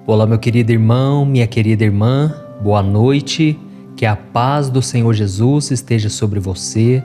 Olá, meu querido irmão, minha querida irmã, boa noite, que a paz do Senhor Jesus esteja sobre você.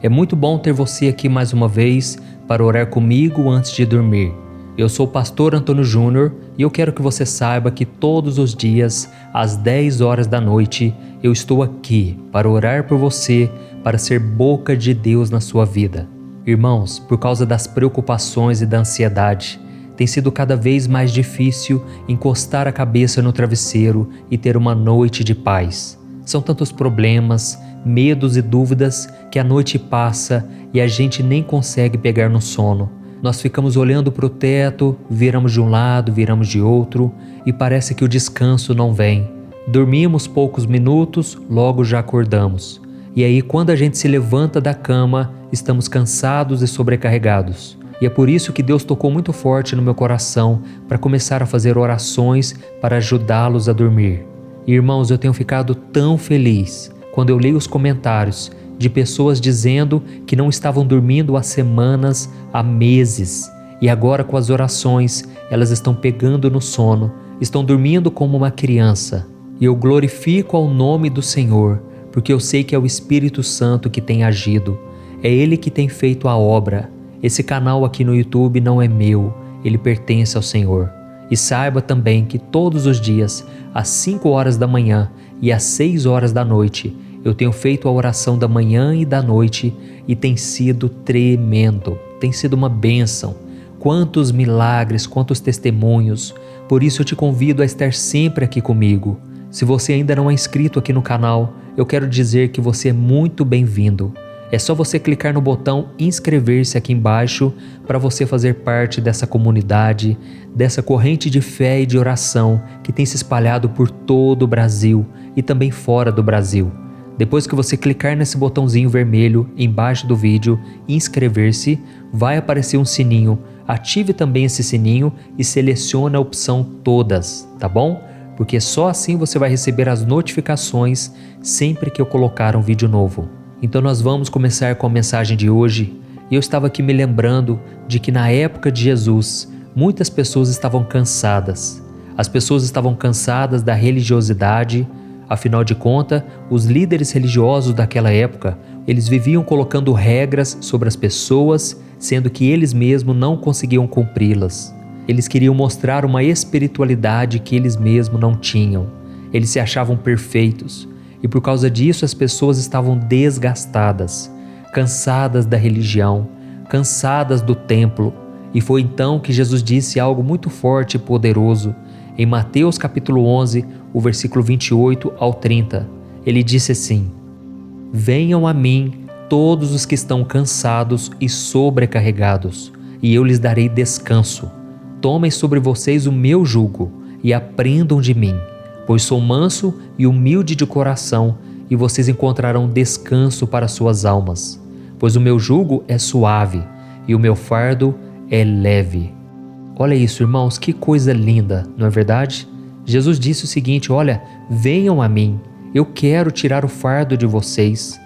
É muito bom ter você aqui mais uma vez para orar comigo antes de dormir. Eu sou o pastor Antônio Júnior e eu quero que você saiba que todos os dias, às 10 horas da noite, eu estou aqui para orar por você, para ser boca de Deus na sua vida. Irmãos, por causa das preocupações e da ansiedade, tem sido cada vez mais difícil encostar a cabeça no travesseiro e ter uma noite de paz. São tantos problemas, medos e dúvidas que a noite passa e a gente nem consegue pegar no sono. Nós ficamos olhando para o teto, viramos de um lado, viramos de outro e parece que o descanso não vem. Dormimos poucos minutos, logo já acordamos. E aí, quando a gente se levanta da cama, estamos cansados e sobrecarregados. E é por isso que Deus tocou muito forte no meu coração para começar a fazer orações para ajudá-los a dormir. E, irmãos, eu tenho ficado tão feliz quando eu leio os comentários de pessoas dizendo que não estavam dormindo há semanas, há meses. E agora, com as orações, elas estão pegando no sono, estão dormindo como uma criança. E eu glorifico ao nome do Senhor, porque eu sei que é o Espírito Santo que tem agido. É Ele que tem feito a obra. Esse canal aqui no YouTube não é meu, ele pertence ao Senhor. E saiba também que todos os dias, às 5 horas da manhã e às 6 horas da noite, eu tenho feito a oração da manhã e da noite e tem sido tremendo, tem sido uma bênção. Quantos milagres, quantos testemunhos. Por isso eu te convido a estar sempre aqui comigo. Se você ainda não é inscrito aqui no canal, eu quero dizer que você é muito bem-vindo. É só você clicar no botão inscrever-se aqui embaixo para você fazer parte dessa comunidade, dessa corrente de fé e de oração que tem se espalhado por todo o Brasil e também fora do Brasil. Depois que você clicar nesse botãozinho vermelho embaixo do vídeo, inscrever-se, vai aparecer um sininho. Ative também esse sininho e selecione a opção todas, tá bom? Porque só assim você vai receber as notificações sempre que eu colocar um vídeo novo. Então nós vamos começar com a mensagem de hoje. E eu estava aqui me lembrando de que na época de Jesus, muitas pessoas estavam cansadas. As pessoas estavam cansadas da religiosidade. Afinal de contas, os líderes religiosos daquela época, eles viviam colocando regras sobre as pessoas, sendo que eles mesmos não conseguiam cumpri-las. Eles queriam mostrar uma espiritualidade que eles mesmos não tinham. Eles se achavam perfeitos. E por causa disso as pessoas estavam desgastadas, cansadas da religião, cansadas do templo. E foi então que Jesus disse algo muito forte e poderoso. Em Mateus capítulo 11, o versículo 28 ao 30, ele disse assim: Venham a mim todos os que estão cansados e sobrecarregados, e eu lhes darei descanso. Tomem sobre vocês o meu jugo e aprendam de mim, pois sou manso e humilde de coração, e vocês encontrarão descanso para suas almas. Pois o meu jugo é suave e o meu fardo é leve. Olha isso, irmãos, que coisa linda, não é verdade? Jesus disse o seguinte: olha, venham a mim, eu quero tirar o fardo de vocês.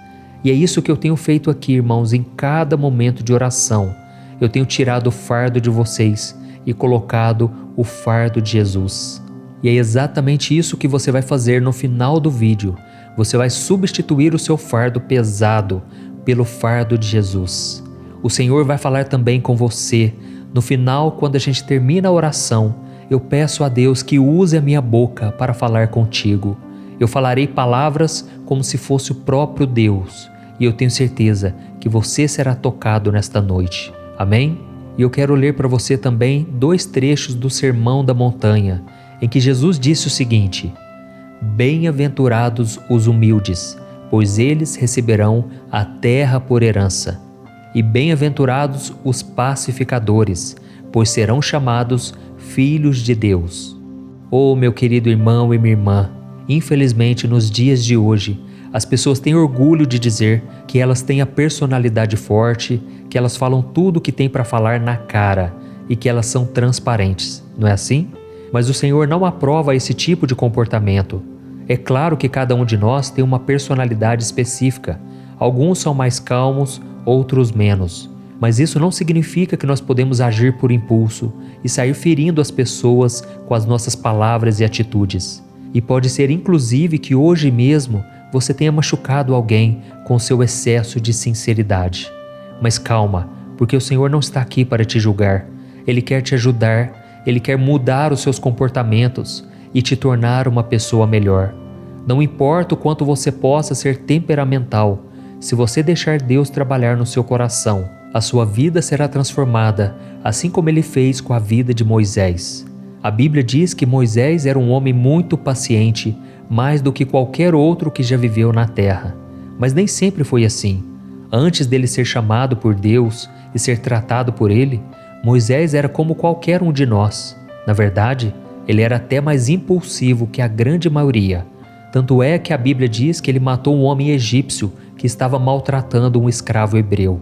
E é isso que eu tenho feito aqui, irmãos, em cada momento de oração. Eu tenho tirado o fardo de vocês e colocado o fardo de Jesus. E é exatamente isso que você vai fazer no final do vídeo. Você vai substituir o seu fardo pesado pelo fardo de Jesus. O Senhor vai falar também com você. No final, quando a gente termina a oração, eu peço a Deus que use a minha boca para falar contigo. Eu falarei palavras como se fosse o próprio Deus. E eu tenho certeza que você será tocado nesta noite. Amém? E eu quero ler para você também 2 trechos do Sermão da Montanha, em que Jesus disse o seguinte: Bem-aventurados os humildes, pois eles receberão a terra por herança. E bem-aventurados os pacificadores, pois serão chamados filhos de Deus. Oh, meu querido irmão e minha irmã, infelizmente nos dias de hoje, as pessoas têm orgulho de dizer que elas têm a personalidade forte, que elas falam tudo o que têm para falar na cara e que elas são transparentes, não é assim? Mas o Senhor não aprova esse tipo de comportamento. É claro que cada um de nós tem uma personalidade específica. Alguns são mais calmos, outros menos. Mas isso não significa que nós podemos agir por impulso e sair ferindo as pessoas com as nossas palavras e atitudes. E pode ser inclusive que hoje mesmo você tenha machucado alguém com seu excesso de sinceridade. Mas calma, porque o Senhor não está aqui para te julgar. Ele quer te ajudar, Ele quer mudar os seus comportamentos e te tornar uma pessoa melhor. Não importa o quanto você possa ser temperamental, se você deixar Deus trabalhar no seu coração, a sua vida será transformada, assim como Ele fez com a vida de Moisés. A Bíblia diz que Moisés era um homem muito paciente, mais do que qualquer outro que já viveu na terra. Mas nem sempre foi assim. Antes dele ser chamado por Deus e ser tratado por Ele, Moisés era como qualquer um de nós. Na verdade, ele era até mais impulsivo que a grande maioria. Tanto é que a Bíblia diz que ele matou um homem egípcio que estava maltratando um escravo hebreu.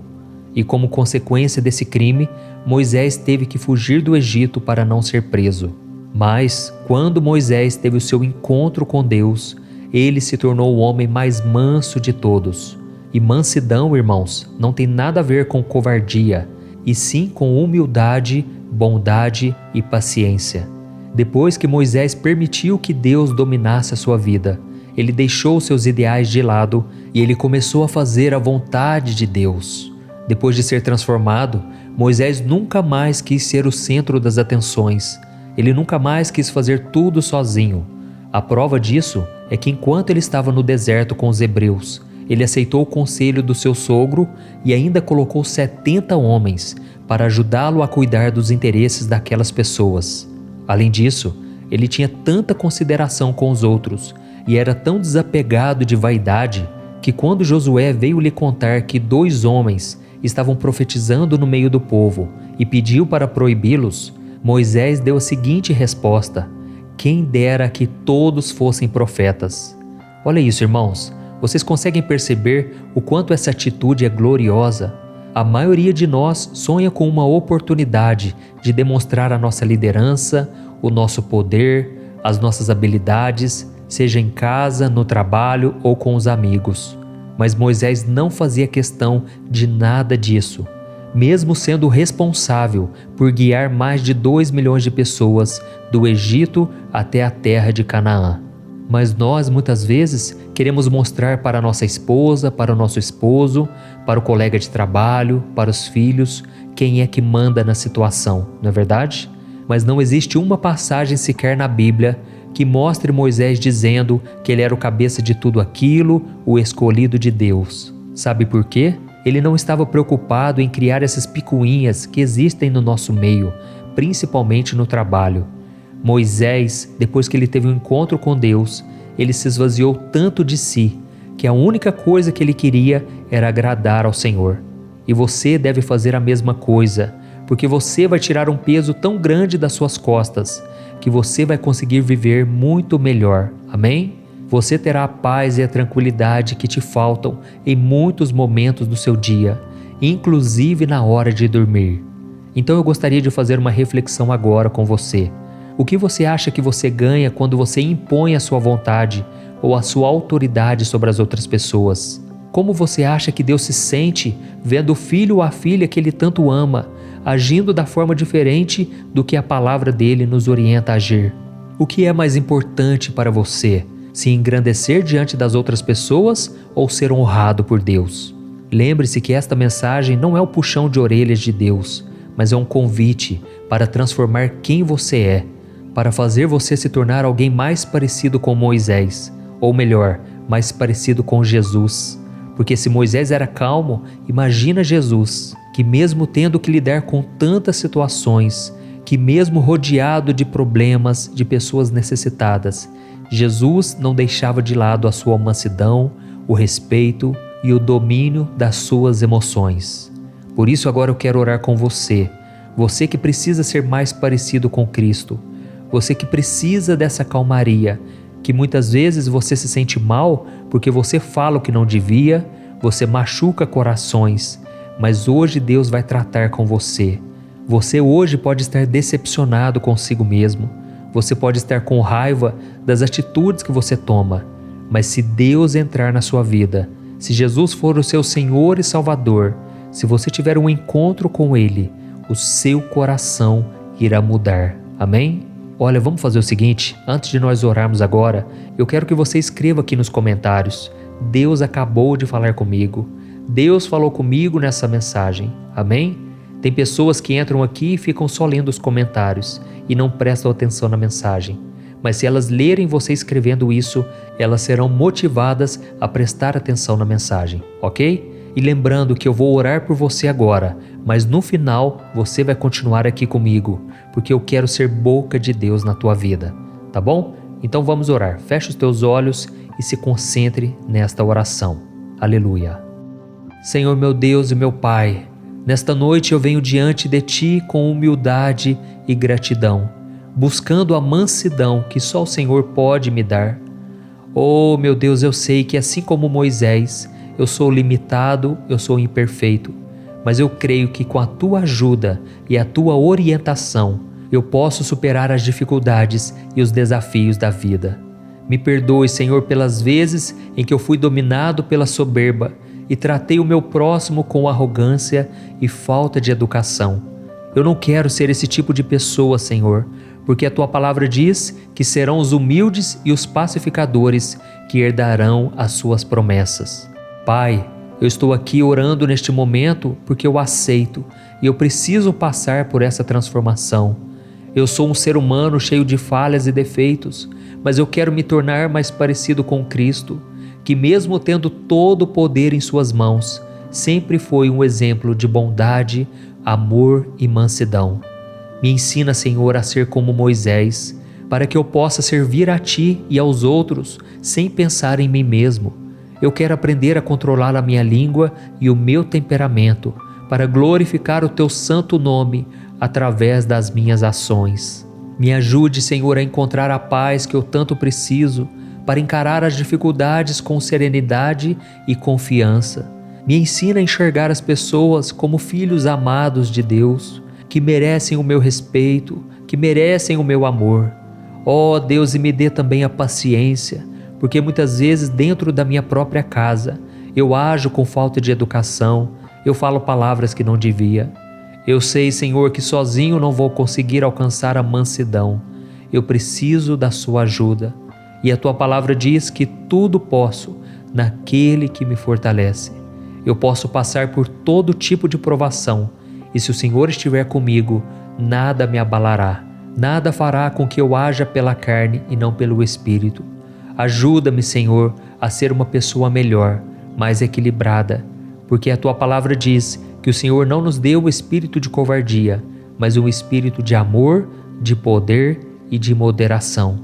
E como consequência desse crime, Moisés teve que fugir do Egito para não ser preso. Mas, quando Moisés teve o seu encontro com Deus, ele se tornou o homem mais manso de todos. E mansidão, irmãos, não tem nada a ver com covardia, e sim com humildade, bondade e paciência. Depois que Moisés permitiu que Deus dominasse a sua vida, ele deixou seus ideais de lado e ele começou a fazer a vontade de Deus. Depois de ser transformado, Moisés nunca mais quis ser o centro das atenções. Ele nunca mais quis fazer tudo sozinho. A prova disso é que enquanto ele estava no deserto com os hebreus, ele aceitou o conselho do seu sogro e ainda colocou 70 homens para ajudá-lo a cuidar dos interesses daquelas pessoas. Além disso, ele tinha tanta consideração com os outros e era tão desapegado de vaidade que quando Josué veio lhe contar que 2 homens estavam profetizando no meio do povo e pediu para proibi-los, Moisés deu a seguinte resposta: quem dera que todos fossem profetas. Olha isso, irmãos, vocês conseguem perceber o quanto essa atitude é gloriosa? A maioria de nós sonha com uma oportunidade de demonstrar a nossa liderança, o nosso poder, as nossas habilidades, seja em casa, no trabalho ou com os amigos. Mas Moisés não fazia questão de nada disso, mesmo sendo responsável por guiar mais de 2 milhões de pessoas do Egito até a terra de Canaã. Mas nós, muitas vezes, queremos mostrar para nossa esposa, para o nosso esposo, para o colega de trabalho, para os filhos, quem é que manda na situação, não é verdade? Mas não existe uma passagem sequer na Bíblia que mostre Moisés dizendo que ele era o cabeça de tudo aquilo, o escolhido de Deus. Sabe por quê? Ele não estava preocupado em criar essas picuinhas que existem no nosso meio, principalmente no trabalho. Moisés, depois que ele teve um encontro com Deus, ele se esvaziou tanto de si, que a única coisa que ele queria era agradar ao Senhor. E você deve fazer a mesma coisa, porque você vai tirar um peso tão grande das suas costas, que você vai conseguir viver muito melhor. Amém? Você terá a paz e a tranquilidade que te faltam em muitos momentos do seu dia, inclusive na hora de dormir. Então eu gostaria de fazer uma reflexão agora com você. O que você acha que você ganha quando você impõe a sua vontade ou a sua autoridade sobre as outras pessoas? Como você acha que Deus se sente vendo o filho ou a filha que Ele tanto ama, agindo da forma diferente do que a palavra dele nos orienta a agir? O que é mais importante para você? Se engrandecer diante das outras pessoas ou ser honrado por Deus? Lembre-se que esta mensagem não é o puxão de orelhas de Deus, mas é um convite para transformar quem você é, para fazer você se tornar alguém mais parecido com Moisés, ou melhor, mais parecido com Jesus. Porque se Moisés era calmo, imagina Jesus, que mesmo tendo que lidar com tantas situações, que mesmo rodeado de problemas, de pessoas necessitadas, Jesus não deixava de lado a sua mansidão, o respeito e o domínio das suas emoções. Por isso agora eu quero orar com você, você que precisa ser mais parecido com Cristo, você que precisa dessa calmaria, que muitas vezes você se sente mal porque você fala o que não devia, você machuca corações, mas hoje Deus vai tratar com você. Você hoje pode estar decepcionado consigo mesmo, você pode estar com raiva das atitudes que você toma, mas se Deus entrar na sua vida, se Jesus for o seu Senhor e Salvador, Se você tiver um encontro com Ele, o seu coração irá mudar. Amém? Olha, vamos fazer o seguinte, antes de nós orarmos agora, eu quero que você escreva aqui nos comentários: Deus acabou de falar comigo. Deus falou comigo nessa mensagem. Amém? Tem pessoas que entram aqui e ficam só lendo os comentários e não prestam atenção na mensagem. Mas se elas lerem você escrevendo isso, elas serão motivadas a prestar atenção na mensagem, ok? E lembrando que eu vou orar por você agora, mas no final você vai continuar aqui comigo, porque eu quero ser boca de Deus na tua vida, tá bom? Então vamos orar. Feche os teus olhos e se concentre nesta oração. Aleluia. Senhor meu Deus e meu Pai, nesta noite eu venho diante de Ti com humildade e gratidão, buscando a mansidão que só o Senhor pode me dar. Oh meu Deus, eu sei que assim como Moisés, eu sou limitado, eu sou imperfeito, mas eu creio que com a Tua ajuda e a Tua orientação, eu posso superar as dificuldades e os desafios da vida. Me perdoe, Senhor, pelas vezes em que eu fui dominado pela soberba e tratei o meu próximo com arrogância e falta de educação. Eu não quero ser esse tipo de pessoa, Senhor, porque a Tua palavra diz que serão os humildes e os pacificadores que herdarão as Suas promessas. Pai, eu estou aqui orando neste momento porque eu aceito e eu preciso passar por essa transformação. Eu sou um ser humano cheio de falhas e defeitos, mas eu quero me tornar mais parecido com Cristo, que mesmo tendo todo o poder em Suas mãos, sempre foi um exemplo de bondade, amor e mansidão. Me ensina, Senhor, a ser como Moisés, para que eu possa servir a Ti e aos outros sem pensar em mim mesmo. Eu quero aprender a controlar a minha língua e o meu temperamento para glorificar o Teu santo nome através das minhas ações. Me ajude, Senhor, a encontrar a paz que eu tanto preciso para encarar as dificuldades com serenidade e confiança. Me ensina a enxergar as pessoas como filhos amados de Deus, que merecem o meu respeito, que merecem o meu amor. Ó Deus, e me dê também a paciência, porque muitas vezes dentro da minha própria casa eu ajo com falta de educação, eu falo palavras que não devia. Eu sei, Senhor, que sozinho não vou conseguir alcançar a mansidão. Eu preciso da Sua ajuda. E a Tua palavra diz que tudo posso naquele que me fortalece. Eu posso passar por todo tipo de provação, e se o Senhor estiver comigo, nada me abalará, nada fará com que eu haja pela carne e não pelo Espírito. Ajuda-me, Senhor, a ser uma pessoa melhor, mais equilibrada, porque a Tua palavra diz que o Senhor não nos deu o espírito de covardia, mas um espírito de amor, de poder e de moderação.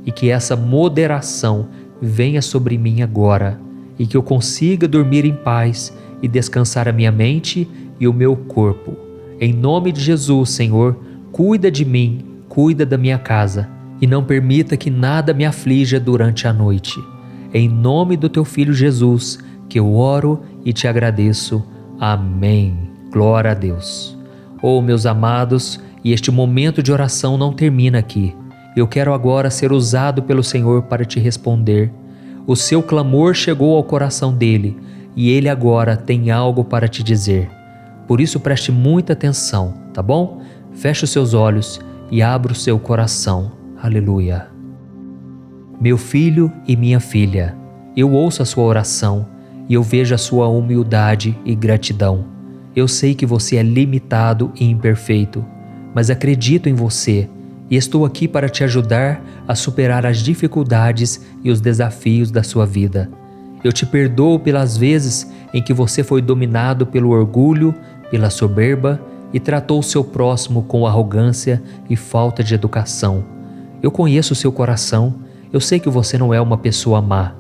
E que essa moderação venha sobre mim agora, e que eu consiga dormir em paz e descansar a minha mente e o meu corpo. Em nome de Jesus, Senhor, cuida de mim, cuida da minha casa, e não permita que nada me aflija durante a noite. Em nome do Teu Filho Jesus, que eu oro e Te agradeço. Amém. Glória a Deus. Oh, meus amados, e este momento de oração não termina aqui. Eu quero agora ser usado pelo Senhor para te responder. O seu clamor chegou ao coração dele, e ele agora tem algo para te dizer. Por isso preste muita atenção, tá bom? Feche os seus olhos e abra o seu coração. Aleluia. Meu filho e minha filha, eu ouço a sua oração e eu vejo a sua humildade e gratidão. Eu sei que você é limitado e imperfeito, mas acredito em você e estou aqui para te ajudar a superar as dificuldades e os desafios da sua vida. Eu te perdoo pelas vezes em que você foi dominado pelo orgulho, pela soberba e tratou o seu próximo com arrogância e falta de educação. Eu conheço o seu coração, eu sei que você não é uma pessoa má,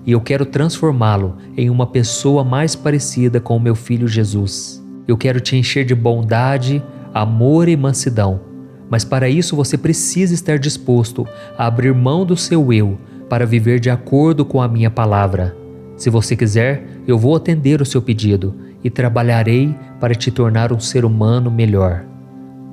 e eu quero transformá-lo em uma pessoa mais parecida com o meu filho Jesus. Eu quero te encher de bondade, amor e mansidão, mas para isso você precisa estar disposto a abrir mão do seu eu para viver de acordo com a minha palavra. Se você quiser, eu vou atender o seu pedido e trabalharei para te tornar um ser humano melhor.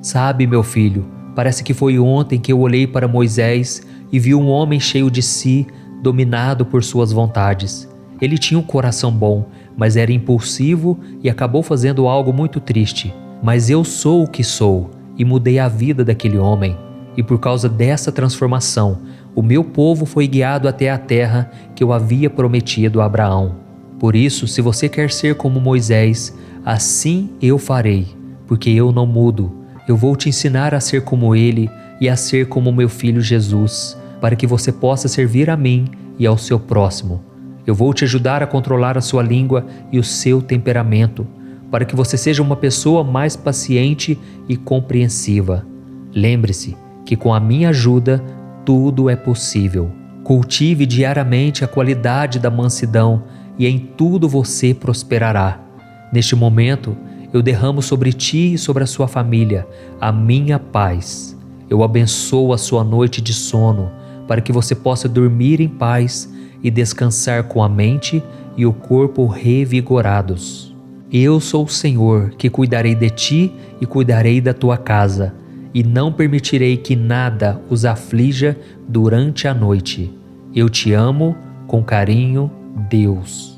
Sabe, meu filho, parece que foi ontem que eu olhei para Moisés e vi um homem cheio de si, dominado por suas vontades. Ele tinha um coração bom, mas era impulsivo e acabou fazendo algo muito triste. Mas eu sou o que sou e mudei a vida daquele homem. E por causa dessa transformação, o meu povo foi guiado até a terra que eu havia prometido a Abraão. Por isso, se você quer ser como Moisés, assim eu farei, porque eu não mudo. Eu vou te ensinar a ser como ele e a ser como meu filho Jesus, para que você possa servir a mim e ao seu próximo. Eu vou te ajudar a controlar a sua língua e o seu temperamento, para que você seja uma pessoa mais paciente e compreensiva. Lembre-se que com a minha ajuda, tudo é possível. Cultive diariamente a qualidade da mansidão e em tudo você prosperará. Neste momento, eu derramo sobre ti e sobre a sua família a minha paz. Eu abençoo a sua noite de sono, para que você possa dormir em paz e descansar com a mente e o corpo revigorados. Eu sou o Senhor que cuidarei de ti e cuidarei da tua casa, e não permitirei que nada os aflija durante a noite. Eu te amo com carinho, Deus.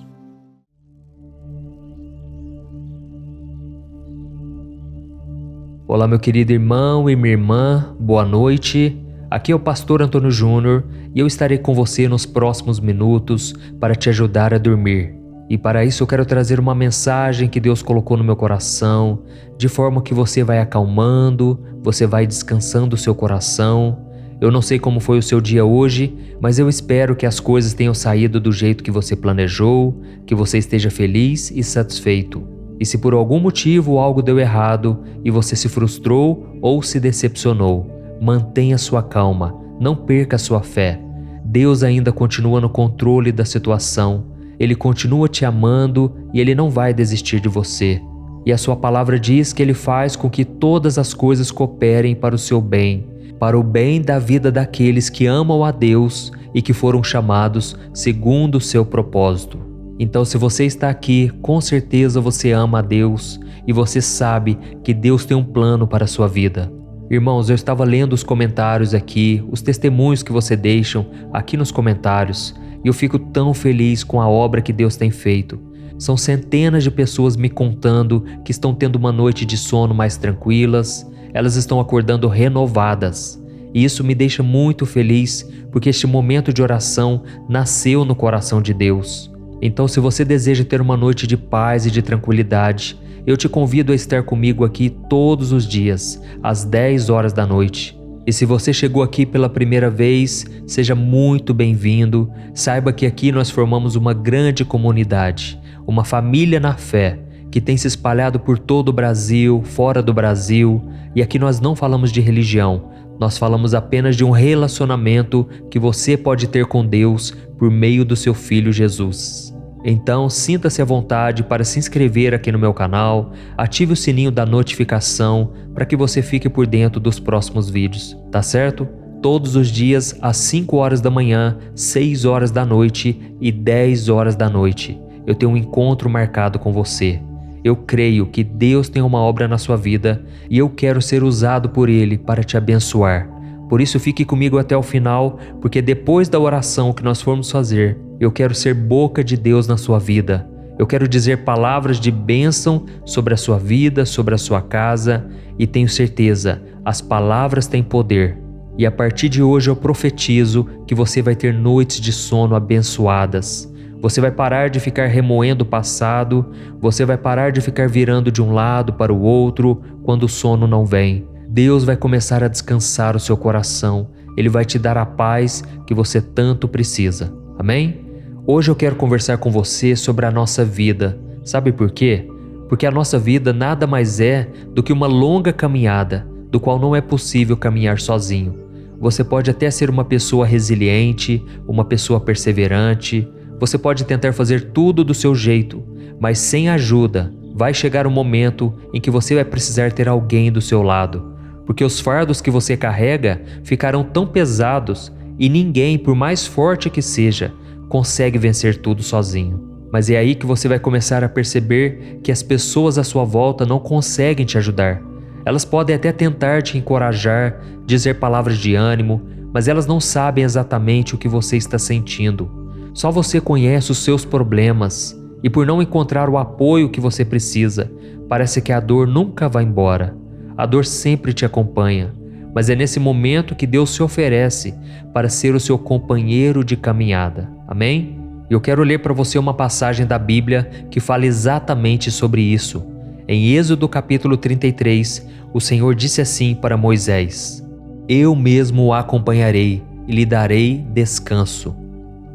Olá, meu querido irmão e minha irmã, boa noite. Aqui é o pastor Antônio Júnior e eu estarei com você nos próximos minutos para te ajudar a dormir. E para isso eu quero trazer uma mensagem que Deus colocou no meu coração, de forma que você vai acalmando, você vai descansando o seu coração. Eu não sei como foi o seu dia hoje, mas eu espero que as coisas tenham saído do jeito que você planejou, que você esteja feliz e satisfeito. E se por algum motivo algo deu errado e você se frustrou ou se decepcionou, mantenha sua calma, não perca sua fé. Deus ainda continua no controle da situação. Ele continua te amando e Ele não vai desistir de você. E a sua palavra diz que Ele faz com que todas as coisas cooperem para o seu bem, para o bem da vida daqueles que amam a Deus e que foram chamados segundo o seu propósito. Então, se você está aqui, com certeza você ama a Deus e você sabe que Deus tem um plano para a sua vida. Irmãos, eu estava lendo os comentários aqui, os testemunhos que você deixam aqui nos comentários, e eu fico tão feliz com a obra que Deus tem feito. São centenas de pessoas me contando que estão tendo uma noite de sono mais tranquilas, elas estão acordando renovadas. E isso me deixa muito feliz, porque este momento de oração nasceu no coração de Deus. Então, se você deseja ter uma noite de paz e de tranquilidade, eu te convido a estar comigo aqui todos os dias, às 10 horas da noite. E se você chegou aqui pela primeira vez, seja muito bem-vindo. Saiba que aqui nós formamos uma grande comunidade, uma família na fé, que tem se espalhado por todo o Brasil, fora do Brasil. E aqui nós não falamos de religião, nós falamos apenas de um relacionamento que você pode ter com Deus por meio do seu Filho Jesus. Então, sinta-se à vontade para se inscrever aqui no meu canal, ative o sininho da notificação para que você fique por dentro dos próximos vídeos, tá certo? Todos os dias às 5 horas da manhã, 6 horas da noite e 10 horas da noite, eu tenho um encontro marcado com você. Eu creio que Deus tem uma obra na sua vida e eu quero ser usado por Ele para te abençoar. Por isso fique comigo até o final, porque depois da oração que nós formos fazer, eu quero ser boca de Deus na sua vida. Eu quero dizer palavras de bênção sobre a sua vida, sobre a sua casa, e tenho certeza, as palavras têm poder. E a partir de hoje eu profetizo que você vai ter noites de sono abençoadas. Você vai parar de ficar remoendo o passado, você vai parar de ficar virando de um lado para o outro quando o sono não vem. Deus vai começar a descansar o seu coração, Ele vai te dar a paz que você tanto precisa. Amém? Hoje eu quero conversar com você sobre a nossa vida. Sabe por quê? Porque a nossa vida nada mais é do que uma longa caminhada, do qual não é possível caminhar sozinho. Você pode até ser uma pessoa resiliente, uma pessoa perseverante, você pode tentar fazer tudo do seu jeito, mas sem ajuda, vai chegar um momento em que você vai precisar ter alguém do seu lado. Porque os fardos que você carrega ficarão tão pesados e ninguém, por mais forte que seja, consegue vencer tudo sozinho. Mas é aí que você vai começar a perceber que as pessoas à sua volta não conseguem te ajudar. Elas podem até tentar te encorajar, dizer palavras de ânimo, mas elas não sabem exatamente o que você está sentindo. Só você conhece os seus problemas E por não encontrar o apoio que você precisa, parece que a dor nunca vai embora. A dor sempre te acompanha, mas é nesse momento que Deus se oferece para ser o seu companheiro de caminhada. Amém? Eu quero ler para você uma passagem da Bíblia que fala exatamente sobre isso. Em Êxodo capítulo 33, o Senhor disse assim para Moisés: Eu mesmo o acompanharei e lhe darei descanso.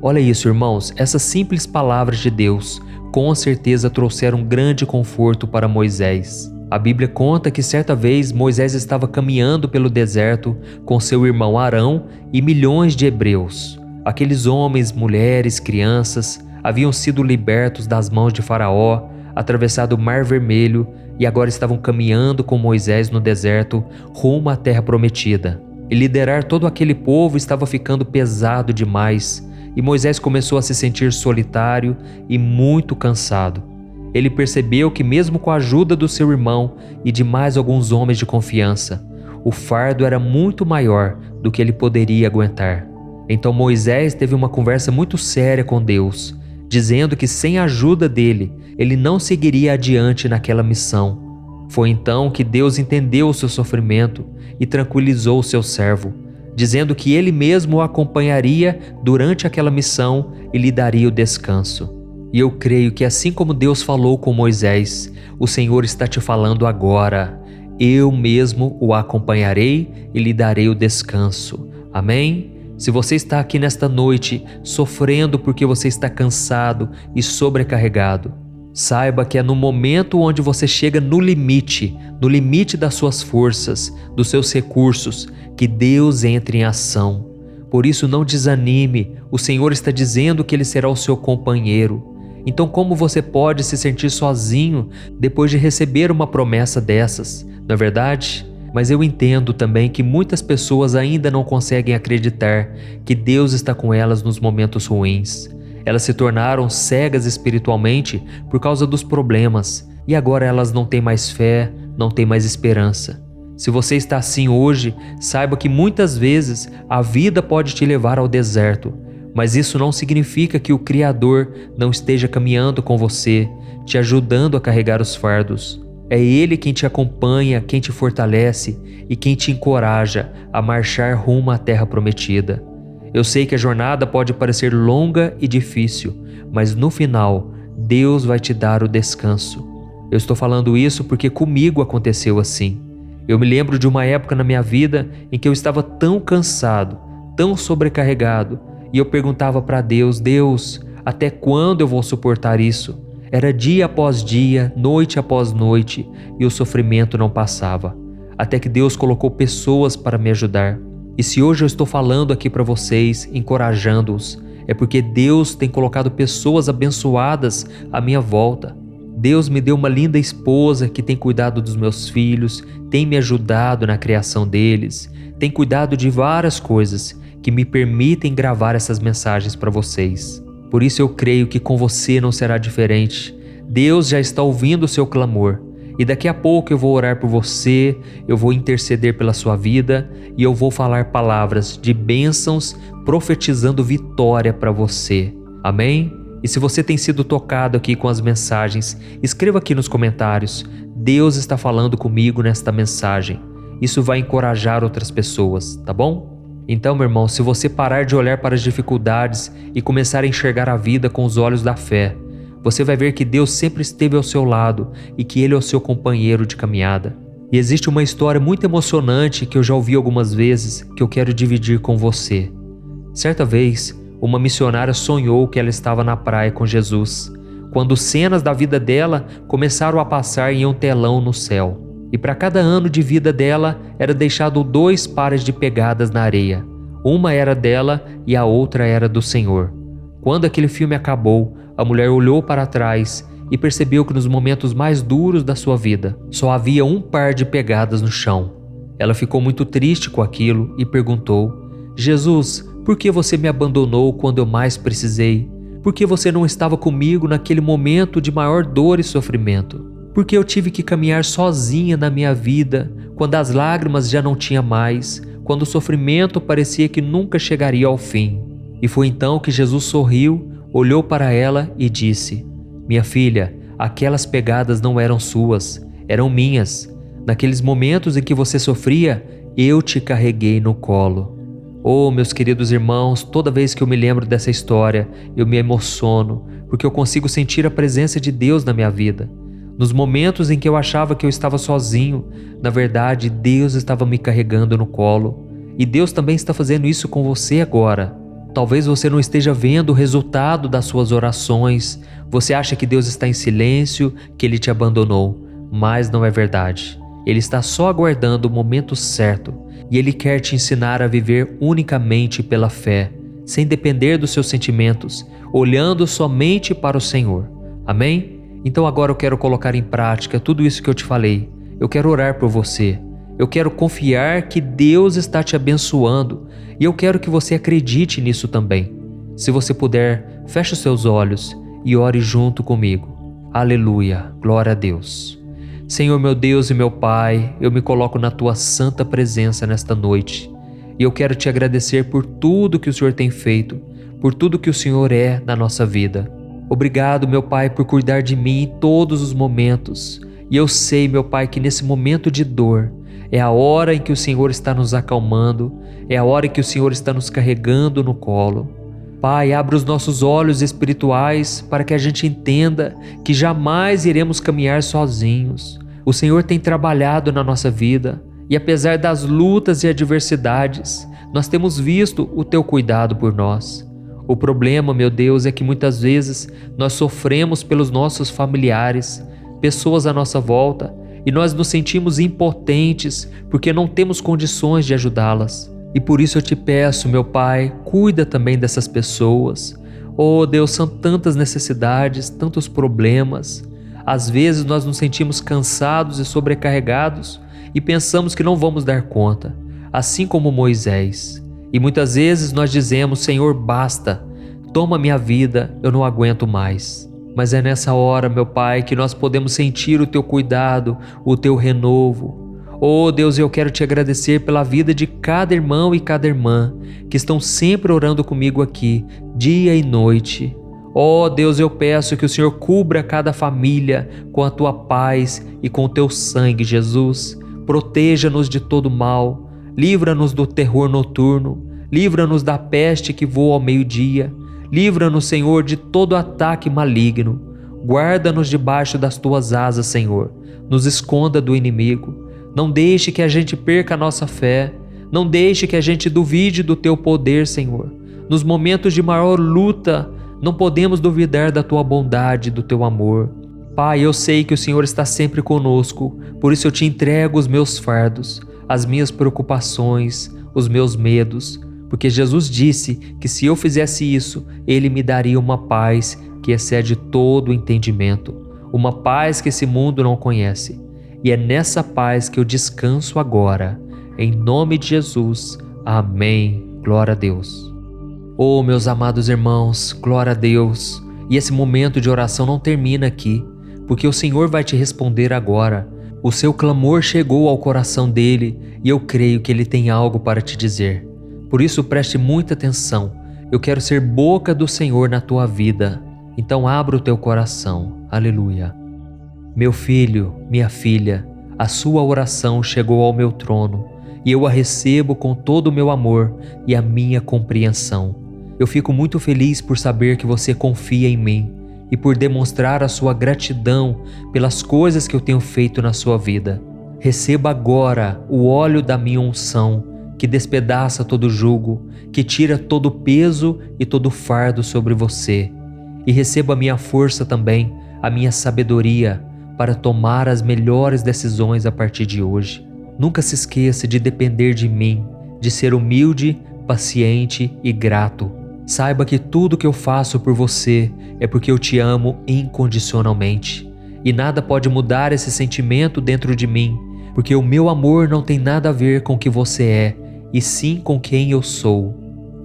Olha isso, irmãos, essas simples palavras de Deus com certeza trouxeram grande conforto para Moisés. A Bíblia conta que certa vez Moisés estava caminhando pelo deserto com seu irmão Arão e milhões de hebreus. Aqueles homens, mulheres, crianças haviam sido libertos das mãos de Faraó, atravessado o Mar Vermelho e agora estavam caminhando com Moisés no deserto rumo à Terra Prometida. E liderar todo aquele povo estava ficando pesado demais e Moisés começou a se sentir solitário e muito cansado. Ele percebeu que mesmo com a ajuda do seu irmão e de mais alguns homens de confiança, o fardo era muito maior do que ele poderia aguentar. Então Moisés teve uma conversa muito séria com Deus, dizendo que sem a ajuda dele, ele não seguiria adiante naquela missão. Foi então que Deus entendeu o seu sofrimento e tranquilizou o seu servo, dizendo que ele mesmo o acompanharia durante aquela missão e lhe daria o descanso. E eu creio que assim como Deus falou com Moisés, o Senhor está te falando agora: eu mesmo o acompanharei e lhe darei o descanso. Amém? Se você está aqui nesta noite sofrendo porque você está cansado e sobrecarregado, saiba que é no momento onde você chega no limite das suas forças, dos seus recursos, que Deus entra em ação. Por isso não desanime, o Senhor está dizendo que Ele será o seu companheiro. Então como você pode se sentir sozinho depois de receber uma promessa dessas, não é verdade? Mas eu entendo também que muitas pessoas ainda não conseguem acreditar que Deus está com elas nos momentos ruins. Elas se tornaram cegas espiritualmente por causa dos problemas e agora elas não têm mais fé, não têm mais esperança. Se você está assim hoje, saiba que muitas vezes a vida pode te levar ao deserto, mas isso não significa que o Criador não esteja caminhando com você, te ajudando a carregar os fardos. É Ele quem te acompanha, quem te fortalece e quem te encoraja a marchar rumo à Terra Prometida. Eu sei que a jornada pode parecer longa e difícil, mas no final, Deus vai te dar o descanso. Eu estou falando isso porque comigo aconteceu assim. Eu me lembro de uma época na minha vida em que eu estava tão cansado, tão sobrecarregado, e eu perguntava para Deus: Deus, até quando eu vou suportar isso? Era dia após dia, noite após noite, e o sofrimento não passava. Até que Deus colocou pessoas para me ajudar. E se hoje eu estou falando aqui para vocês, encorajando-os, é porque Deus tem colocado pessoas abençoadas à minha volta. Deus me deu uma linda esposa que tem cuidado dos meus filhos, tem me ajudado na criação deles, tem cuidado de várias coisas que me permitem gravar essas mensagens para vocês. Por isso eu creio que com você não será diferente. Deus já está ouvindo o seu clamor. E daqui a pouco eu vou orar por você, eu vou interceder pela sua vida e eu vou falar palavras de bênçãos, profetizando vitória para você. Amém? E se você tem sido tocado aqui com as mensagens, escreva aqui nos comentários: Deus está falando comigo nesta mensagem. Isso vai encorajar outras pessoas, tá bom? Então, meu irmão, se você parar de olhar para as dificuldades e começar a enxergar a vida com os olhos da fé, você vai ver que Deus sempre esteve ao seu lado e que Ele é o seu companheiro de caminhada. E existe uma história muito emocionante que eu já ouvi algumas vezes que eu quero dividir com você. Certa vez, uma missionária sonhou que ela estava na praia com Jesus, quando cenas da vida dela começaram a passar em um telão no céu. E para cada ano de vida dela era deixado 2 pares de pegadas na areia. Uma era dela e a outra era do Senhor. Quando aquele filme acabou, a mulher olhou para trás e percebeu que nos momentos mais duros da sua vida, só havia 1 par de pegadas no chão. Ela ficou muito triste com aquilo e perguntou: Jesus, por que você me abandonou quando eu mais precisei? Por que você não estava comigo naquele momento de maior dor e sofrimento? Por que eu tive que caminhar sozinha na minha vida, quando as lágrimas já não tinha mais, quando o sofrimento parecia que nunca chegaria ao fim? E foi então que Jesus sorriu, olhou para ela e disse: Minha filha, aquelas pegadas não eram suas, eram minhas. Naqueles momentos em que você sofria, eu te carreguei no colo. Oh, meus queridos irmãos, toda vez que eu me lembro dessa história, eu me emociono, porque eu consigo sentir a presença de Deus na minha vida. Nos momentos em que eu achava que eu estava sozinho, na verdade, Deus estava me carregando no colo. E Deus também está fazendo isso com você agora. Talvez você não esteja vendo o resultado das suas orações. Você acha que Deus está em silêncio, que Ele te abandonou. Mas não é verdade. Ele está só aguardando o momento certo. E Ele quer te ensinar a viver unicamente pela fé, sem depender dos seus sentimentos, olhando somente para o Senhor. Amém? Então agora eu quero colocar em prática tudo isso que eu te falei. Eu quero orar por você. Eu quero confiar que Deus está te abençoando e eu quero que você acredite nisso também. Se você puder, feche os seus olhos e ore junto comigo. Aleluia, glória a Deus. Senhor meu Deus e meu Pai, eu me coloco na Tua santa presença nesta noite e eu quero te agradecer por tudo que o Senhor tem feito, por tudo que o Senhor é na nossa vida. Obrigado, meu Pai, por cuidar de mim em todos os momentos. E eu sei, meu Pai, que nesse momento de dor é a hora em que o Senhor está nos acalmando, é a hora em que o Senhor está nos carregando no colo. Pai, abre os nossos olhos espirituais para que a gente entenda que jamais iremos caminhar sozinhos. O Senhor tem trabalhado na nossa vida e apesar das lutas e adversidades, nós temos visto o Teu cuidado por nós. O problema, meu Deus, é que muitas vezes nós sofremos pelos nossos familiares, pessoas à nossa volta, e nós nos sentimos impotentes porque não temos condições de ajudá-las. E por isso eu te peço, meu Pai, cuida também dessas pessoas. Oh Deus, são tantas necessidades, tantos problemas. Às vezes nós nos sentimos cansados e sobrecarregados e pensamos que não vamos dar conta, assim como Moisés. E muitas vezes nós dizemos, Senhor, basta, toma minha vida, eu não aguento mais. Mas é nessa hora, meu Pai, que nós podemos sentir o Teu cuidado, o Teu renovo. Oh Deus, eu quero Te agradecer pela vida de cada irmão e cada irmã que estão sempre orando comigo aqui, dia e noite. Oh Deus, eu peço que o Senhor cubra cada família com a Tua paz e com o Teu sangue, Jesus. Proteja-nos de todo mal. Livra-nos do terror noturno, livra-nos da peste que voa ao meio-dia, livra-nos, Senhor, de todo ataque maligno. Guarda-nos debaixo das Tuas asas, Senhor, nos esconda do inimigo. Não deixe que a gente perca a nossa fé, não deixe que a gente duvide do Teu poder, Senhor. Nos momentos de maior luta, não podemos duvidar da Tua bondade, do Teu amor. Pai, eu sei que o Senhor está sempre conosco, por isso eu Te entrego os meus fardos, as minhas preocupações, os meus medos, porque Jesus disse que se eu fizesse isso, Ele me daria uma paz que excede todo o entendimento, uma paz que esse mundo não conhece. E é nessa paz que eu descanso agora, em nome de Jesus. Amém. Glória a Deus. Oh, meus amados irmãos, glória a Deus. E esse momento de oração não termina aqui, porque o Senhor vai te responder agora. O seu clamor chegou ao coração dele e eu creio que ele tem algo para te dizer. Por isso preste muita atenção. Eu quero ser boca do Senhor na tua vida. Então abra o teu coração. Aleluia. Meu filho, minha filha, a sua oração chegou ao meu trono e eu a recebo com todo o meu amor e a minha compreensão. Eu fico muito feliz por saber que você confia em mim e por demonstrar a sua gratidão pelas coisas que eu tenho feito na sua vida. Receba agora o óleo da minha unção, que despedaça todo jugo, que tira todo o peso e todo o fardo sobre você. E receba a minha força também, a minha sabedoria, para tomar as melhores decisões a partir de hoje. Nunca se esqueça de depender de mim, de ser humilde, paciente e grato. Saiba que tudo que eu faço por você é porque eu te amo incondicionalmente. E nada pode mudar esse sentimento dentro de mim, porque o meu amor não tem nada a ver com o que você é, e sim com quem eu sou.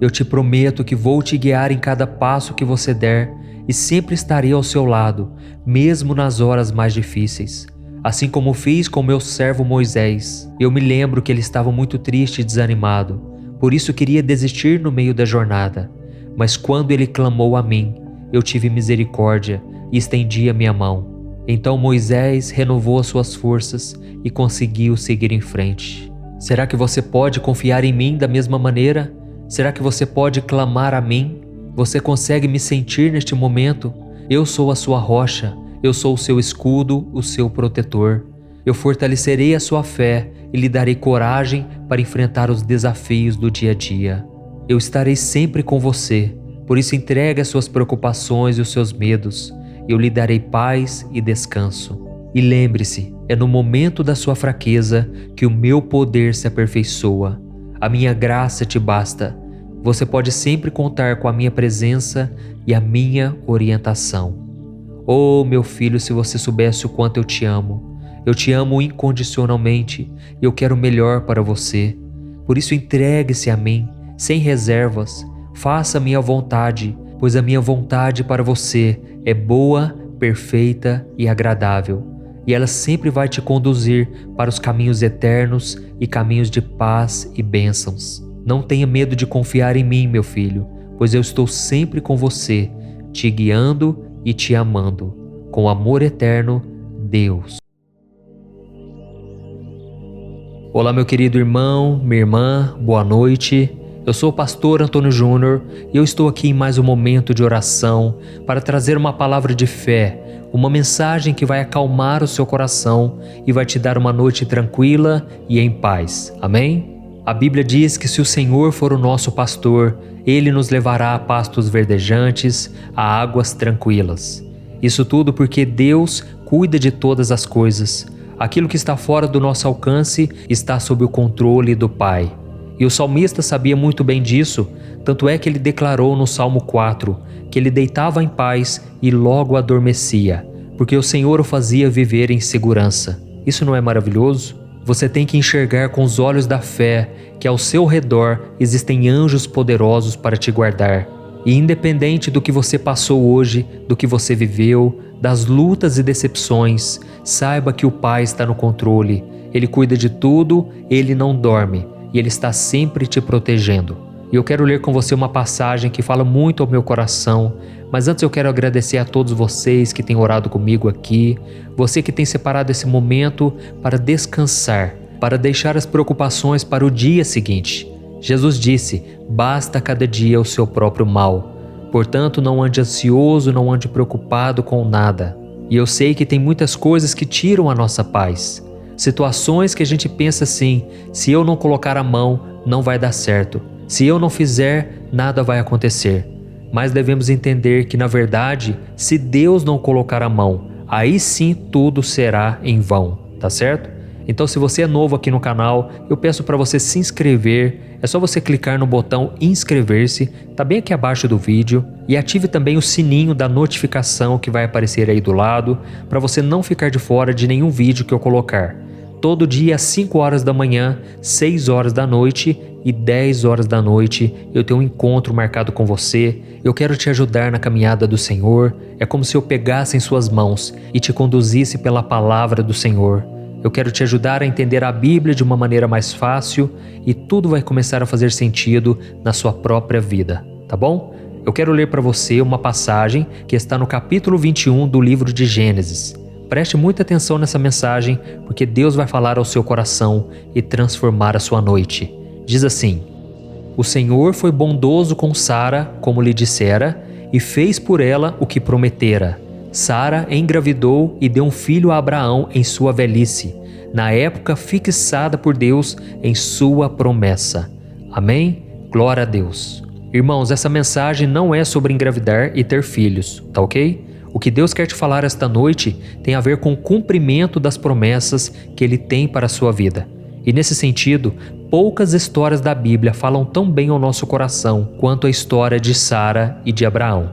Eu te prometo que vou te guiar em cada passo que você der e sempre estarei ao seu lado, mesmo nas horas mais difíceis. Assim como fiz com meu servo Moisés. Eu me lembro que ele estava muito triste e desanimado, por isso queria desistir no meio da jornada. Mas quando ele clamou a mim, eu tive misericórdia e estendi a minha mão. Então Moisés renovou as suas forças e conseguiu seguir em frente. Será que você pode confiar em mim da mesma maneira? Será que você pode clamar a mim? Você consegue me sentir neste momento? Eu sou a sua rocha, eu sou o seu escudo, o seu protetor. Eu fortalecerei a sua fé e lhe darei coragem para enfrentar os desafios do dia a dia. Eu estarei sempre com você, por isso entregue as suas preocupações e os seus medos. Eu lhe darei paz e descanso. E lembre-se, é no momento da sua fraqueza que o meu poder se aperfeiçoa. A minha graça te basta. Você pode sempre contar com a minha presença e a minha orientação. Oh, meu filho, se você soubesse o quanto eu te amo. Eu te amo incondicionalmente e eu quero o melhor para você. Por isso entregue-se a mim, sem reservas. Faça a minha vontade, pois a minha vontade para você é boa, perfeita e agradável. E ela sempre vai te conduzir para os caminhos eternos e caminhos de paz e bênçãos. Não tenha medo de confiar em mim, meu filho, pois eu estou sempre com você, te guiando e te amando. Com amor eterno, Deus. Olá, meu querido irmão, minha irmã, boa noite. Eu sou o pastor Antônio Júnior e eu estou aqui em mais um momento de oração para trazer uma palavra de fé, uma mensagem que vai acalmar o seu coração e vai te dar uma noite tranquila e em paz. Amém? A Bíblia diz que se o Senhor for o nosso pastor, Ele nos levará a pastos verdejantes, a águas tranquilas. Isso tudo porque Deus cuida de todas as coisas. Aquilo que está fora do nosso alcance está sob o controle do Pai. E o salmista sabia muito bem disso, tanto é que ele declarou no Salmo 4 que ele deitava em paz e logo adormecia, porque o Senhor o fazia viver em segurança. Isso não é maravilhoso? Você tem que enxergar com os olhos da fé que ao seu redor existem anjos poderosos para te guardar. E independente do que você passou hoje, do que você viveu, das lutas e decepções, saiba que o Pai está no controle. Ele cuida de tudo, Ele não dorme e Ele está sempre te protegendo. E eu quero ler com você uma passagem que fala muito ao meu coração, mas antes eu quero agradecer a todos vocês que têm orado comigo aqui, você que tem separado esse momento para descansar, para deixar as preocupações para o dia seguinte. Jesus disse: basta cada dia o seu próprio mal. Portanto, não ande ansioso, não ande preocupado com nada. E eu sei que tem muitas coisas que tiram a nossa paz. Situações que a gente pensa assim: se eu não colocar a mão, não vai dar certo. Se eu não fizer, nada vai acontecer. Mas devemos entender que, na verdade, se Deus não colocar a mão, aí sim tudo será em vão, tá certo? Então, se você é novo aqui no canal, eu peço para você se inscrever. É só você clicar no botão inscrever-se, tá bem aqui abaixo do vídeo, e ative também o sininho da notificação que vai aparecer aí do lado, para você não ficar de fora de nenhum vídeo que eu colocar. Todo dia às 5 horas da manhã, 6 horas da noite e 10 horas da noite, eu tenho um encontro marcado com você. Eu quero te ajudar na caminhada do Senhor. É como se eu pegasse em suas mãos e te conduzisse pela palavra do Senhor. Eu quero te ajudar a entender a Bíblia de uma maneira mais fácil e tudo vai começar a fazer sentido na sua própria vida, tá bom? Eu quero ler para você uma passagem que está no capítulo 21 do livro de Gênesis. Preste muita atenção nessa mensagem, porque Deus vai falar ao seu coração e transformar a sua noite. Diz assim: o Senhor foi bondoso com Sara, como lhe dissera, e fez por ela o que prometera. Sara engravidou e deu um filho a Abraão em sua velhice, na época fixada por Deus em sua promessa. Amém? Glória a Deus. Irmãos, essa mensagem não é sobre engravidar e ter filhos, tá ok? O que Deus quer te falar esta noite tem a ver com o cumprimento das promessas que Ele tem para a sua vida. E nesse sentido, poucas histórias da Bíblia falam tão bem ao nosso coração quanto a história de Sara e de Abraão.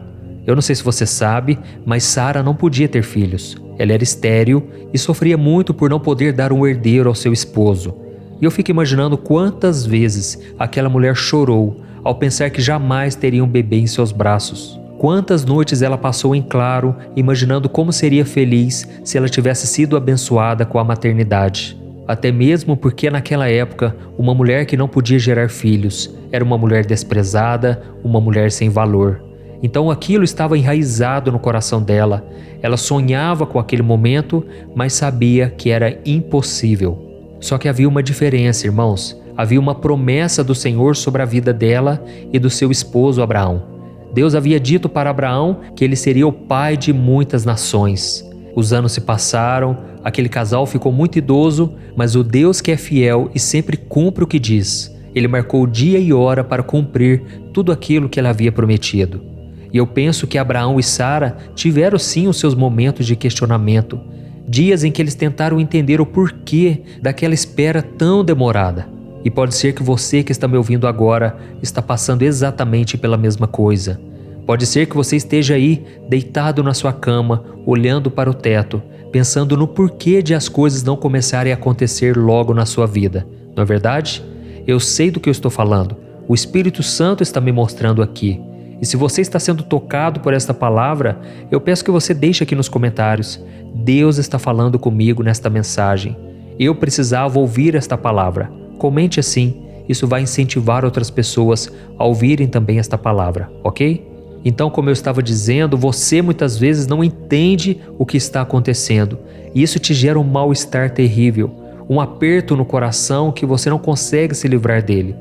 Eu não sei se você sabe, mas Sara não podia ter filhos. Ela era estéril e sofria muito por não poder dar um herdeiro ao seu esposo. E eu fico imaginando quantas vezes aquela mulher chorou ao pensar que jamais teria um bebê em seus braços. Quantas noites ela passou em claro, imaginando como seria feliz se ela tivesse sido abençoada com a maternidade. Até mesmo porque naquela época, uma mulher que não podia gerar filhos era uma mulher desprezada, uma mulher sem valor. Então aquilo estava enraizado no coração dela. Ela sonhava com aquele momento, mas sabia que era impossível. Só que havia uma diferença, irmãos. Havia uma promessa do Senhor sobre a vida dela e do seu esposo Abraão. Deus havia dito para Abraão que ele seria o pai de muitas nações. Os anos se passaram, aquele casal ficou muito idoso, mas o Deus que é fiel e sempre cumpre o que diz, ele marcou dia e hora para cumprir tudo aquilo que ele havia prometido. E eu penso que Abraão e Sara tiveram sim os seus momentos de questionamento, dias em que eles tentaram entender o porquê daquela espera tão demorada. E pode ser que você que está me ouvindo agora está passando exatamente pela mesma coisa. Pode ser que você esteja aí, deitado na sua cama, olhando para o teto, pensando no porquê de as coisas não começarem a acontecer logo na sua vida. Não é verdade? Eu sei do que eu estou falando. O Espírito Santo está me mostrando aqui. E se você está sendo tocado por esta palavra, eu peço que você deixe aqui nos comentários. Deus está falando comigo nesta mensagem. Eu precisava ouvir esta palavra. Comente assim, isso vai incentivar outras pessoas a ouvirem também esta palavra, ok? Então, como eu estava dizendo, você muitas vezes não entende o que está acontecendo e isso te gera um mal-estar terrível, um aperto no coração que você não consegue se livrar dele.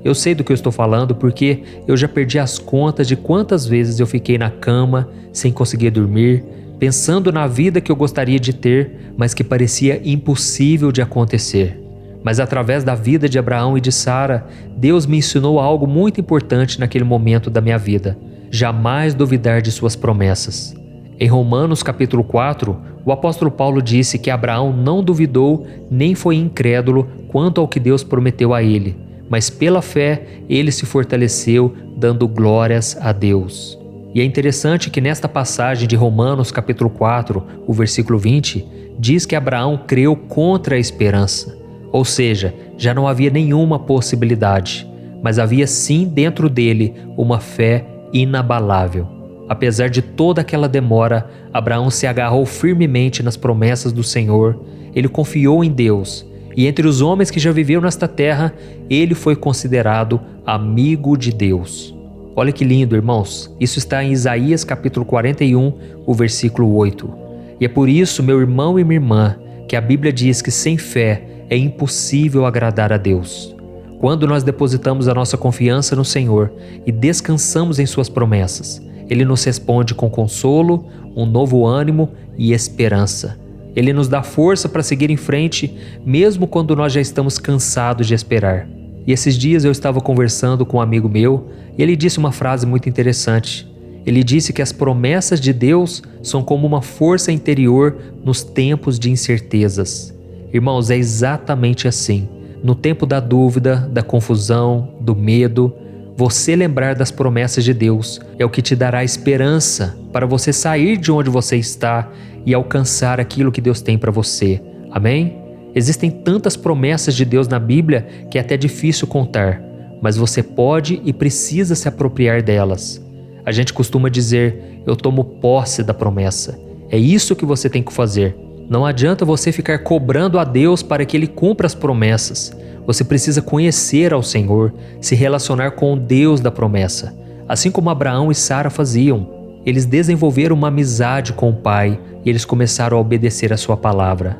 Eu sei do que eu estou falando porque eu já perdi as contas de quantas vezes eu fiquei na cama sem conseguir dormir, pensando na vida que eu gostaria de ter, mas que parecia impossível de acontecer. Mas através da vida de Abraão e de Sara, Deus me ensinou algo muito importante naquele momento da minha vida. Jamais duvidar de suas promessas. Em Romanos capítulo 4, o apóstolo Paulo disse que Abraão não duvidou nem foi incrédulo quanto ao que Deus prometeu a ele, mas pela fé ele se fortaleceu, dando glórias a Deus. E é interessante que nesta passagem de Romanos capítulo 4, o versículo 20, diz que Abraão creu contra a esperança. Ou seja, já não havia nenhuma possibilidade, mas havia sim dentro dele uma fé inabalável. Apesar de toda aquela demora, Abraão se agarrou firmemente nas promessas do Senhor, ele confiou em Deus, e entre os homens que já viveram nesta terra, ele foi considerado amigo de Deus. Olha que lindo, irmãos, isso está em Isaías capítulo 41, o versículo 8. E é por isso, meu irmão e minha irmã, que a Bíblia diz que sem fé é impossível agradar a Deus. Quando nós depositamos a nossa confiança no Senhor e descansamos em suas promessas, Ele nos responde com consolo, um novo ânimo e esperança. Ele nos dá força para seguir em frente, mesmo quando nós já estamos cansados de esperar. E esses dias eu estava conversando com um amigo meu e ele disse uma frase muito interessante. Ele disse que as promessas de Deus são como uma força interior nos tempos de incertezas. Irmãos, é exatamente assim. No tempo da dúvida, da confusão, do medo, você lembrar das promessas de Deus é o que te dará esperança para você sair de onde você está e alcançar aquilo que Deus tem para você. Amém? Existem tantas promessas de Deus na Bíblia que é até difícil contar, mas você pode e precisa se apropriar delas. A gente costuma dizer, eu tomo posse da promessa. É isso que você tem que fazer. Não adianta você ficar cobrando a Deus para que Ele cumpra as promessas. Você precisa conhecer ao Senhor, se relacionar com o Deus da promessa. Assim como Abraão e Sara faziam. Eles desenvolveram uma amizade com o Pai e eles começaram a obedecer a sua palavra.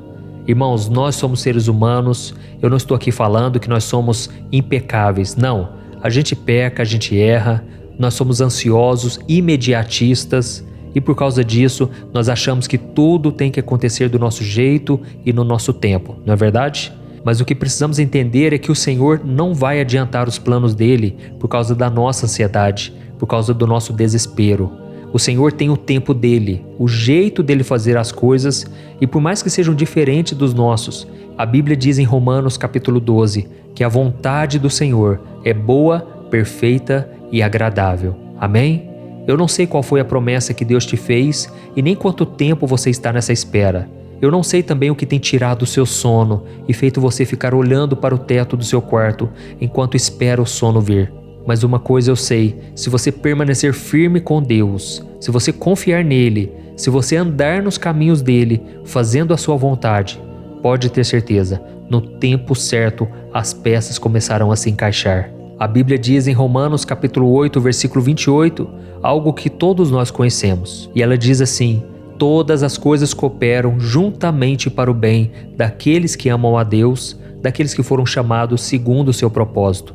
Irmãos, nós somos seres humanos. Eu não estou aqui falando que nós somos impecáveis. Não, a gente peca, a gente erra. Nós somos ansiosos, imediatistas. E por causa disso, nós achamos que tudo tem que acontecer do nosso jeito e no nosso tempo, não é verdade? Mas o que precisamos entender é que o Senhor não vai adiantar os planos dele por causa da nossa ansiedade, por causa do nosso desespero. O Senhor tem o tempo dele, o jeito dele fazer as coisas, e por mais que sejam diferentes dos nossos, a Bíblia diz em Romanos capítulo 12 que a vontade do Senhor é boa, perfeita e agradável. Amém? Eu não sei qual foi a promessa que Deus te fez e nem quanto tempo você está nessa espera. Eu não sei também o que tem tirado o seu sono e feito você ficar olhando para o teto do seu quarto enquanto espera o sono vir. Mas uma coisa eu sei, se você permanecer firme com Deus, se você confiar nele, se você andar nos caminhos dele, fazendo a sua vontade, pode ter certeza, no tempo certo as peças começarão a se encaixar. A Bíblia diz em Romanos capítulo 8, versículo 28, algo que todos nós conhecemos. E ela diz assim: todas as coisas cooperam juntamente para o bem daqueles que amam a Deus, daqueles que foram chamados segundo o seu propósito.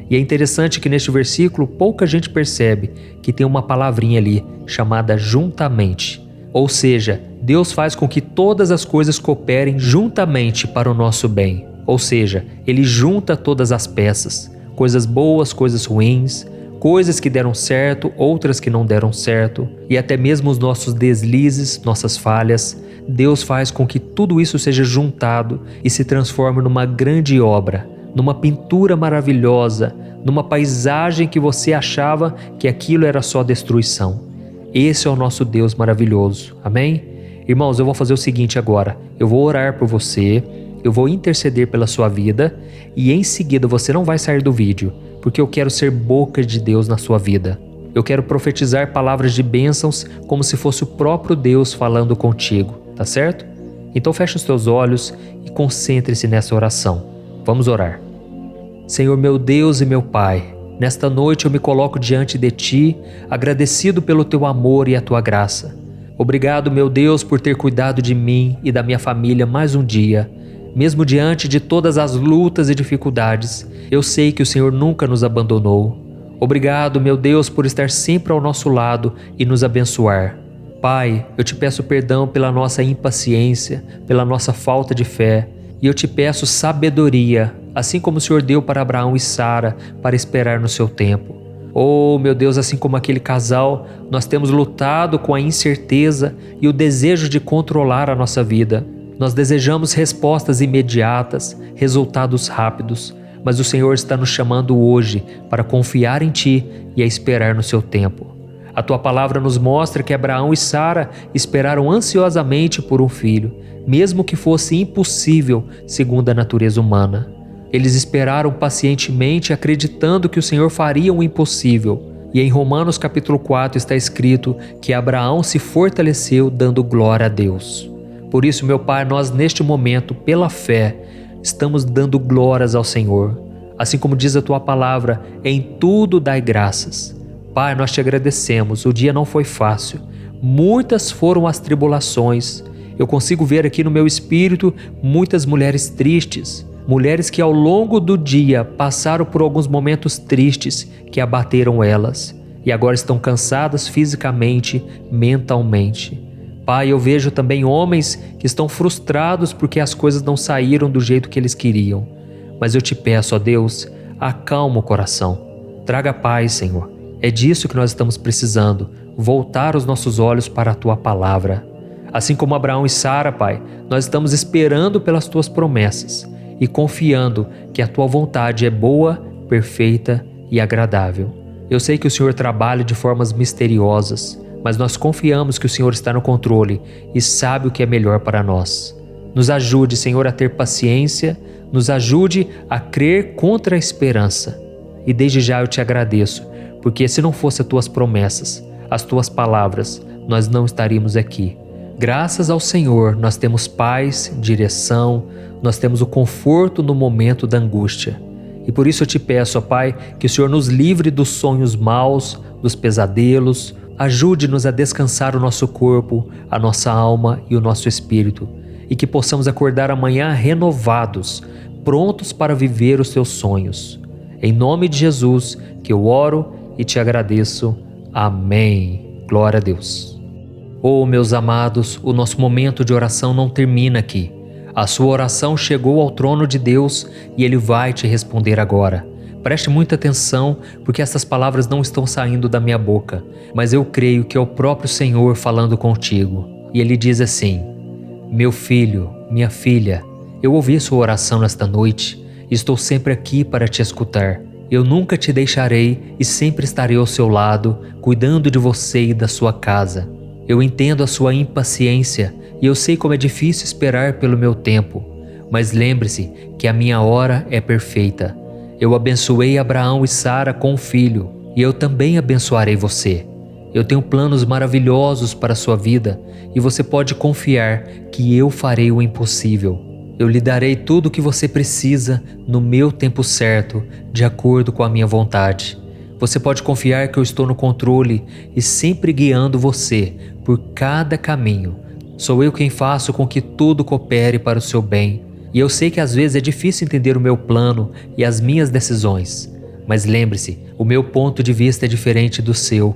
E é interessante que neste versículo pouca gente percebe que tem uma palavrinha ali chamada juntamente. Ou seja, Deus faz com que todas as coisas cooperem juntamente para o nosso bem. Ou seja, Ele junta todas as peças, coisas boas, coisas ruins, coisas que deram certo, outras que não deram certo, e até mesmo os nossos deslizes, nossas falhas. Deus faz com que tudo isso seja juntado e se transforme numa grande obra, numa pintura maravilhosa, numa paisagem que você achava que aquilo era só destruição. Esse é o nosso Deus maravilhoso, amém? Irmãos, eu vou fazer o seguinte agora, eu vou orar por você, eu vou interceder pela sua vida e em seguida você não vai sair do vídeo, porque eu quero ser boca de Deus na sua vida. Eu quero profetizar palavras de bênçãos como se fosse o próprio Deus falando contigo, tá certo? Então feche os teus olhos e concentre-se nessa oração. Vamos orar. Senhor meu Deus e meu Pai, nesta noite eu me coloco diante de Ti, agradecido pelo Teu amor e a Tua graça. Obrigado, meu Deus, por ter cuidado de mim e da minha família mais um dia. Mesmo diante de todas as lutas e dificuldades, eu sei que o Senhor nunca nos abandonou. Obrigado, meu Deus, por estar sempre ao nosso lado e nos abençoar. Pai, eu te peço perdão pela nossa impaciência, pela nossa falta de fé, e eu te peço sabedoria, assim como o Senhor deu para Abraão e Sara, para esperar no seu tempo. Oh, meu Deus, assim como aquele casal, nós temos lutado com a incerteza e o desejo de controlar a nossa vida. Nós desejamos respostas imediatas, resultados rápidos, mas o Senhor está nos chamando hoje para confiar em Ti e a esperar no seu tempo. A Tua palavra nos mostra que Abraão e Sara esperaram ansiosamente por um filho, mesmo que fosse impossível segundo a natureza humana. Eles esperaram pacientemente, acreditando que o Senhor faria o impossível. E em Romanos capítulo 4 está escrito que Abraão se fortaleceu dando glória a Deus. Por isso, meu Pai, nós neste momento, pela fé, estamos dando glórias ao Senhor. Assim como diz a Tua palavra, em tudo dai graças. Pai, nós te agradecemos, o dia não foi fácil. Muitas foram as tribulações. Eu consigo ver aqui no meu espírito muitas mulheres tristes, mulheres que ao longo do dia passaram por alguns momentos tristes que abateram elas e agora estão cansadas fisicamente, mentalmente. Pai, eu vejo também homens que estão frustrados porque as coisas não saíram do jeito que eles queriam. Mas eu te peço, ó Deus, acalma o coração. Traga paz, Senhor. É disso que nós estamos precisando, voltar os nossos olhos para a Tua palavra. Assim como Abraão e Sara, Pai, nós estamos esperando pelas Tuas promessas e confiando que a Tua vontade é boa, perfeita e agradável. Eu sei que o Senhor trabalha de formas misteriosas, mas nós confiamos que o Senhor está no controle e sabe o que é melhor para nós. Nos ajude, Senhor, a ter paciência, nos ajude a crer contra a esperança. E desde já eu te agradeço, porque se não fossem as Tuas promessas, as Tuas palavras, nós não estaríamos aqui. Graças ao Senhor, nós temos paz, direção, nós temos o conforto no momento da angústia. E por isso eu te peço, ó Pai, que o Senhor nos livre dos sonhos maus, dos pesadelos. Ajude-nos a descansar o nosso corpo, a nossa alma e o nosso espírito, e que possamos acordar amanhã renovados, prontos para viver os Teus sonhos. Em nome de Jesus que eu oro e te agradeço. Amém. Glória a Deus. Oh, meus amados, o nosso momento de oração não termina aqui. A sua oração chegou ao trono de Deus e Ele vai te responder agora. Preste muita atenção, porque essas palavras não estão saindo da minha boca, mas eu creio que é o próprio Senhor falando contigo. E Ele diz assim: meu filho, minha filha, eu ouvi sua oração nesta noite e estou sempre aqui para te escutar. Eu nunca te deixarei e sempre estarei ao seu lado, cuidando de você e da sua casa. Eu entendo a sua impaciência e eu sei como é difícil esperar pelo meu tempo, mas lembre-se que a minha hora é perfeita. Eu abençoei Abraão e Sara com um filho, e eu também abençoarei você. Eu tenho planos maravilhosos para a sua vida, e você pode confiar que eu farei o impossível. Eu lhe darei tudo o que você precisa no meu tempo certo, de acordo com a minha vontade. Você pode confiar que eu estou no controle e sempre guiando você por cada caminho. Sou eu quem faço com que tudo coopere para o seu bem. E eu sei que às vezes é difícil entender o meu plano e as minhas decisões. Mas lembre-se, o meu ponto de vista é diferente do seu.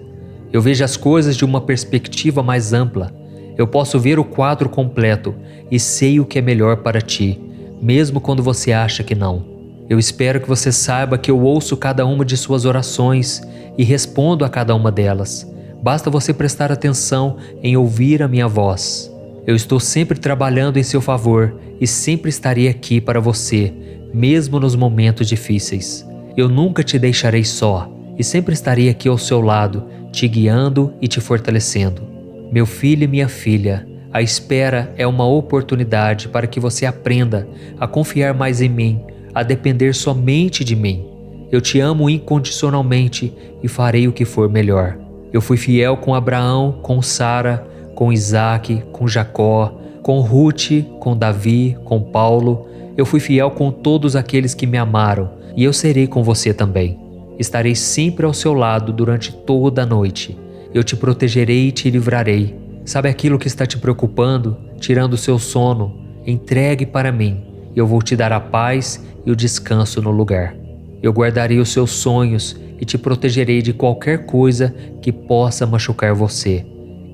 Eu vejo as coisas de uma perspectiva mais ampla. Eu posso ver o quadro completo e sei o que é melhor para ti, mesmo quando você acha que não. Eu espero que você saiba que eu ouço cada uma de suas orações e respondo a cada uma delas. Basta você prestar atenção em ouvir a minha voz. Eu estou sempre trabalhando em seu favor e sempre estarei aqui para você, mesmo nos momentos difíceis. Eu nunca te deixarei só e sempre estarei aqui ao seu lado, te guiando e te fortalecendo. Meu filho e minha filha, a espera é uma oportunidade para que você aprenda a confiar mais em mim, a depender somente de mim. Eu te amo incondicionalmente e farei o que for melhor. Eu fui fiel com Abraão, com Sara, com Isaac, com Jacó, com Ruth, com Davi, com Paulo. Eu fui fiel com todos aqueles que me amaram e eu serei com você também. Estarei sempre ao seu lado durante toda a noite. Eu te protegerei e te livrarei. Sabe aquilo que está te preocupando, tirando o seu sono? Entregue para mim. Eu vou te dar a paz e o descanso no lugar. Eu guardarei os seus sonhos e te protegerei de qualquer coisa que possa machucar você.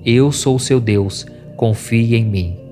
Eu sou o seu Deus. Confie em mim.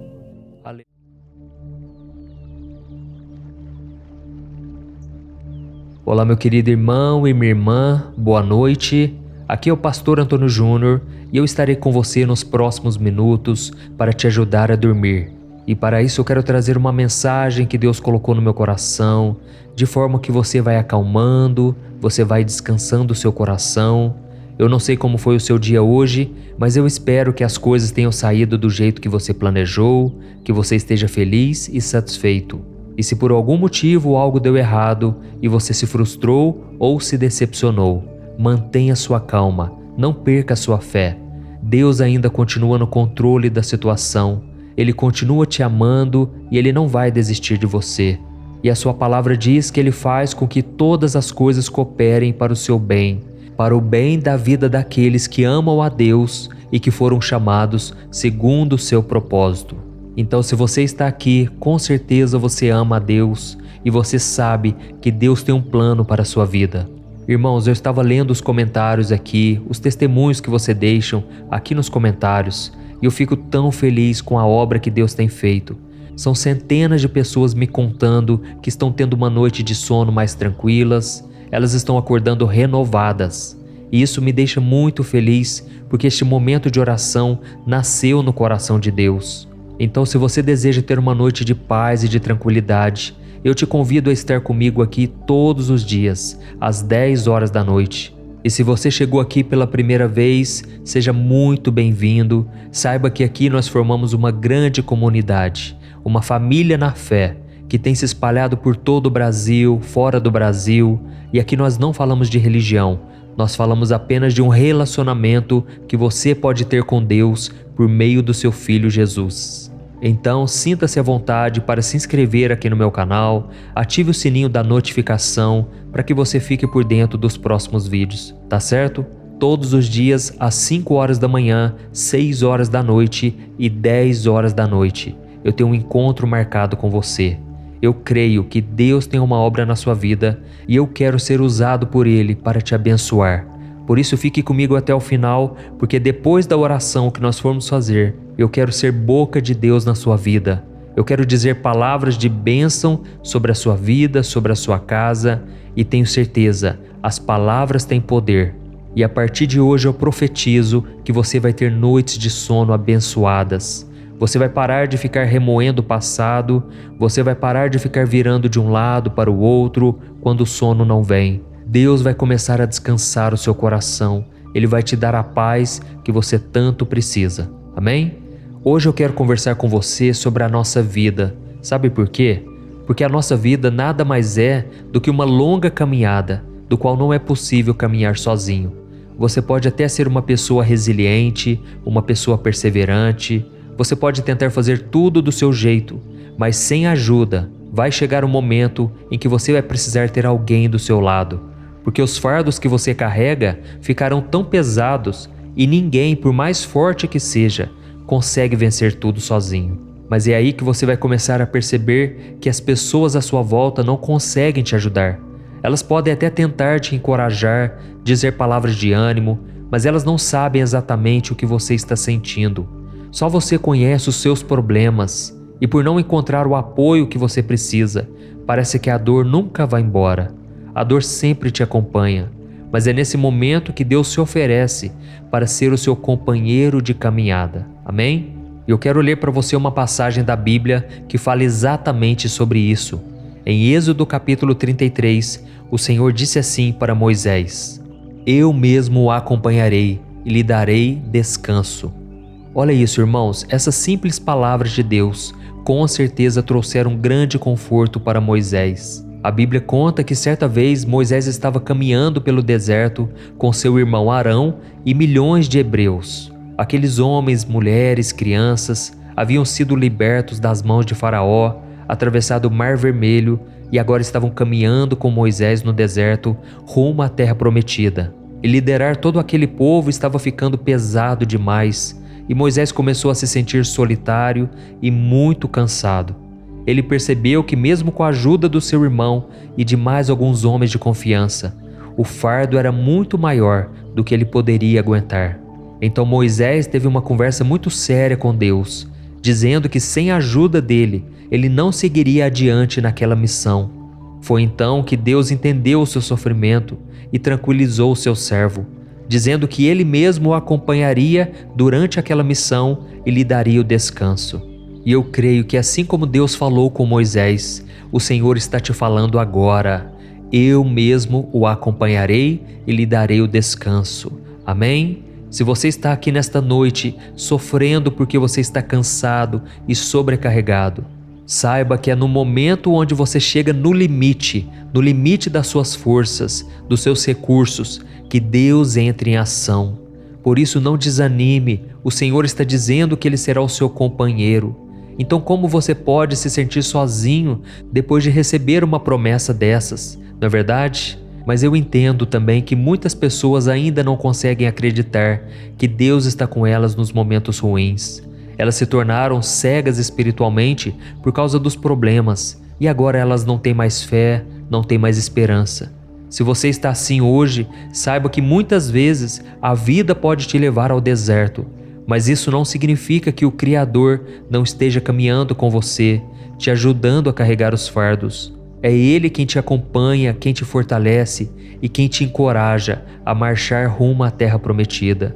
Olá, meu querido irmão e minha irmã, boa noite. Aqui é o pastor Antônio Júnior e eu estarei com você nos próximos minutos para te ajudar a dormir. E para isso eu quero trazer uma mensagem que Deus colocou no meu coração, de forma que você vai acalmando, você vai descansando o seu coração. Eu não sei como foi o seu dia hoje, mas eu espero que as coisas tenham saído do jeito que você planejou, que você esteja feliz e satisfeito. E se por algum motivo algo deu errado e você se frustrou ou se decepcionou, mantenha sua calma, não perca sua fé. Deus ainda continua no controle da situação. Ele continua te amando e Ele não vai desistir de você. E a sua palavra diz que Ele faz com que todas as coisas cooperem para o seu bem, para o bem da vida daqueles que amam a Deus e que foram chamados segundo o seu propósito. Então, se você está aqui, com certeza você ama a Deus e você sabe que Deus tem um plano para a sua vida. Irmãos, eu estava lendo os comentários aqui, os testemunhos que você deixam aqui nos comentários, e eu fico tão feliz com a obra que Deus tem feito. São centenas de pessoas me contando que estão tendo uma noite de sono mais tranquilas, elas estão acordando renovadas. E isso me deixa muito feliz, porque este momento de oração nasceu no coração de Deus. Então, se você deseja ter uma noite de paz e de tranquilidade, eu te convido a estar comigo aqui todos os dias, às 10 horas da noite. E se você chegou aqui pela primeira vez, seja muito bem-vindo. Saiba que aqui nós formamos uma grande comunidade, uma família na fé, que tem se espalhado por todo o Brasil, fora do Brasil. E aqui nós não falamos de religião, nós falamos apenas de um relacionamento que você pode ter com Deus por meio do seu Filho Jesus. Então, sinta-se à vontade para se inscrever aqui no meu canal, ative o sininho da notificação para que você fique por dentro dos próximos vídeos, tá certo? Todos os dias às 5 horas da manhã, 6 horas da noite e 10 horas da noite, eu tenho um encontro marcado com você. Eu creio que Deus tem uma obra na sua vida e eu quero ser usado por Ele para te abençoar. Por isso fique comigo até o final, porque depois da oração que nós formos fazer, eu quero ser boca de Deus na sua vida. Eu quero dizer palavras de bênção sobre a sua vida, sobre a sua casa, e tenho certeza, as palavras têm poder. E a partir de hoje eu profetizo que você vai ter noites de sono abençoadas. Você vai parar de ficar remoendo o passado, você vai parar de ficar virando de um lado para o outro quando o sono não vem. Deus vai começar a descansar o seu coração, Ele vai te dar a paz que você tanto precisa. Amém? Hoje eu quero conversar com você sobre a nossa vida. Sabe por quê? Porque a nossa vida nada mais é do que uma longa caminhada, do qual não é possível caminhar sozinho. Você pode até ser uma pessoa resiliente, uma pessoa perseverante, você pode tentar fazer tudo do seu jeito, mas sem ajuda, vai chegar um momento em que você vai precisar ter alguém do seu lado, porque os fardos que você carrega ficarão tão pesados e ninguém, por mais forte que seja, consegue vencer tudo sozinho. Mas é aí que você vai começar a perceber que as pessoas à sua volta não conseguem te ajudar. Elas podem até tentar te encorajar, dizer palavras de ânimo, mas elas não sabem exatamente o que você está sentindo. Só você conhece os seus problemas, e por não encontrar o apoio que você precisa, parece que a dor nunca vai embora. A dor sempre te acompanha, mas é nesse momento que Deus se oferece para ser o seu companheiro de caminhada. Amém? Eu quero ler para você uma passagem da Bíblia que fala exatamente sobre isso. Em Êxodo capítulo 33, o Senhor disse assim para Moisés: Eu mesmo o acompanharei e lhe darei descanso. Olha isso, irmãos, essas simples palavras de Deus com certeza trouxeram grande conforto para Moisés. A Bíblia conta que certa vez Moisés estava caminhando pelo deserto com seu irmão Arão e milhões de hebreus. Aqueles homens, mulheres, crianças haviam sido libertos das mãos de Faraó, atravessado o Mar Vermelho e agora estavam caminhando com Moisés no deserto rumo à Terra Prometida. E liderar todo aquele povo estava ficando pesado demais e Moisés começou a se sentir solitário e muito cansado. Ele percebeu que mesmo com a ajuda do seu irmão e de mais alguns homens de confiança, o fardo era muito maior do que ele poderia aguentar. Então Moisés teve uma conversa muito séria com Deus, dizendo que sem a ajuda dele, ele não seguiria adiante naquela missão. Foi então que Deus entendeu o seu sofrimento e tranquilizou o seu servo, dizendo que ele mesmo o acompanharia durante aquela missão e lhe daria o descanso. E eu creio que assim como Deus falou com Moisés, o Senhor está te falando agora: eu mesmo o acompanharei e lhe darei o descanso. Amém? Se você está aqui nesta noite sofrendo porque você está cansado e sobrecarregado, saiba que é no momento onde você chega no limite das suas forças, dos seus recursos, que Deus entra em ação. Por isso não desanime, o Senhor está dizendo que Ele será o seu companheiro. Então como você pode se sentir sozinho depois de receber uma promessa dessas, não é verdade? Mas eu entendo também que muitas pessoas ainda não conseguem acreditar que Deus está com elas nos momentos ruins. Elas se tornaram cegas espiritualmente por causa dos problemas e agora elas não têm mais fé, não têm mais esperança. Se você está assim hoje, saiba que muitas vezes a vida pode te levar ao deserto, mas isso não significa que o Criador não esteja caminhando com você, te ajudando a carregar os fardos. É Ele quem te acompanha, quem te fortalece e quem te encoraja a marchar rumo à Terra Prometida.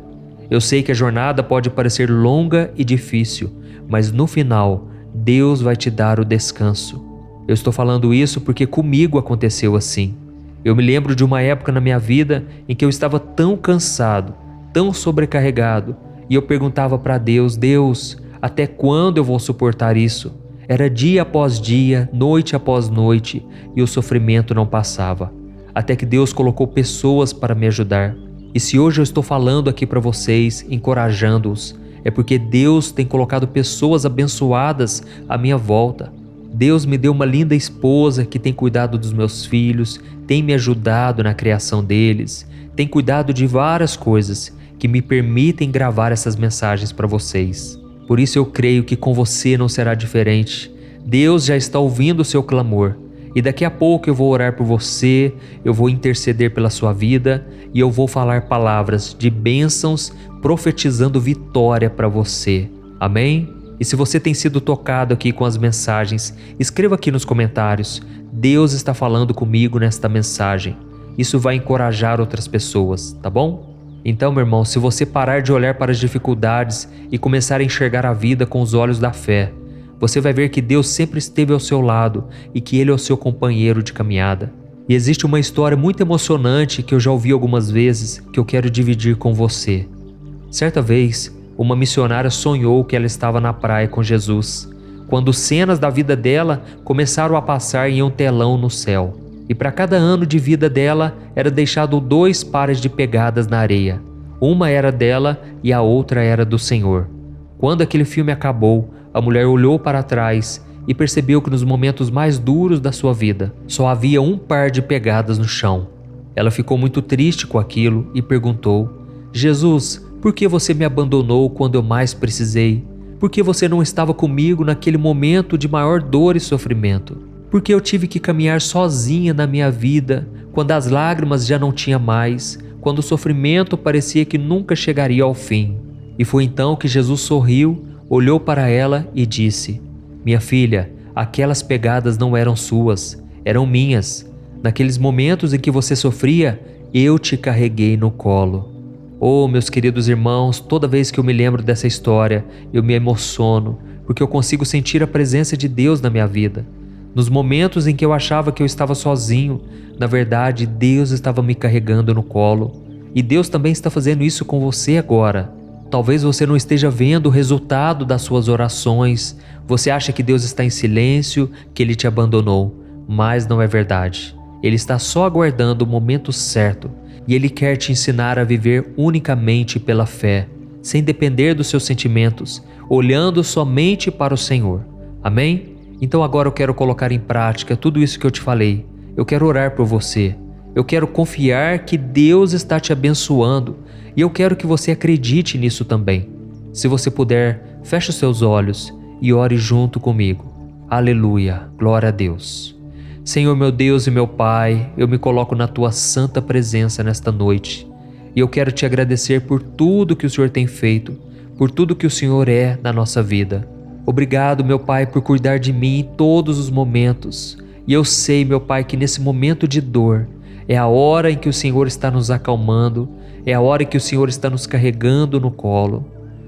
Eu sei que a jornada pode parecer longa e difícil, mas no final, Deus vai te dar o descanso. Eu estou falando isso porque comigo aconteceu assim. Eu me lembro de uma época na minha vida em que eu estava tão cansado, tão sobrecarregado, e eu perguntava para Deus: Deus, até quando eu vou suportar isso? Era dia após dia, noite após noite, e o sofrimento não passava. Até que Deus colocou pessoas para me ajudar. E se hoje eu estou falando aqui para vocês, encorajando-os, é porque Deus tem colocado pessoas abençoadas à minha volta. Deus me deu uma linda esposa que tem cuidado dos meus filhos, tem me ajudado na criação deles, tem cuidado de várias coisas que me permitem gravar essas mensagens para vocês. Por isso eu creio que com você não será diferente. Deus já está ouvindo o seu clamor. E daqui a pouco eu vou orar por você, eu vou interceder pela sua vida e eu vou falar palavras de bênçãos, profetizando vitória para você. Amém? E se você tem sido tocado aqui com as mensagens, escreva aqui nos comentários: Deus está falando comigo nesta mensagem. Isso vai encorajar outras pessoas, tá bom? Então, meu irmão, se você parar de olhar para as dificuldades e começar a enxergar a vida com os olhos da fé, você vai ver que Deus sempre esteve ao seu lado e que Ele é o seu companheiro de caminhada. E existe uma história muito emocionante que eu já ouvi algumas vezes que eu quero dividir com você. Certa vez, uma missionária sonhou que ela estava na praia com Jesus, quando cenas da vida dela começaram a passar em um telão no céu. E para cada ano de vida dela era deixado 2 pares de pegadas na areia. Uma era dela e a outra era do Senhor. Quando aquele filme acabou, a mulher olhou para trás e percebeu que nos momentos mais duros da sua vida só havia um par de pegadas no chão. Ela ficou muito triste com aquilo e perguntou: Jesus, por que você me abandonou quando eu mais precisei? Por que você não estava comigo naquele momento de maior dor e sofrimento? Por que eu tive que caminhar sozinha na minha vida, quando as lágrimas já não tinha mais, quando o sofrimento parecia que nunca chegaria ao fim? E foi então que Jesus sorriu, olhou para ela e disse: Minha filha, aquelas pegadas não eram suas, eram minhas. Naqueles momentos em que você sofria, eu te carreguei no colo. Oh, meus queridos irmãos, toda vez que eu me lembro dessa história, eu me emociono, porque eu consigo sentir a presença de Deus na minha vida. Nos momentos em que eu achava que eu estava sozinho, na verdade, Deus estava me carregando no colo. E Deus também está fazendo isso com você agora. Talvez você não esteja vendo o resultado das suas orações. Você acha que Deus está em silêncio, que Ele te abandonou. Mas não é verdade. Ele está só aguardando o momento certo. E Ele quer te ensinar a viver unicamente pela fé, sem depender dos seus sentimentos, olhando somente para o Senhor. Amém? Então agora eu quero colocar em prática tudo isso que eu te falei. Eu quero orar por você. Eu quero confiar que Deus está te abençoando e eu quero que você acredite nisso também. Se você puder, feche os seus olhos e ore junto comigo. Aleluia, glória a Deus. Senhor meu Deus e meu Pai, eu me coloco na Tua santa presença nesta noite e eu quero Te agradecer por tudo que o Senhor tem feito, por tudo que o Senhor é na nossa vida. Obrigado, meu Pai, por cuidar de mim em todos os momentos. E eu sei, meu Pai, que nesse momento de dor é a hora em que o Senhor está nos acalmando, é a hora em que o Senhor está nos carregando no colo.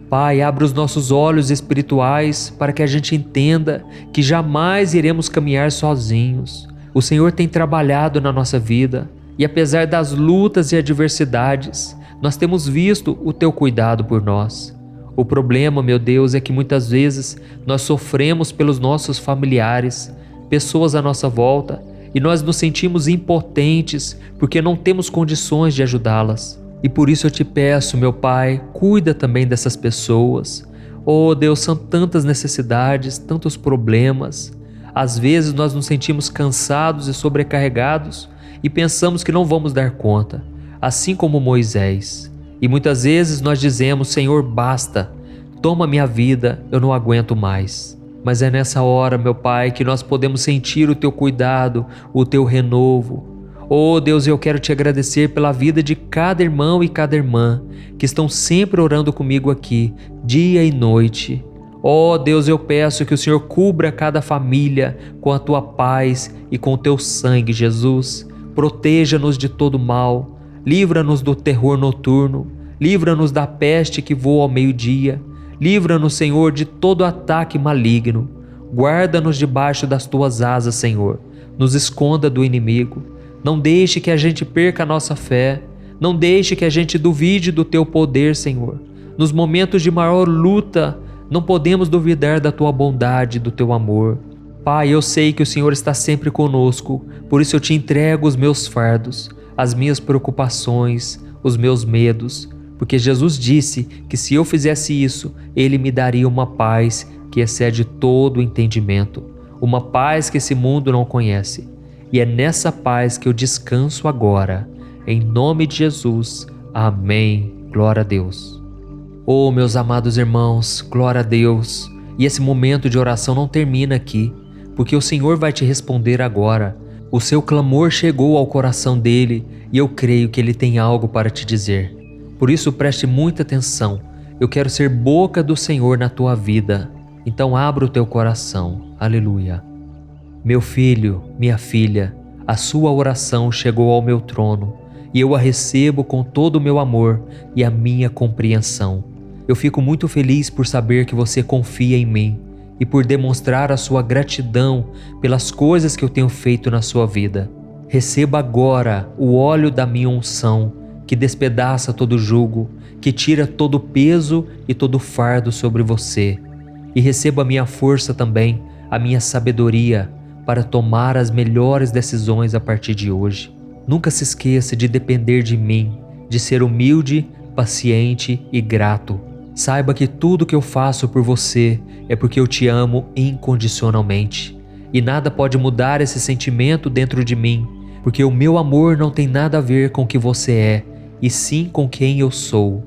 Pai, abre os nossos olhos espirituais para que a gente entenda que jamais iremos caminhar sozinhos. O Senhor tem trabalhado na nossa vida e apesar das lutas e adversidades, nós temos visto o Teu cuidado por nós. O problema, meu Deus, é que muitas vezes nós sofremos pelos nossos familiares, pessoas à nossa volta, e nós nos sentimos impotentes porque não temos condições de ajudá-las. E por isso eu te peço, meu Pai, cuida também dessas pessoas. Oh Deus, são tantas necessidades, tantos problemas. Às vezes nós nos sentimos cansados e sobrecarregados e pensamos que não vamos dar conta, assim como Moisés. E muitas vezes nós dizemos: Senhor, basta, toma minha vida, eu não aguento mais. Mas é nessa hora, meu Pai, que nós podemos sentir o Teu cuidado, o Teu renovo. Oh Deus, eu quero Te agradecer pela vida de cada irmão e cada irmã que estão sempre orando comigo aqui, dia e noite. Oh Deus, eu peço que o Senhor cubra cada família com a Tua paz e com o Teu sangue, Jesus. Proteja-nos de todo mal. Livra-nos do terror noturno, livra-nos da peste que voa ao meio-dia, livra-nos, Senhor, de todo ataque maligno. Guarda-nos debaixo das Tuas asas, Senhor. Nos esconda do inimigo. Não deixe que a gente perca a nossa fé. Não deixe que a gente duvide do Teu poder, Senhor. Nos momentos de maior luta, não podemos duvidar da Tua bondade e do Teu amor. Pai, eu sei que o Senhor está sempre conosco, por isso eu Te entrego os meus fardos, as minhas preocupações, os meus medos, porque Jesus disse que se eu fizesse isso, Ele me daria uma paz que excede todo o entendimento, uma paz que esse mundo não conhece. E é nessa paz que eu descanso agora, em nome de Jesus. Amém. Glória a Deus. Oh, meus amados irmãos, glória a Deus. E esse momento de oração não termina aqui, porque o Senhor vai te responder agora. O seu clamor chegou ao coração dele e eu creio que ele tem algo para te dizer. Por isso preste muita atenção. Eu quero ser boca do Senhor na tua vida. Então abra o teu coração. Aleluia. Meu filho, minha filha, a sua oração chegou ao meu trono e eu a recebo com todo o meu amor e a minha compreensão. Eu fico muito feliz por saber que você confia em mim e por demonstrar a sua gratidão pelas coisas que eu tenho feito na sua vida. Receba agora o óleo da minha unção, que despedaça todo jugo, que tira todo o peso e todo o fardo sobre você. E receba a minha força também, a minha sabedoria, para tomar as melhores decisões a partir de hoje. Nunca se esqueça de depender de mim, de ser humilde, paciente e grato. Saiba que tudo que eu faço por você é porque eu te amo incondicionalmente. E nada pode mudar esse sentimento dentro de mim, porque o meu amor não tem nada a ver com o que você é, e sim com quem eu sou.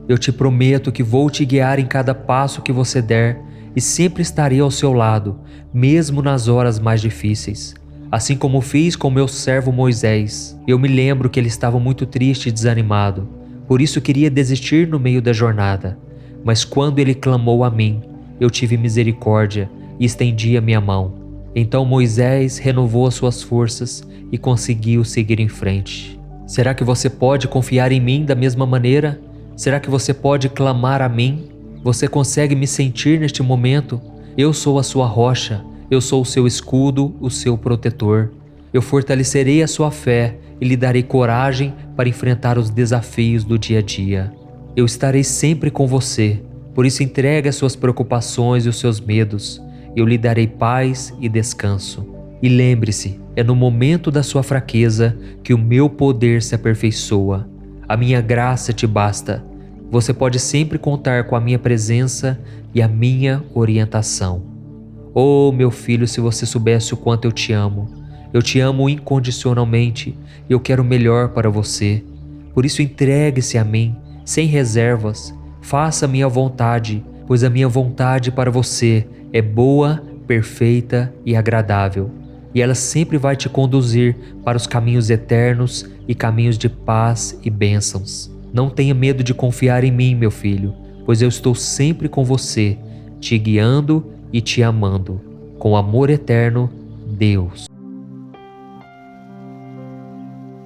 Eu te prometo que vou te guiar em cada passo que você der e sempre estarei ao seu lado, mesmo nas horas mais difíceis. Assim como fiz com meu servo Moisés. Eu me lembro que ele estava muito triste e desanimado, por isso queria desistir no meio da jornada. Mas quando ele clamou a mim, eu tive misericórdia e estendi a minha mão. Então Moisés renovou as suas forças e conseguiu seguir em frente. Será que você pode confiar em mim da mesma maneira? Será que você pode clamar a mim? Você consegue me sentir neste momento? Eu sou a sua rocha, eu sou o seu escudo, o seu protetor. Eu fortalecerei a sua fé e lhe darei coragem para enfrentar os desafios do dia a dia. Eu estarei sempre com você, por isso entregue as suas preocupações e os seus medos. Eu lhe darei paz e descanso. E lembre-se, é no momento da sua fraqueza que o meu poder se aperfeiçoa. A minha graça te basta. Você pode sempre contar com a minha presença e a minha orientação. Oh, meu filho, se você soubesse o quanto eu te amo. Eu te amo incondicionalmente e eu quero o melhor para você. Por isso entregue-se a mim, sem reservas. Faça a minha vontade, pois a minha vontade para você é boa, perfeita e agradável. E ela sempre vai te conduzir para os caminhos eternos e caminhos de paz e bênçãos. Não tenha medo de confiar em mim, meu filho, pois eu estou sempre com você, te guiando e te amando. Com amor eterno, Deus.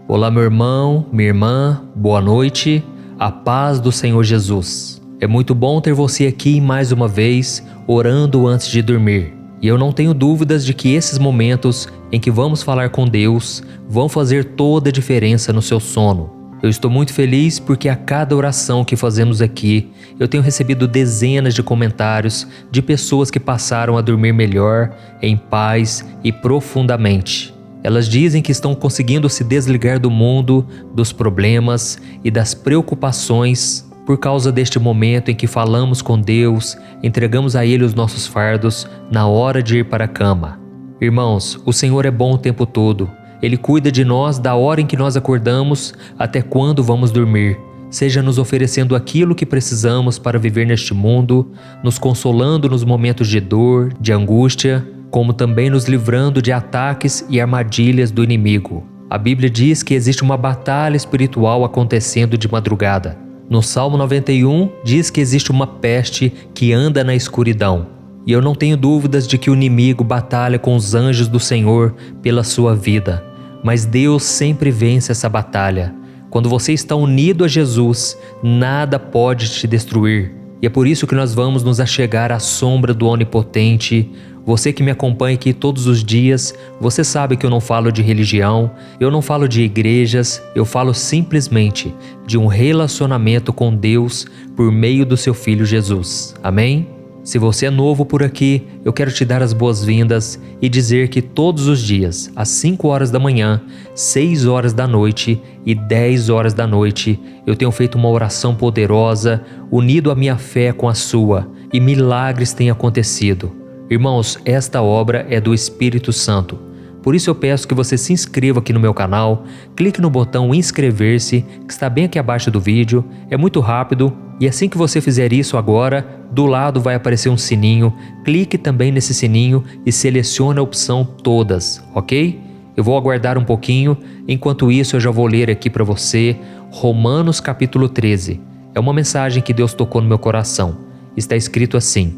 Olá, meu irmão, minha irmã, boa noite, a paz do Senhor Jesus. É muito bom ter você aqui mais uma vez, orando antes de dormir. E eu não tenho dúvidas de que esses momentos em que vamos falar com Deus vão fazer toda a diferença no seu sono. Eu estou muito feliz porque a cada oração que fazemos aqui, eu tenho recebido dezenas de comentários de pessoas que passaram a dormir melhor, em paz e profundamente. Elas dizem que estão conseguindo se desligar do mundo, dos problemas e das preocupações por causa deste momento em que falamos com Deus, entregamos a Ele os nossos fardos na hora de ir para a cama. Irmãos, o Senhor é bom o tempo todo. Ele cuida de nós da hora em que nós acordamos até quando vamos dormir, seja nos oferecendo aquilo que precisamos para viver neste mundo, nos consolando nos momentos de dor, de angústia, como também nos livrando de ataques e armadilhas do inimigo. A Bíblia diz que existe uma batalha espiritual acontecendo de madrugada. No Salmo 91 diz que existe uma peste que anda na escuridão. E eu não tenho dúvidas de que o inimigo batalha com os anjos do Senhor pela sua vida. Mas Deus sempre vence essa batalha. Quando você está unido a Jesus, nada pode te destruir. E é por isso que nós vamos nos achegar à sombra do Onipotente. Você que me acompanha aqui todos os dias, você sabe que eu não falo de religião, eu não falo de igrejas, eu falo simplesmente de um relacionamento com Deus por meio do seu Filho Jesus. Amém? Se você é novo por aqui, eu quero te dar as boas-vindas e dizer que todos os dias, às 5 horas da manhã, 6 horas da noite e 10 horas da noite, eu tenho feito uma oração poderosa, unido a minha fé com a sua, e milagres têm acontecido. Irmãos, esta obra é do Espírito Santo. Por isso eu peço que você se inscreva aqui no meu canal, clique no botão inscrever-se, que está bem aqui abaixo do vídeo, é muito rápido, e assim que você fizer isso agora, do lado vai aparecer um sininho, clique também nesse sininho e selecione a opção todas, ok? Eu vou aguardar um pouquinho, enquanto isso eu já vou ler aqui para você, Romanos capítulo 13. É uma mensagem que Deus tocou no meu coração. Está escrito assim: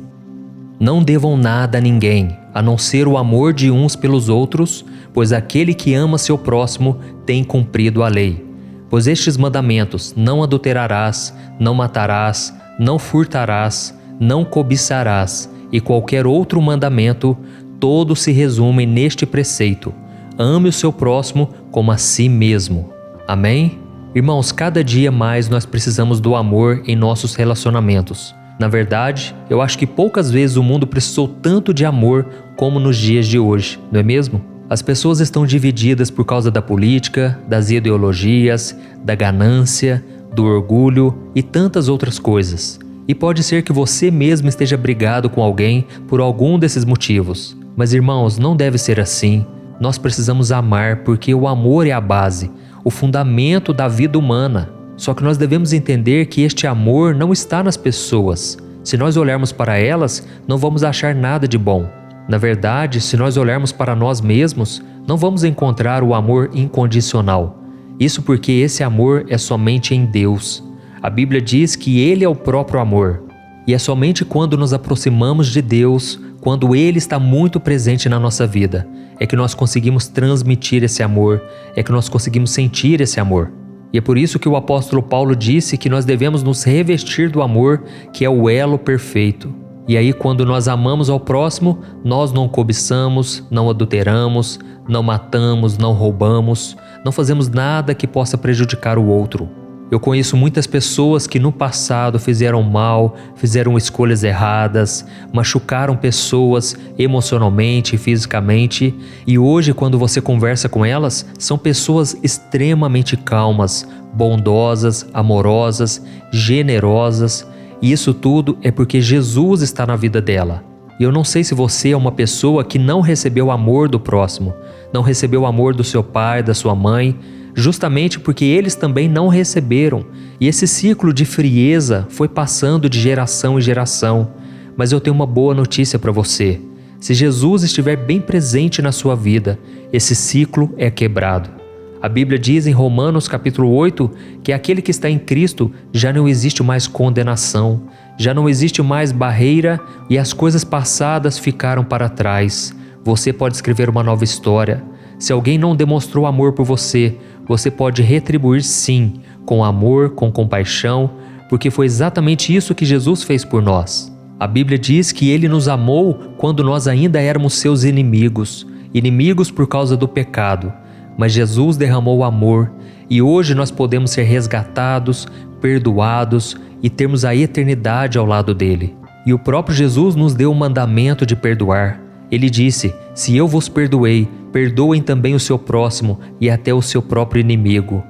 Não devam nada a ninguém, a não ser o amor de uns pelos outros, pois aquele que ama seu próximo tem cumprido a lei. Pois estes mandamentos: não adulterarás, não matarás, não furtarás, não cobiçarás, e qualquer outro mandamento, todos se resumem neste preceito: ame o seu próximo como a si mesmo. Amém? Irmãos, cada dia mais nós precisamos do amor em nossos relacionamentos. Na verdade, eu acho que poucas vezes o mundo precisou tanto de amor como nos dias de hoje, não é mesmo? As pessoas estão divididas por causa da política, das ideologias, da ganância, do orgulho e tantas outras coisas. E pode ser que você mesmo esteja brigado com alguém por algum desses motivos. Mas irmãos, não deve ser assim. Nós precisamos amar porque o amor é a base, o fundamento da vida humana. Só que nós devemos entender que este amor não está nas pessoas. Se nós olharmos para elas, não vamos achar nada de bom. Na verdade, se nós olharmos para nós mesmos, não vamos encontrar o amor incondicional. Isso porque esse amor é somente em Deus. A Bíblia diz que Ele é o próprio amor. E é somente quando nos aproximamos de Deus, quando Ele está muito presente na nossa vida, é que nós conseguimos transmitir esse amor, é que nós conseguimos sentir esse amor. E é por isso que o apóstolo Paulo disse que nós devemos nos revestir do amor, que é o elo perfeito. E aí, quando nós amamos ao próximo, nós não cobiçamos, não adulteramos, não matamos, não roubamos, não fazemos nada que possa prejudicar o outro. Eu conheço muitas pessoas que no passado fizeram mal, fizeram escolhas erradas, machucaram pessoas emocionalmente e fisicamente, e hoje, quando você conversa com elas, são pessoas extremamente calmas, bondosas, amorosas, generosas, e isso tudo é porque Jesus está na vida dela. E eu não sei se você é uma pessoa que não recebeu o amor do próximo, não recebeu o amor do seu pai, da sua mãe, justamente porque eles também não receberam. E esse ciclo de frieza foi passando de geração em geração. Mas eu tenho uma boa notícia para você. Se Jesus estiver bem presente na sua vida, esse ciclo é quebrado. A Bíblia diz em Romanos capítulo 8 que aquele que está em Cristo já não existe mais condenação, já não existe mais barreira e as coisas passadas ficaram para trás. Você pode escrever uma nova história. Se alguém não demonstrou amor por você, você pode retribuir sim, com amor, com compaixão, porque foi exatamente isso que Jesus fez por nós. A Bíblia diz que Ele nos amou quando nós ainda éramos seus inimigos, inimigos por causa do pecado. Mas Jesus derramou amor e hoje nós podemos ser resgatados, perdoados e termos a eternidade ao lado dele. E o próprio Jesus nos deu o mandamento de perdoar. Ele disse: se eu vos perdoei, perdoem também o seu próximo e até o seu próprio inimigo.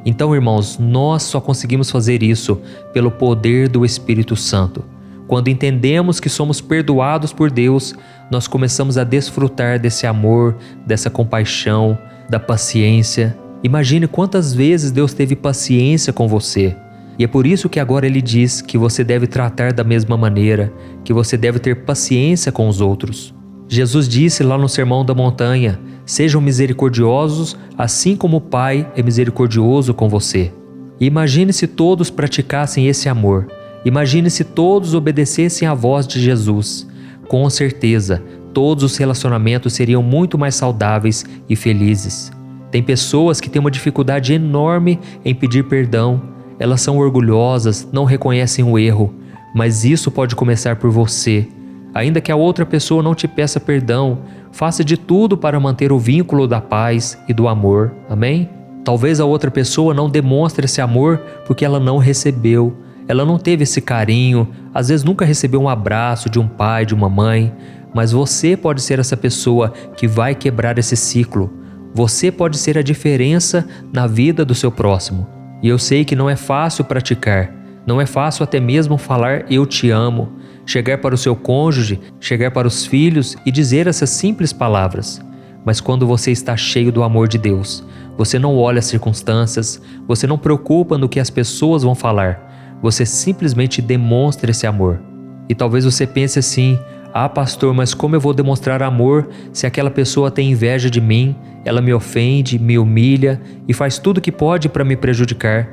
Então, irmãos, nós só conseguimos fazer isso pelo poder do Espírito Santo. Quando entendemos que somos perdoados por Deus, nós começamos a desfrutar desse amor, dessa compaixão, da paciência. Imagine quantas vezes Deus teve paciência com você. E é por isso que agora Ele diz que você deve tratar da mesma maneira, que você deve ter paciência com os outros. Jesus disse lá no Sermão da Montanha: sejam misericordiosos, assim como o Pai é misericordioso com você. E imagine se todos praticassem esse amor. Imagine se todos obedecessem à voz de Jesus. Com certeza, todos os relacionamentos seriam muito mais saudáveis e felizes. Tem pessoas que têm uma dificuldade enorme em pedir perdão. Elas são orgulhosas, não reconhecem o erro, mas isso pode começar por você. Ainda que a outra pessoa não te peça perdão, faça de tudo para manter o vínculo da paz e do amor. Amém? Talvez a outra pessoa não demonstre esse amor porque ela não recebeu. Ela não teve esse carinho, às vezes nunca recebeu um abraço de um pai, de uma mãe. Mas você pode ser essa pessoa que vai quebrar esse ciclo. Você pode ser a diferença na vida do seu próximo. E eu sei que não é fácil praticar. Não é fácil até mesmo falar eu te amo. Chegar para o seu cônjuge, chegar para os filhos e dizer essas simples palavras. Mas quando você está cheio do amor de Deus, você não olha as circunstâncias, você não preocupa no que as pessoas vão falar. Você simplesmente demonstra esse amor. E talvez você pense assim: ah, pastor, mas como eu vou demonstrar amor se aquela pessoa tem inveja de mim, ela me ofende, me humilha e faz tudo que pode para me prejudicar?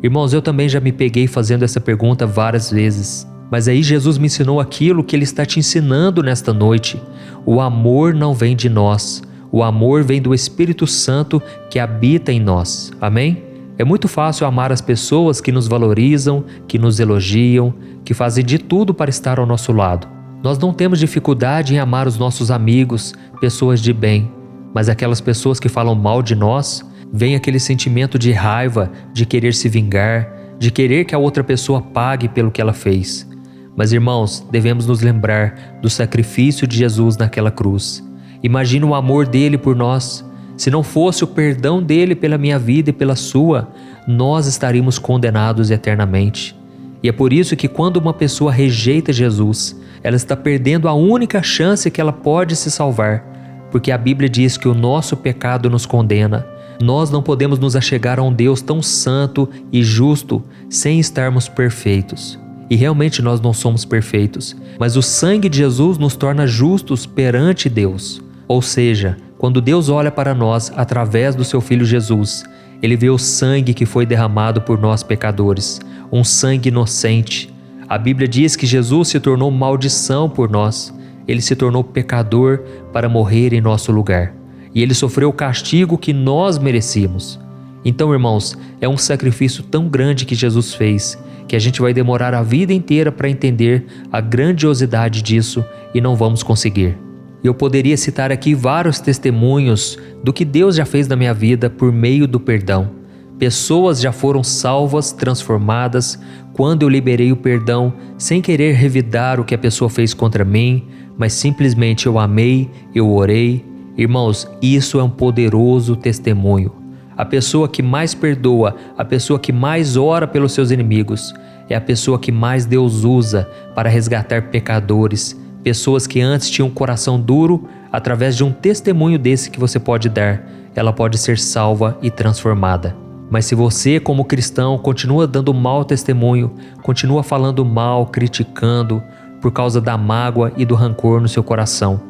Irmãos, eu também já me peguei fazendo essa pergunta várias vezes. Mas aí Jesus me ensinou aquilo que Ele está te ensinando nesta noite. O amor não vem de nós. O amor vem do Espírito Santo que habita em nós. Amém? É muito fácil amar as pessoas que nos valorizam, que nos elogiam, que fazem de tudo para estar ao nosso lado. Nós não temos dificuldade em amar os nossos amigos, pessoas de bem, mas aquelas pessoas que falam mal de nós, vem aquele sentimento de raiva, de querer se vingar, de querer que a outra pessoa pague pelo que ela fez. Mas irmãos, devemos nos lembrar do sacrifício de Jesus naquela cruz. Imagina o amor dele por nós. Se não fosse o perdão dele pela minha vida e pela sua, nós estaríamos condenados eternamente. E é por isso que quando uma pessoa rejeita Jesus, ela está perdendo a única chance que ela pode se salvar, porque a Bíblia diz que o nosso pecado nos condena. Nós não podemos nos achegar a um Deus tão santo e justo sem estarmos perfeitos. E realmente nós não somos perfeitos, mas o sangue de Jesus nos torna justos perante Deus. Ou seja, quando Deus olha para nós através do seu Filho Jesus, Ele vê o sangue que foi derramado por nós pecadores, um sangue inocente. A Bíblia diz que Jesus se tornou maldição por nós. Ele se tornou pecador para morrer em nosso lugar. E Ele sofreu o castigo que nós merecíamos. Então, irmãos, é um sacrifício tão grande que Jesus fez, que a gente vai demorar a vida inteira para entender a grandiosidade disso e não vamos conseguir. Eu poderia citar aqui vários testemunhos do que Deus já fez na minha vida por meio do perdão. Pessoas já foram salvas, transformadas, quando eu liberei o perdão, sem querer revidar o que a pessoa fez contra mim, mas simplesmente eu amei, eu orei. Irmãos, isso é um poderoso testemunho. A pessoa que mais perdoa, a pessoa que mais ora pelos seus inimigos, é a pessoa que mais Deus usa para resgatar pecadores, pessoas que antes tinham um coração duro. Através de um testemunho desse que você pode dar, ela pode ser salva e transformada. Mas se você, como cristão, continua dando mau testemunho, continua falando mal, criticando, por causa da mágoa e do rancor no seu coração,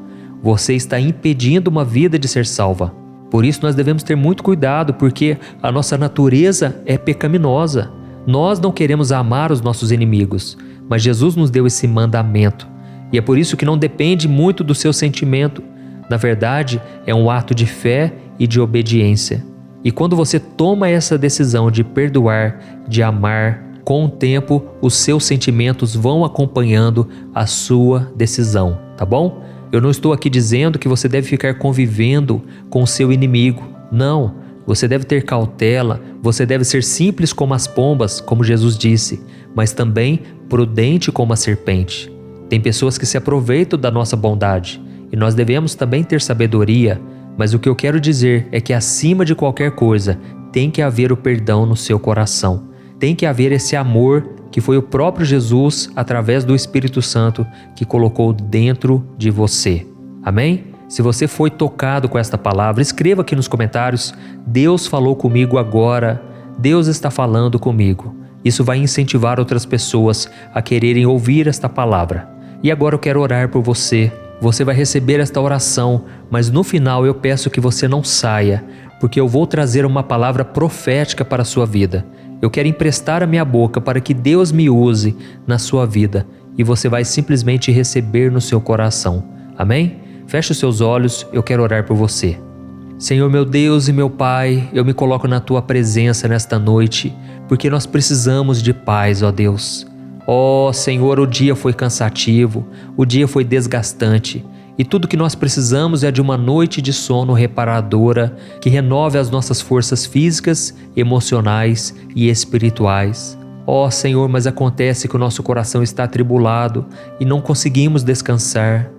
você está impedindo uma vida de ser salva. Por isso nós devemos ter muito cuidado, porque a nossa natureza é pecaminosa. Nós não queremos amar os nossos inimigos, mas Jesus nos deu esse mandamento. E é por isso que não depende muito do seu sentimento. Na verdade, é um ato de fé e de obediência. E quando você toma essa decisão de perdoar, de amar, com o tempo, os seus sentimentos vão acompanhando a sua decisão, tá bom? Eu não estou aqui dizendo que você deve ficar convivendo com o seu inimigo. Não, você deve ter cautela, você deve ser simples como as pombas, como Jesus disse, mas também prudente como a serpente. Tem pessoas que se aproveitam da nossa bondade e nós devemos também ter sabedoria, mas o que eu quero dizer é que acima de qualquer coisa tem que haver o perdão no seu coração. Tem que haver esse amor que foi o próprio Jesus, através do Espírito Santo, que colocou dentro de você. Amém? Se você foi tocado com esta palavra, escreva aqui nos comentários: Deus falou comigo agora, Deus está falando comigo. Isso vai incentivar outras pessoas a quererem ouvir esta palavra. E agora eu quero orar por você. Você vai receber esta oração, mas no final eu peço que você não saia, porque eu vou trazer uma palavra profética para a sua vida. Eu quero emprestar a minha boca para que Deus me use na sua vida e você vai simplesmente receber no seu coração. Amém? Feche os seus olhos, eu quero orar por você. Senhor meu Deus e meu Pai, eu me coloco na Tua presença nesta noite, porque nós precisamos de paz, ó Deus. Ó Senhor, o dia foi cansativo, o dia foi desgastante, e tudo que nós precisamos é de uma noite de sono reparadora que renove as nossas forças físicas, emocionais e espirituais. Ó Senhor, mas acontece que o nosso coração está atribulado e não conseguimos descansar.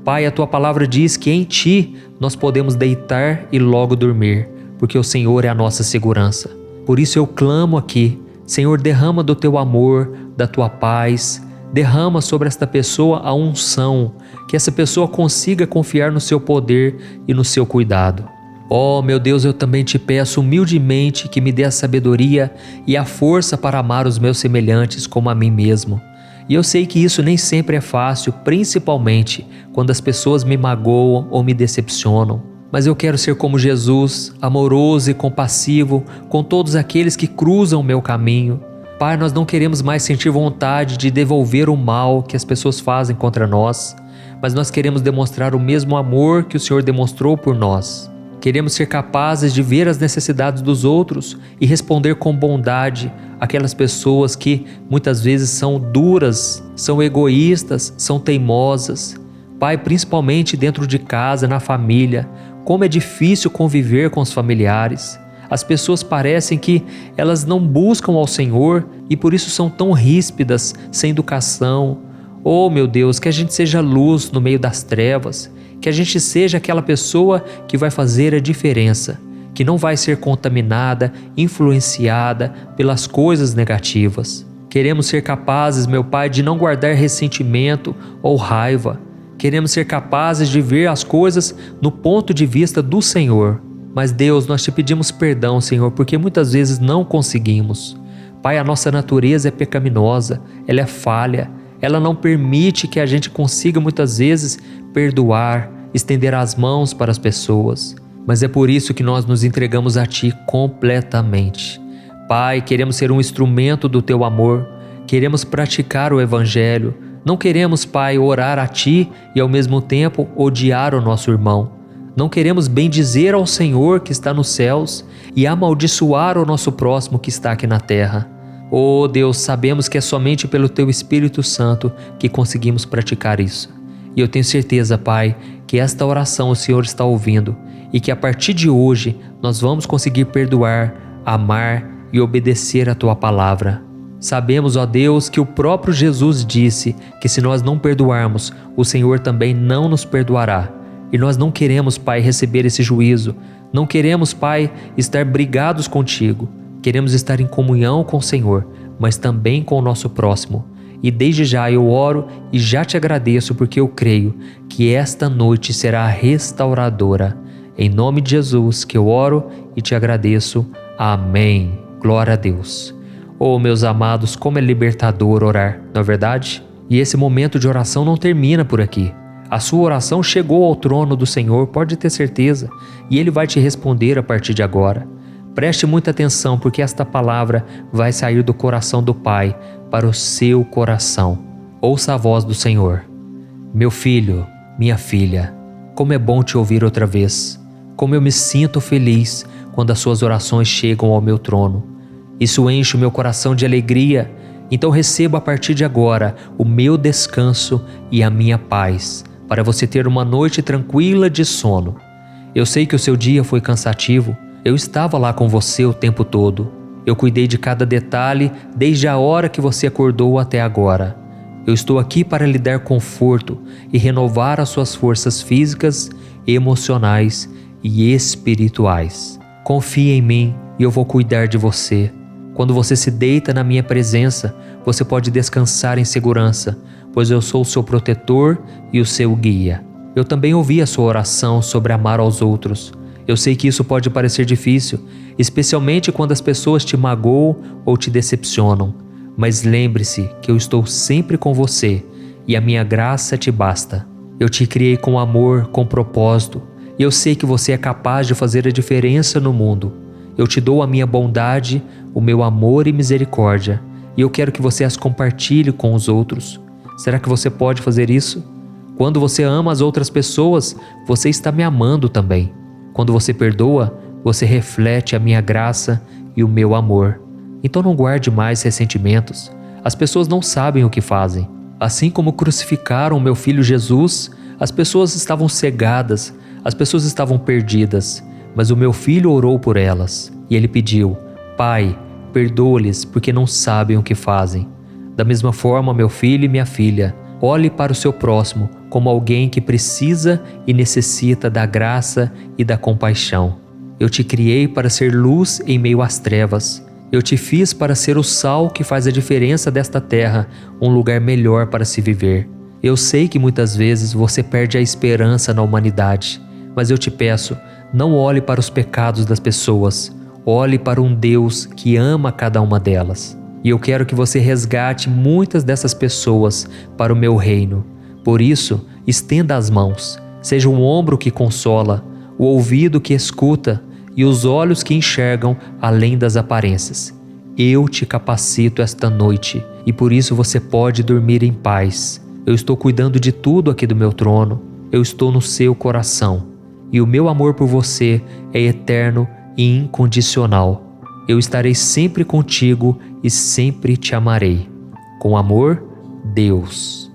Pai, a Tua palavra diz que em Ti nós podemos deitar e logo dormir, porque o Senhor é a nossa segurança. Por isso eu clamo aqui: Senhor, derrama do Teu amor, da Tua paz, derrama sobre esta pessoa a unção, que essa pessoa consiga confiar no Seu poder e no Seu cuidado. Oh, meu Deus, eu também Te peço humildemente que me dê a sabedoria e a força para amar os meus semelhantes como a mim mesmo. E eu sei que isso nem sempre é fácil, principalmente quando as pessoas me magoam ou me decepcionam. Mas eu quero ser como Jesus, amoroso e compassivo com todos aqueles que cruzam o meu caminho. Pai, nós não queremos mais sentir vontade de devolver o mal que as pessoas fazem contra nós, mas nós queremos demonstrar o mesmo amor que o Senhor demonstrou por nós. Queremos ser capazes de ver as necessidades dos outros e responder com bondade àquelas pessoas que muitas vezes são duras, são egoístas, são teimosas. Pai, principalmente dentro de casa, na família, como é difícil conviver com os familiares. As pessoas parecem que elas não buscam ao Senhor e por isso são tão ríspidas, sem educação. Oh, meu Deus, que a gente seja luz no meio das trevas, que a gente seja aquela pessoa que vai fazer a diferença, que não vai ser contaminada, influenciada pelas coisas negativas. Queremos ser capazes, meu Pai, de não guardar ressentimento ou raiva. Queremos ser capazes de ver as coisas no ponto de vista do Senhor. Mas Deus, nós te pedimos perdão, Senhor, porque muitas vezes não conseguimos. Pai, a nossa natureza é pecaminosa, ela é falha, ela não permite que a gente consiga muitas vezes perdoar, estender as mãos para as pessoas. Mas é por isso que nós nos entregamos a Ti completamente. Pai, queremos ser um instrumento do Teu amor, queremos praticar o Evangelho, não queremos, Pai, orar a Ti e ao mesmo tempo odiar o nosso irmão. Não queremos bendizer ao Senhor que está nos céus e amaldiçoar o nosso próximo que está aqui na terra. Oh Deus, sabemos que é somente pelo Teu Espírito Santo que conseguimos praticar isso. E eu tenho certeza, Pai, que esta oração o Senhor está ouvindo e que a partir de hoje nós vamos conseguir perdoar, amar e obedecer a Tua palavra. Sabemos, ó Deus, que o próprio Jesus disse que se nós não perdoarmos, o Senhor também não nos perdoará. E nós não queremos, Pai, receber esse juízo. Não queremos, Pai, estar brigados contigo. Queremos estar em comunhão com o Senhor, mas também com o nosso próximo. E desde já eu oro e já te agradeço porque eu creio que esta noite será restauradora. Em nome de Jesus que eu oro e te agradeço. Amém. Glória a Deus. Oh, meus amados, como é libertador orar, não é verdade? E esse momento de oração não termina por aqui. A sua oração chegou ao trono do Senhor, pode ter certeza, e Ele vai te responder a partir de agora. Preste muita atenção, porque esta palavra vai sair do coração do Pai para o seu coração. Ouça a voz do Senhor. Meu filho, minha filha, como é bom te ouvir outra vez. Como eu me sinto feliz quando as suas orações chegam ao meu trono. Isso enche o meu coração de alegria. Então receba a partir de agora o meu descanso e a minha paz, para você ter uma noite tranquila de sono. Eu sei que o seu dia foi cansativo. Eu estava lá com você o tempo todo. Eu cuidei de cada detalhe desde a hora que você acordou até agora. Eu estou aqui para lhe dar conforto e renovar as suas forças físicas, emocionais e espirituais. Confie em mim e eu vou cuidar de você. Quando você se deita na minha presença, você pode descansar em segurança, pois eu sou o seu protetor e o seu guia. Eu também ouvi a sua oração sobre amar aos outros. Eu sei que isso pode parecer difícil, especialmente quando as pessoas te magoam ou te decepcionam. Mas lembre-se que eu estou sempre com você e a minha graça te basta. Eu te criei com amor, com propósito, e eu sei que você é capaz de fazer a diferença no mundo. Eu te dou a minha bondade, o meu amor e misericórdia, e eu quero que você as compartilhe com os outros. Será que você pode fazer isso? Quando você ama as outras pessoas, você está me amando também. Quando você perdoa, você reflete a minha graça e o meu amor. Então não guarde mais ressentimentos. As pessoas não sabem o que fazem. Assim como crucificaram o meu filho Jesus, as pessoas estavam cegadas, as pessoas estavam perdidas, mas o meu filho orou por elas e ele pediu: Pai, perdoa-lhes porque não sabem o que fazem. Da mesma forma, meu filho e minha filha, olhe para o seu próximo como alguém que precisa e necessita da graça e da compaixão. Eu te criei para ser luz em meio às trevas. Eu te fiz para ser o sal que faz a diferença desta terra, um lugar melhor para se viver. Eu sei que muitas vezes você perde a esperança na humanidade, mas eu te peço, não olhe para os pecados das pessoas, olhe para um Deus que ama cada uma delas. E eu quero que você resgate muitas dessas pessoas para o meu reino. Por isso, estenda as mãos, seja um ombro que consola, o ouvido que escuta e os olhos que enxergam além das aparências. Eu te capacito esta noite e por isso você pode dormir em paz. Eu estou cuidando de tudo aqui do meu trono. Eu estou no seu coração e o meu amor por você é eterno e incondicional. Eu estarei sempre contigo e sempre te amarei. Com amor, Deus.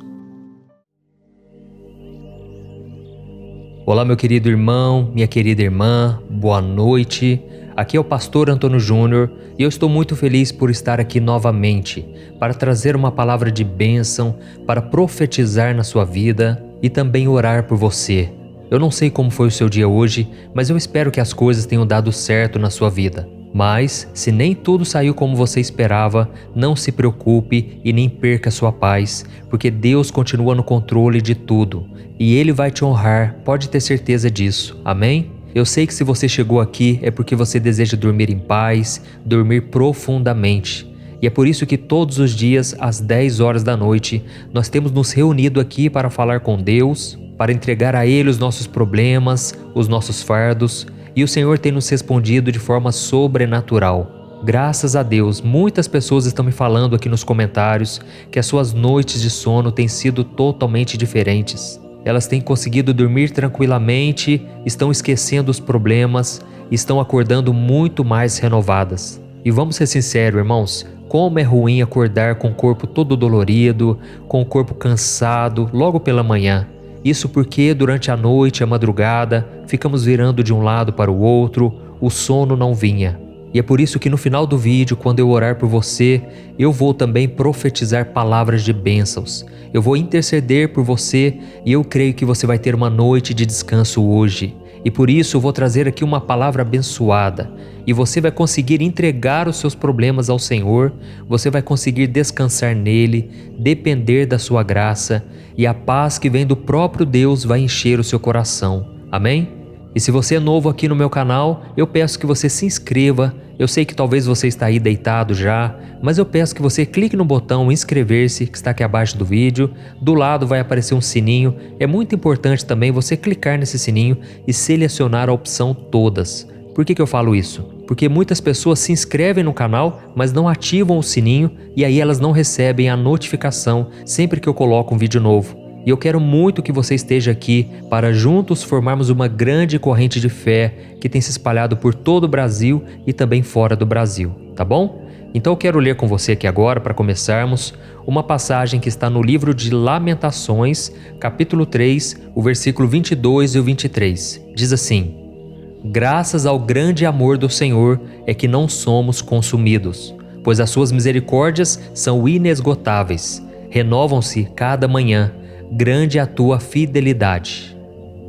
Olá, meu querido irmão, minha querida irmã, boa noite. Aqui é o pastor Antônio Júnior e eu estou muito feliz por estar aqui novamente para trazer uma palavra de bênção, para profetizar na sua vida e também orar por você. Eu não sei como foi o seu dia hoje, mas eu espero que as coisas tenham dado certo na sua vida. Mas, se nem tudo saiu como você esperava, não se preocupe e nem perca sua paz, porque Deus continua no controle de tudo e Ele vai te honrar, pode ter certeza disso, amém? Eu sei que se você chegou aqui é porque você deseja dormir em paz, dormir profundamente. E é por isso que todos os dias, às 10 horas da noite, nós temos nos reunido aqui para falar com Deus, para entregar a Ele os nossos problemas, os nossos fardos, e o Senhor tem nos respondido de forma sobrenatural. Graças a Deus, muitas pessoas estão me falando aqui nos comentários que as suas noites de sono têm sido totalmente diferentes. Elas têm conseguido dormir tranquilamente, estão esquecendo os problemas, estão acordando muito mais renovadas. E vamos ser sinceros, irmãos, como é ruim acordar com o corpo todo dolorido, com o corpo cansado logo pela manhã. Isso porque durante a noite, a madrugada, ficamos virando de um lado para o outro, o sono não vinha. E é por isso que no final do vídeo, quando eu orar por você, eu vou também profetizar palavras de bênçãos. Eu vou interceder por você e eu creio que você vai ter uma noite de descanso hoje. E por isso eu vou trazer aqui uma palavra abençoada. E você vai conseguir entregar os seus problemas ao Senhor, você vai conseguir descansar nele, depender da sua graça, e a paz que vem do próprio Deus vai encher o seu coração. Amém? E se você é novo aqui no meu canal, eu peço que você se inscreva. Eu sei que talvez você está aí deitado já, mas eu peço que você clique no botão inscrever-se que está aqui abaixo do vídeo. Do lado vai aparecer um sininho. É muito importante também você clicar nesse sininho e selecionar a opção todas. Por que eu falo isso? Porque muitas pessoas se inscrevem no canal, mas não ativam o sininho e aí elas não recebem a notificação sempre que eu coloco um vídeo novo. E eu quero muito que você esteja aqui para juntos formarmos uma grande corrente de fé que tem se espalhado por todo o Brasil e também fora do Brasil, tá bom? Então eu quero ler com você aqui agora, para começarmos, uma passagem que está no livro de Lamentações, capítulo 3, o versículo 22 e o 23. Diz assim: Graças ao grande amor do Senhor é que não somos consumidos, pois as suas misericórdias são inesgotáveis, renovam-se cada manhã. Grande é a tua fidelidade.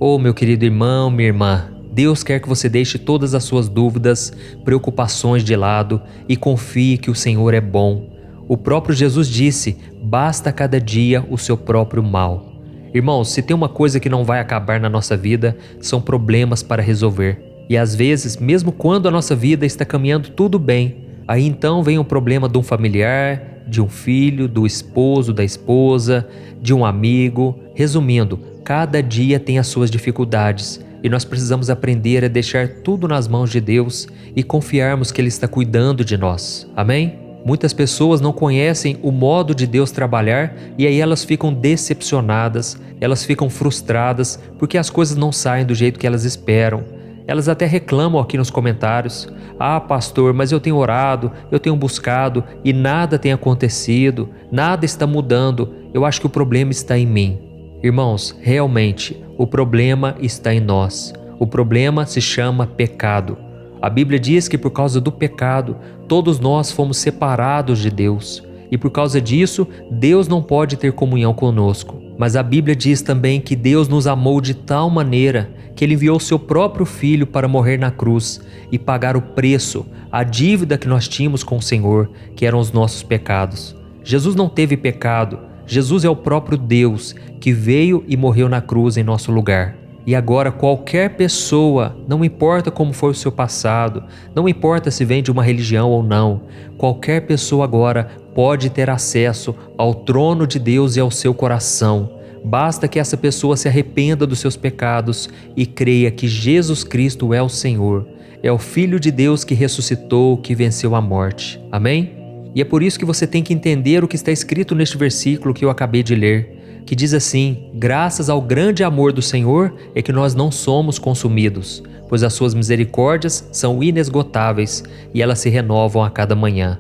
Oh, meu querido irmão, minha irmã, Deus quer que você deixe todas as suas dúvidas, preocupações de lado e confie que o Senhor é bom. O próprio Jesus disse: basta cada dia o seu próprio mal. Irmãos, se tem uma coisa que não vai acabar na nossa vida, são problemas para resolver. E às vezes, mesmo quando a nossa vida está caminhando tudo bem, aí então vem um problema de um familiar, de um filho, do esposo, da esposa, de um amigo. Resumindo, cada dia tem as suas dificuldades e nós precisamos aprender a deixar tudo nas mãos de Deus e confiarmos que Ele está cuidando de nós. Amém? Muitas pessoas não conhecem o modo de Deus trabalhar e aí elas ficam decepcionadas, elas ficam frustradas porque as coisas não saem do jeito que elas esperam. Elas até reclamam aqui nos comentários: ah, pastor, mas eu tenho orado, eu tenho buscado e nada tem acontecido, nada está mudando, eu acho que o problema está em mim. Irmãos, realmente, o problema está em nós. O problema se chama pecado. A Bíblia diz que por causa do pecado, todos nós fomos separados de Deus. E por causa disso, Deus não pode ter comunhão conosco. Mas a Bíblia diz também que Deus nos amou de tal maneira que Ele enviou seu próprio Filho para morrer na cruz e pagar o preço, a dívida que nós tínhamos com o Senhor, que eram os nossos pecados. Jesus não teve pecado. Jesus é o próprio Deus que veio e morreu na cruz em nosso lugar. E agora qualquer pessoa, não importa como foi o seu passado, não importa se vem de uma religião ou não, qualquer pessoa agora pode ter acesso ao trono de Deus e ao seu coração. Basta que essa pessoa se arrependa dos seus pecados e creia que Jesus Cristo é o Senhor, é o Filho de Deus que ressuscitou, que venceu a morte. Amém? E é por isso que você tem que entender o que está escrito neste versículo que eu acabei de ler, que diz assim: graças ao grande amor do Senhor é que nós não somos consumidos, pois as suas misericórdias são inesgotáveis e elas se renovam a cada manhã.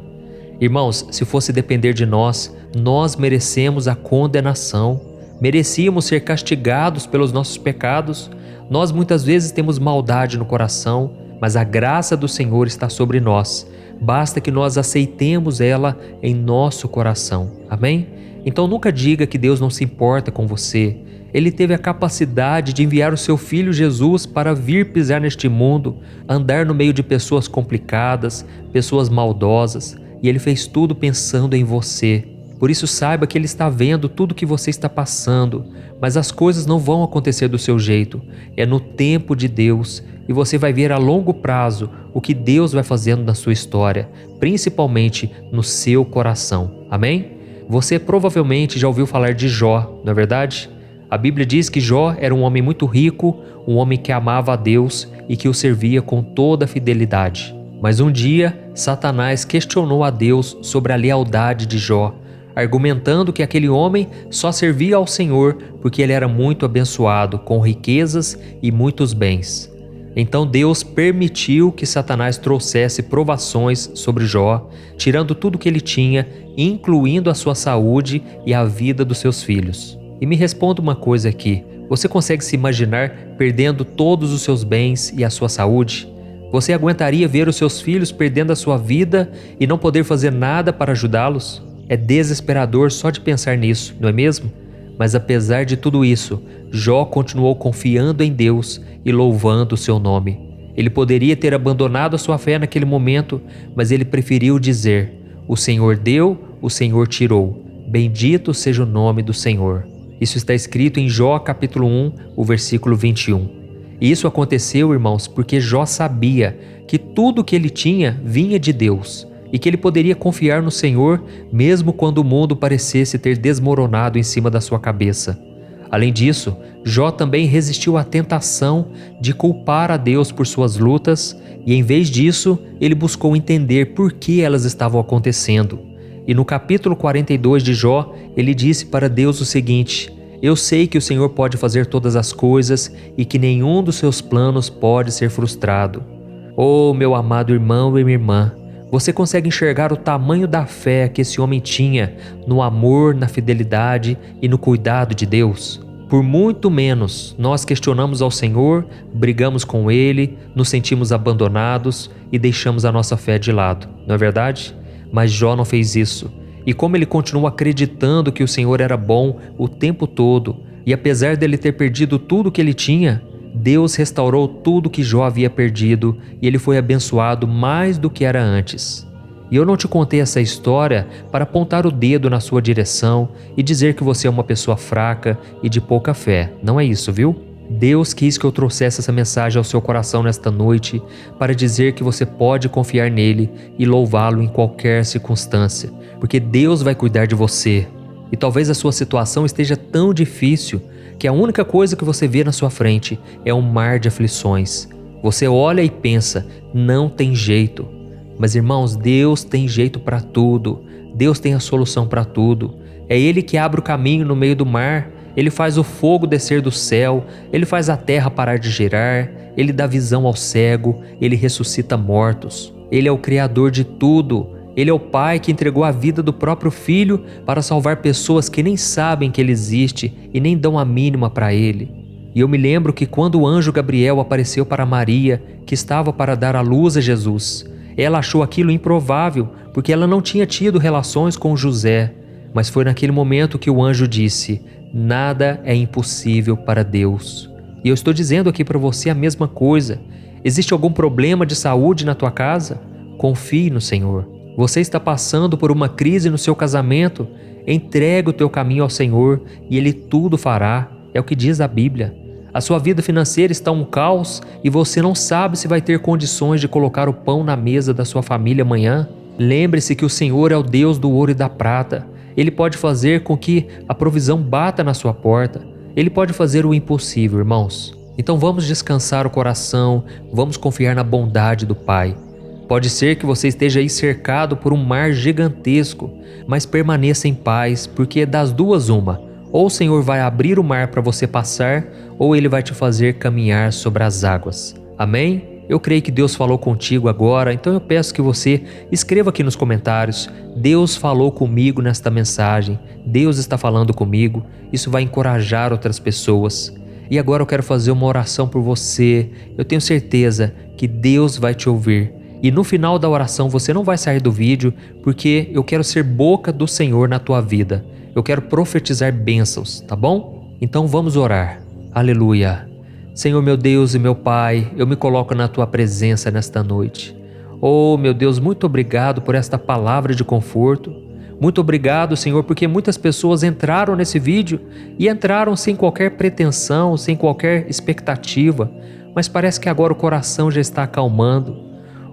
Irmãos, se fosse depender de nós, nós merecemos a condenação, merecíamos ser castigados pelos nossos pecados. Nós muitas vezes temos maldade no coração, mas a graça do Senhor está sobre nós. Basta que nós aceitemos ela em nosso coração. Amém? Então nunca diga que Deus não se importa com você. Ele teve a capacidade de enviar o seu filho Jesus para vir pisar neste mundo, andar no meio de pessoas complicadas, pessoas maldosas, e ele fez tudo pensando em você. Por isso saiba que ele está vendo tudo que você está passando, mas as coisas não vão acontecer do seu jeito. É no tempo de Deus, e você vai ver a longo prazo o que Deus vai fazendo na sua história, principalmente no seu coração. Amém? Você provavelmente já ouviu falar de Jó, não é verdade? A Bíblia diz que Jó era um homem muito rico, um homem que amava a Deus e que o servia com toda a fidelidade. Mas um dia, Satanás questionou a Deus sobre a lealdade de Jó, argumentando que aquele homem só servia ao Senhor porque ele era muito abençoado, com riquezas e muitos bens. Então Deus permitiu que Satanás trouxesse provações sobre Jó, tirando tudo que ele tinha, incluindo a sua saúde e a vida dos seus filhos. E me responda uma coisa aqui: você consegue se imaginar perdendo todos os seus bens e a sua saúde? Você aguentaria ver os seus filhos perdendo a sua vida e não poder fazer nada para ajudá-los? É desesperador só de pensar nisso, não é mesmo? Mas apesar de tudo isso, Jó continuou confiando em Deus e louvando o seu nome. Ele poderia ter abandonado a sua fé naquele momento, mas ele preferiu dizer: o Senhor deu, o Senhor tirou. Bendito seja o nome do Senhor. Isso está escrito em Jó capítulo 1, o versículo 21. E isso aconteceu, irmãos, porque Jó sabia que tudo que ele tinha vinha de Deus e que ele poderia confiar no Senhor mesmo quando o mundo parecesse ter desmoronado em cima da sua cabeça. Além disso, Jó também resistiu à tentação de culpar a Deus por suas lutas e, em vez disso, ele buscou entender por que elas estavam acontecendo. E no capítulo 42 de Jó, ele disse para Deus o seguinte: eu sei que o Senhor pode fazer todas as coisas e que nenhum dos seus planos pode ser frustrado. Oh, meu amado irmão e minha irmã, você consegue enxergar o tamanho da fé que esse homem tinha no amor, na fidelidade e no cuidado de Deus? Por muito menos, nós questionamos ao Senhor, brigamos com Ele, nos sentimos abandonados e deixamos a nossa fé de lado, não é verdade? Mas Jó não fez isso. E como ele continuou acreditando que o Senhor era bom o tempo todo, e apesar dele ter perdido tudo que ele tinha, Deus restaurou tudo que Jó havia perdido e ele foi abençoado mais do que era antes. E eu não te contei essa história para apontar o dedo na sua direção e dizer que você é uma pessoa fraca e de pouca fé. Não é isso, viu? Deus quis que eu trouxesse essa mensagem ao seu coração nesta noite para dizer que você pode confiar nele e louvá-lo em qualquer circunstância, porque Deus vai cuidar de você. E talvez a sua situação esteja tão difícil que a única coisa que você vê na sua frente é um mar de aflições. Você olha e pensa: não tem jeito. Mas irmãos, Deus tem jeito para tudo. Deus tem a solução para tudo. É Ele que abre o caminho no meio do mar. Ele faz o fogo descer do céu, Ele faz a terra parar de girar, Ele dá visão ao cego, Ele ressuscita mortos. Ele é o Criador de tudo. Ele é o Pai que entregou a vida do próprio Filho para salvar pessoas que nem sabem que Ele existe e nem dão a mínima para Ele. E eu me lembro que quando o anjo Gabriel apareceu para Maria, que estava para dar à luz a Jesus, ela achou aquilo improvável, porque ela não tinha tido relações com José. Mas foi naquele momento que o anjo disse: nada é impossível para Deus. E eu estou dizendo aqui para você a mesma coisa. Existe algum problema de saúde na tua casa? Confie no Senhor. Você está passando por uma crise no seu casamento? Entregue o teu caminho ao Senhor e Ele tudo fará. É o que diz a Bíblia. A sua vida financeira está um caos e você não sabe se vai ter condições de colocar o pão na mesa da sua família amanhã? Lembre-se que o Senhor é o Deus do ouro e da prata. Ele pode fazer com que a provisão bata na sua porta. Ele pode fazer o impossível, irmãos. Então vamos descansar o coração, vamos confiar na bondade do Pai. Pode ser que você esteja aí cercado por um mar gigantesco, mas permaneça em paz, porque das duas uma: ou o Senhor vai abrir o mar para você passar, ou Ele vai te fazer caminhar sobre as águas. Amém? Eu creio que Deus falou contigo agora, então eu peço que você escreva aqui nos comentários: Deus falou comigo nesta mensagem, Deus está falando comigo. Isso vai encorajar outras pessoas. E agora eu quero fazer uma oração por você. Eu tenho certeza que Deus vai te ouvir. E no final da oração você não vai sair do vídeo, porque eu quero ser boca do Senhor na tua vida. Eu quero profetizar bênçãos, tá bom? Então vamos orar. Aleluia. Senhor meu Deus e meu Pai, eu me coloco na Tua presença nesta noite. Oh meu Deus, muito obrigado por esta palavra de conforto. Muito obrigado, Senhor, porque muitas pessoas entraram nesse vídeo e entraram sem qualquer pretensão, sem qualquer expectativa, mas parece que agora o coração já está acalmando.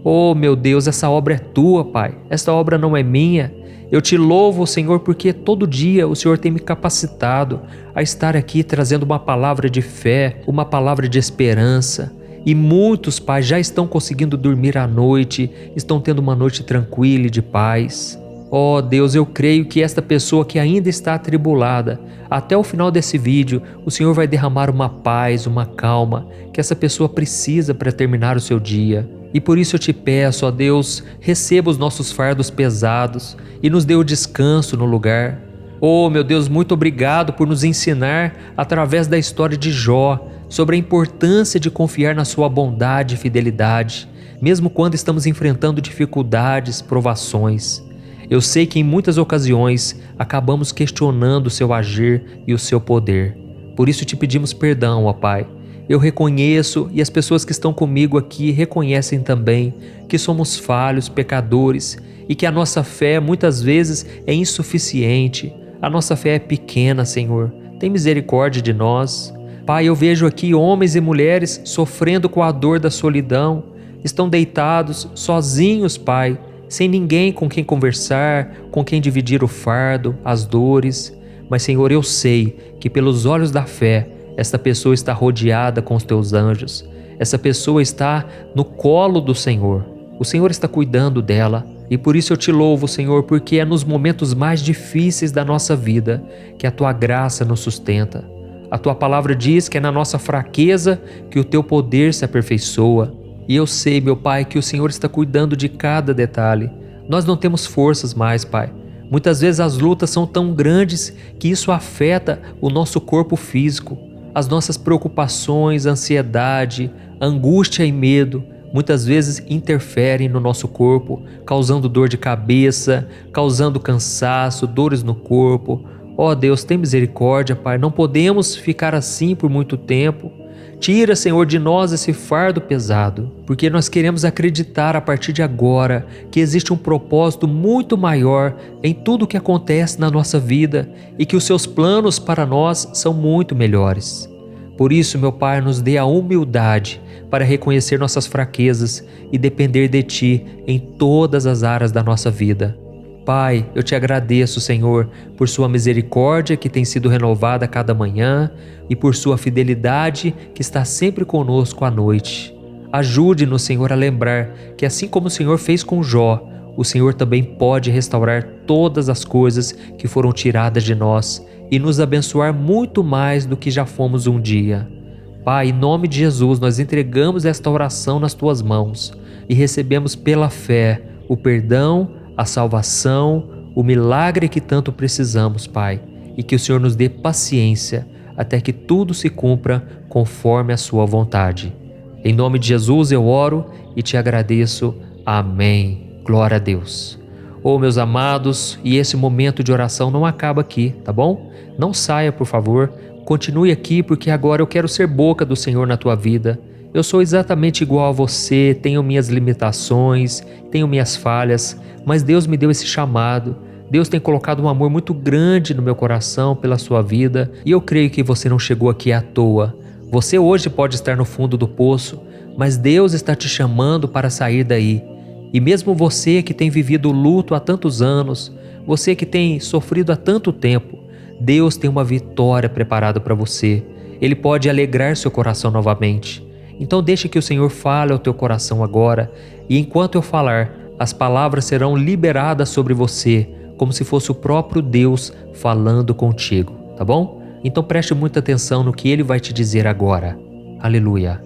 Oh meu Deus, essa obra é Tua, Pai, esta obra não é minha. Eu te louvo, Senhor, porque todo dia o Senhor tem me capacitado a estar aqui trazendo uma palavra de fé, uma palavra de esperança. E muitos, Pai, já estão conseguindo dormir à noite, estão tendo uma noite tranquila e de paz. Oh Deus, eu creio que esta pessoa que ainda está atribulada, até o final desse vídeo, o Senhor vai derramar uma paz, uma calma, que essa pessoa precisa para terminar o seu dia. E por isso eu te peço, ó Deus, receba os nossos fardos pesados e nos dê o descanso no lugar. Oh meu Deus, muito obrigado por nos ensinar, através da história de Jó, sobre a importância de confiar na sua bondade e fidelidade, mesmo quando estamos enfrentando dificuldades, provações. Eu sei que em muitas ocasiões acabamos questionando o seu agir e o seu poder. Por isso te pedimos perdão, ó Pai. Eu reconheço, e as pessoas que estão comigo aqui reconhecem também, que somos falhos, pecadores, e que a nossa fé muitas vezes é insuficiente. A nossa fé é pequena, Senhor. Tem misericórdia de nós. Pai, eu vejo aqui homens e mulheres sofrendo com a dor da solidão. Estão deitados, sozinhos, Pai, sem ninguém com quem conversar, com quem dividir o fardo, as dores. Mas, Senhor, eu sei que pelos olhos da fé, esta pessoa está rodeada com os teus anjos. Essa pessoa está no colo do Senhor. O Senhor está cuidando dela. E por isso eu te louvo, Senhor, porque é nos momentos mais difíceis da nossa vida que a tua graça nos sustenta. A tua palavra diz que é na nossa fraqueza que o teu poder se aperfeiçoa. E eu sei, meu Pai, que o Senhor está cuidando de cada detalhe. Nós não temos forças mais, Pai. Muitas vezes as lutas são tão grandes que isso afeta o nosso corpo físico. As nossas preocupações, ansiedade, angústia e medo muitas vezes interferem no nosso corpo, causando dor de cabeça, causando cansaço, dores no corpo. Ó Deus, tem misericórdia, Pai, não podemos ficar assim por muito tempo. Tira, Senhor, de nós esse fardo pesado, porque nós queremos acreditar a partir de agora que existe um propósito muito maior em tudo o que acontece na nossa vida e que os seus planos para nós são muito melhores. Por isso, meu Pai, nos dê a humildade para reconhecer nossas fraquezas e depender de Ti em todas as áreas da nossa vida. Pai, eu te agradeço, Senhor, por sua misericórdia que tem sido renovada a cada manhã e por sua fidelidade que está sempre conosco à noite. Ajude-nos, Senhor, a lembrar que assim como o Senhor fez com Jó, o Senhor também pode restaurar todas as coisas que foram tiradas de nós e nos abençoar muito mais do que já fomos um dia. Pai, em nome de Jesus, nós entregamos esta oração nas Tuas mãos e recebemos pela fé o perdão, a salvação, o milagre que tanto precisamos, Pai, e que o Senhor nos dê paciência até que tudo se cumpra conforme a sua vontade. Em nome de Jesus eu oro e te agradeço. Amém. Glória a Deus. Oh, meus amados, e esse momento de oração não acaba aqui, tá bom? Não saia, por favor. Continue aqui, porque agora eu quero ser boca do Senhor na tua vida. Eu sou exatamente igual a você, tenho minhas limitações, tenho minhas falhas, mas Deus me deu esse chamado. Deus tem colocado um amor muito grande no meu coração pela sua vida e eu creio que você não chegou aqui à toa. Você hoje pode estar no fundo do poço, mas Deus está te chamando para sair daí. E mesmo você que tem vivido o luto há tantos anos, você que tem sofrido há tanto tempo, Deus tem uma vitória preparada para você. Ele pode alegrar seu coração novamente. Então deixe que o Senhor fale ao teu coração agora e enquanto eu falar, as palavras serão liberadas sobre você, como se fosse o próprio Deus falando contigo, tá bom? Então preste muita atenção no que Ele vai te dizer agora. Aleluia.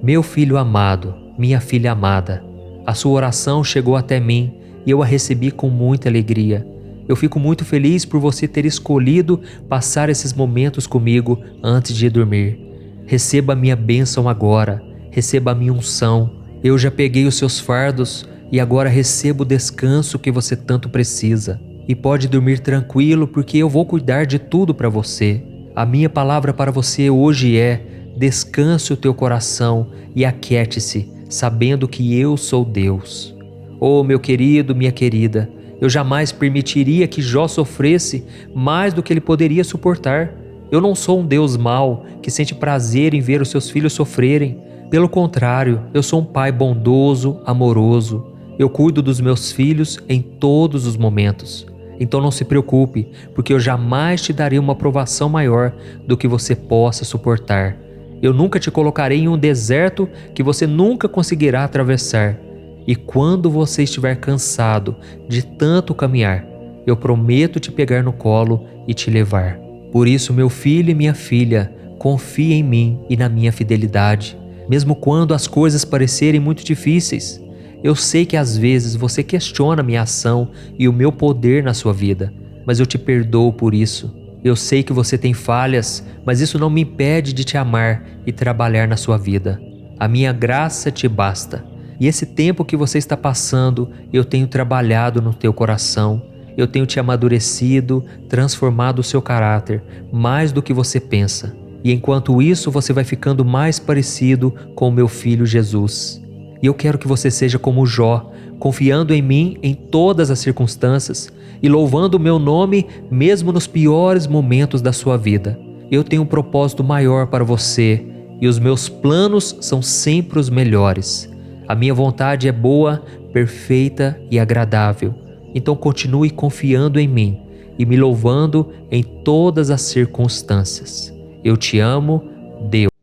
Meu filho amado, minha filha amada, a sua oração chegou até mim e eu a recebi com muita alegria. Eu fico muito feliz por você ter escolhido passar esses momentos comigo antes de dormir. Receba a minha bênção agora, receba a minha unção. Eu já peguei os seus fardos e agora recebo o descanso que você tanto precisa. E pode dormir tranquilo porque eu vou cuidar de tudo para você. A minha palavra para você hoje é: descanse o teu coração e aquiete-se, sabendo que eu sou Deus. Oh, meu querido, minha querida, eu jamais permitiria que Jó sofresse mais do que ele poderia suportar. Eu não sou um Deus mau que sente prazer em ver os seus filhos sofrerem. Pelo contrário, eu sou um pai bondoso, amoroso. Eu cuido dos meus filhos em todos os momentos. Então não se preocupe, porque eu jamais te darei uma provação maior do que você possa suportar. Eu nunca te colocarei em um deserto que você nunca conseguirá atravessar. E quando você estiver cansado de tanto caminhar, eu prometo te pegar no colo e te levar. Por isso, meu filho e minha filha, confie em mim e na minha fidelidade, mesmo quando as coisas parecerem muito difíceis. Eu sei que às vezes você questiona minha ação e o meu poder na sua vida, mas eu te perdoo por isso. Eu sei que você tem falhas, mas isso não me impede de te amar e trabalhar na sua vida. A minha graça te basta. E esse tempo que você está passando, eu tenho trabalhado no teu coração. Eu tenho te amadurecido, transformado o seu caráter, mais do que você pensa. E enquanto isso, você vai ficando mais parecido com o meu filho Jesus. E eu quero que você seja como Jó, confiando em mim em todas as circunstâncias e louvando o meu nome mesmo nos piores momentos da sua vida. Eu tenho um propósito maior para você e os meus planos são sempre os melhores. A minha vontade é boa, perfeita e agradável. Então continue confiando em mim e me louvando em todas as circunstâncias. Eu te amo, Deus.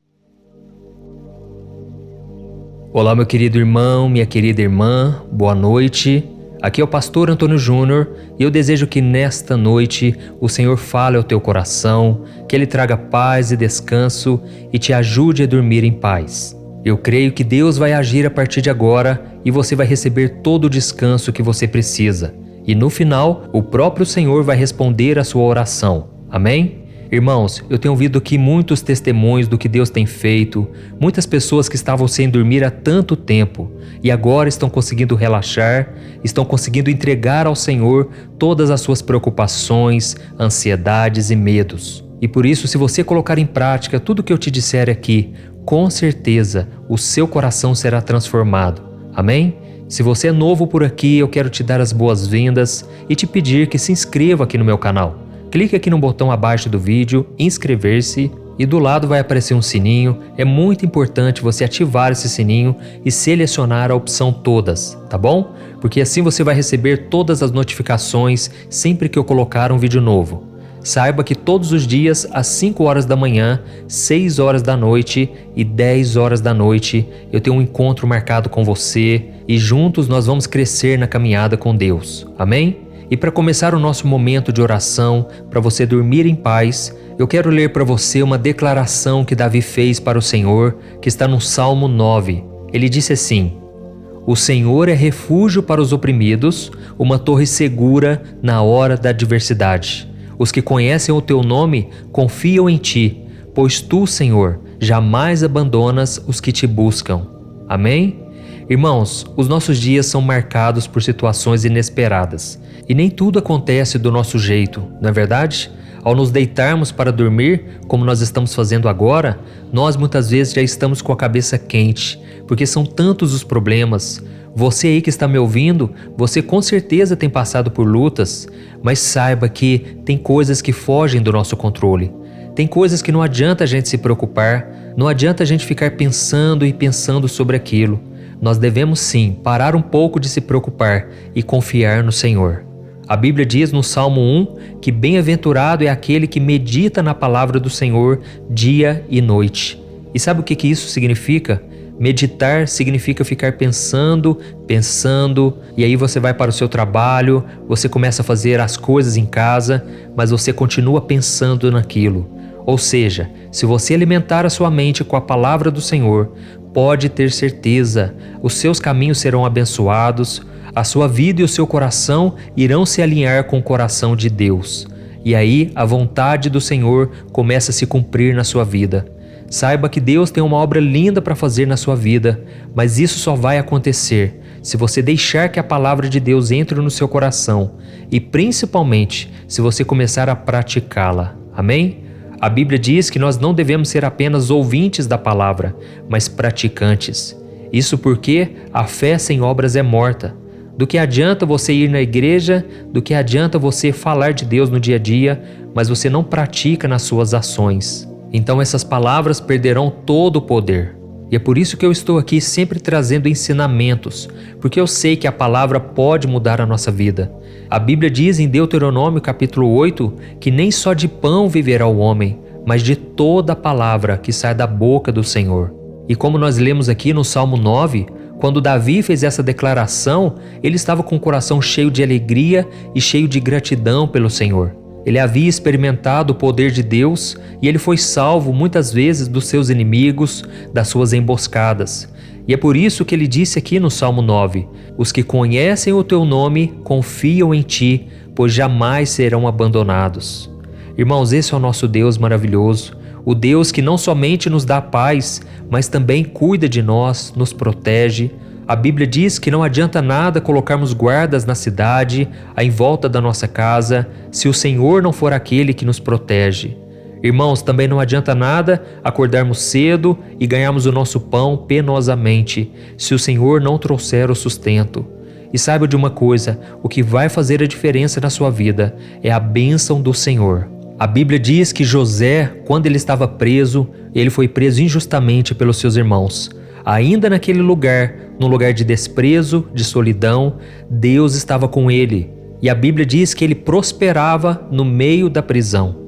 Olá, meu querido irmão, minha querida irmã, boa noite. Aqui é o pastor Antônio Júnior e eu desejo que nesta noite o Senhor fale ao teu coração, que Ele traga paz e descanso e te ajude a dormir em paz. Eu creio que Deus vai agir a partir de agora e você vai receber todo o descanso que você precisa. E no final, o próprio Senhor vai responder a sua oração. Amém? Irmãos, eu tenho ouvido aqui muitos testemunhos do que Deus tem feito, muitas pessoas que estavam sem dormir há tanto tempo e agora estão conseguindo relaxar, estão conseguindo entregar ao Senhor todas as suas preocupações, ansiedades e medos. E por isso, se você colocar em prática tudo o que eu te disser aqui, com certeza o seu coração será transformado. Amém? Se você é novo por aqui, eu quero te dar as boas-vindas e te pedir que se inscreva aqui no meu canal. Clique aqui no botão abaixo do vídeo, inscrever-se, e do lado vai aparecer um sininho. É muito importante você ativar esse sininho e selecionar a opção todas, tá bom? Porque assim você vai receber todas as notificações sempre que eu colocar um vídeo novo. Saiba que todos os dias, às 5 horas da manhã, 6 horas da noite e 10 horas da noite, eu tenho um encontro marcado com você e juntos nós vamos crescer na caminhada com Deus. Amém? E para começar o nosso momento de oração, para você dormir em paz, eu quero ler para você uma declaração que Davi fez para o Senhor, que está no Salmo 9. Ele disse assim: O Senhor é refúgio para os oprimidos, uma torre segura na hora da adversidade. Os que conhecem o teu nome confiam em ti, pois tu, Senhor, jamais abandonas os que te buscam. Amém? Irmãos, os nossos dias são marcados por situações inesperadas e nem tudo acontece do nosso jeito, não é verdade? Ao nos deitarmos para dormir, como nós estamos fazendo agora, nós muitas vezes já estamos com a cabeça quente, porque são tantos os problemas. Você aí que está me ouvindo, você com certeza tem passado por lutas, mas saiba que tem coisas que fogem do nosso controle. Tem coisas que não adianta a gente se preocupar, não adianta a gente ficar pensando e pensando sobre aquilo. Nós devemos sim parar um pouco de se preocupar e confiar no Senhor. A Bíblia diz no Salmo 1 que bem-aventurado é aquele que medita na palavra do Senhor dia e noite. E sabe o que isso significa? Meditar significa ficar pensando, e aí você vai para o seu trabalho, você começa a fazer as coisas em casa, mas você continua pensando naquilo. Ou seja, se você alimentar a sua mente com a palavra do Senhor, pode ter certeza, os seus caminhos serão abençoados, a sua vida e o seu coração irão se alinhar com o coração de Deus. E aí a vontade do Senhor começa a se cumprir na sua vida. Saiba que Deus tem uma obra linda para fazer na sua vida, mas isso só vai acontecer se você deixar que a palavra de Deus entre no seu coração e principalmente se você começar a praticá-la. Amém? A Bíblia diz que nós não devemos ser apenas ouvintes da palavra, mas praticantes. Isso porque a fé sem obras é morta. Do que adianta você ir na igreja, do que adianta você falar de Deus no dia a dia, mas você não pratica nas suas ações. Então essas palavras perderão todo o poder. E é por isso que eu estou aqui sempre trazendo ensinamentos, porque eu sei que a palavra pode mudar a nossa vida. A Bíblia diz em Deuteronômio capítulo 8 que nem só de pão viverá o homem, mas de toda a palavra que sai da boca do Senhor. E como nós lemos aqui no Salmo 9, quando Davi fez essa declaração, ele estava com o coração cheio de alegria e cheio de gratidão pelo Senhor. Ele havia experimentado o poder de Deus e ele foi salvo muitas vezes dos seus inimigos, das suas emboscadas. E é por isso que ele disse aqui no Salmo 9: os que conhecem o teu nome confiam em ti, pois jamais serão abandonados. Irmãos, esse é o nosso Deus maravilhoso, o Deus que não somente nos dá paz, mas também cuida de nós, nos protege. A Bíblia diz que não adianta nada colocarmos guardas na cidade, em volta da nossa casa, se o Senhor não for aquele que nos protege. Irmãos, também não adianta nada acordarmos cedo e ganharmos o nosso pão penosamente, se o Senhor não trouxer o sustento. E saiba de uma coisa, o que vai fazer a diferença na sua vida é a bênção do Senhor. A Bíblia diz que José, quando ele estava preso, ele foi preso injustamente pelos seus irmãos. Ainda naquele lugar, num lugar de desprezo, de solidão, Deus estava com ele. E a Bíblia diz que ele prosperava no meio da prisão.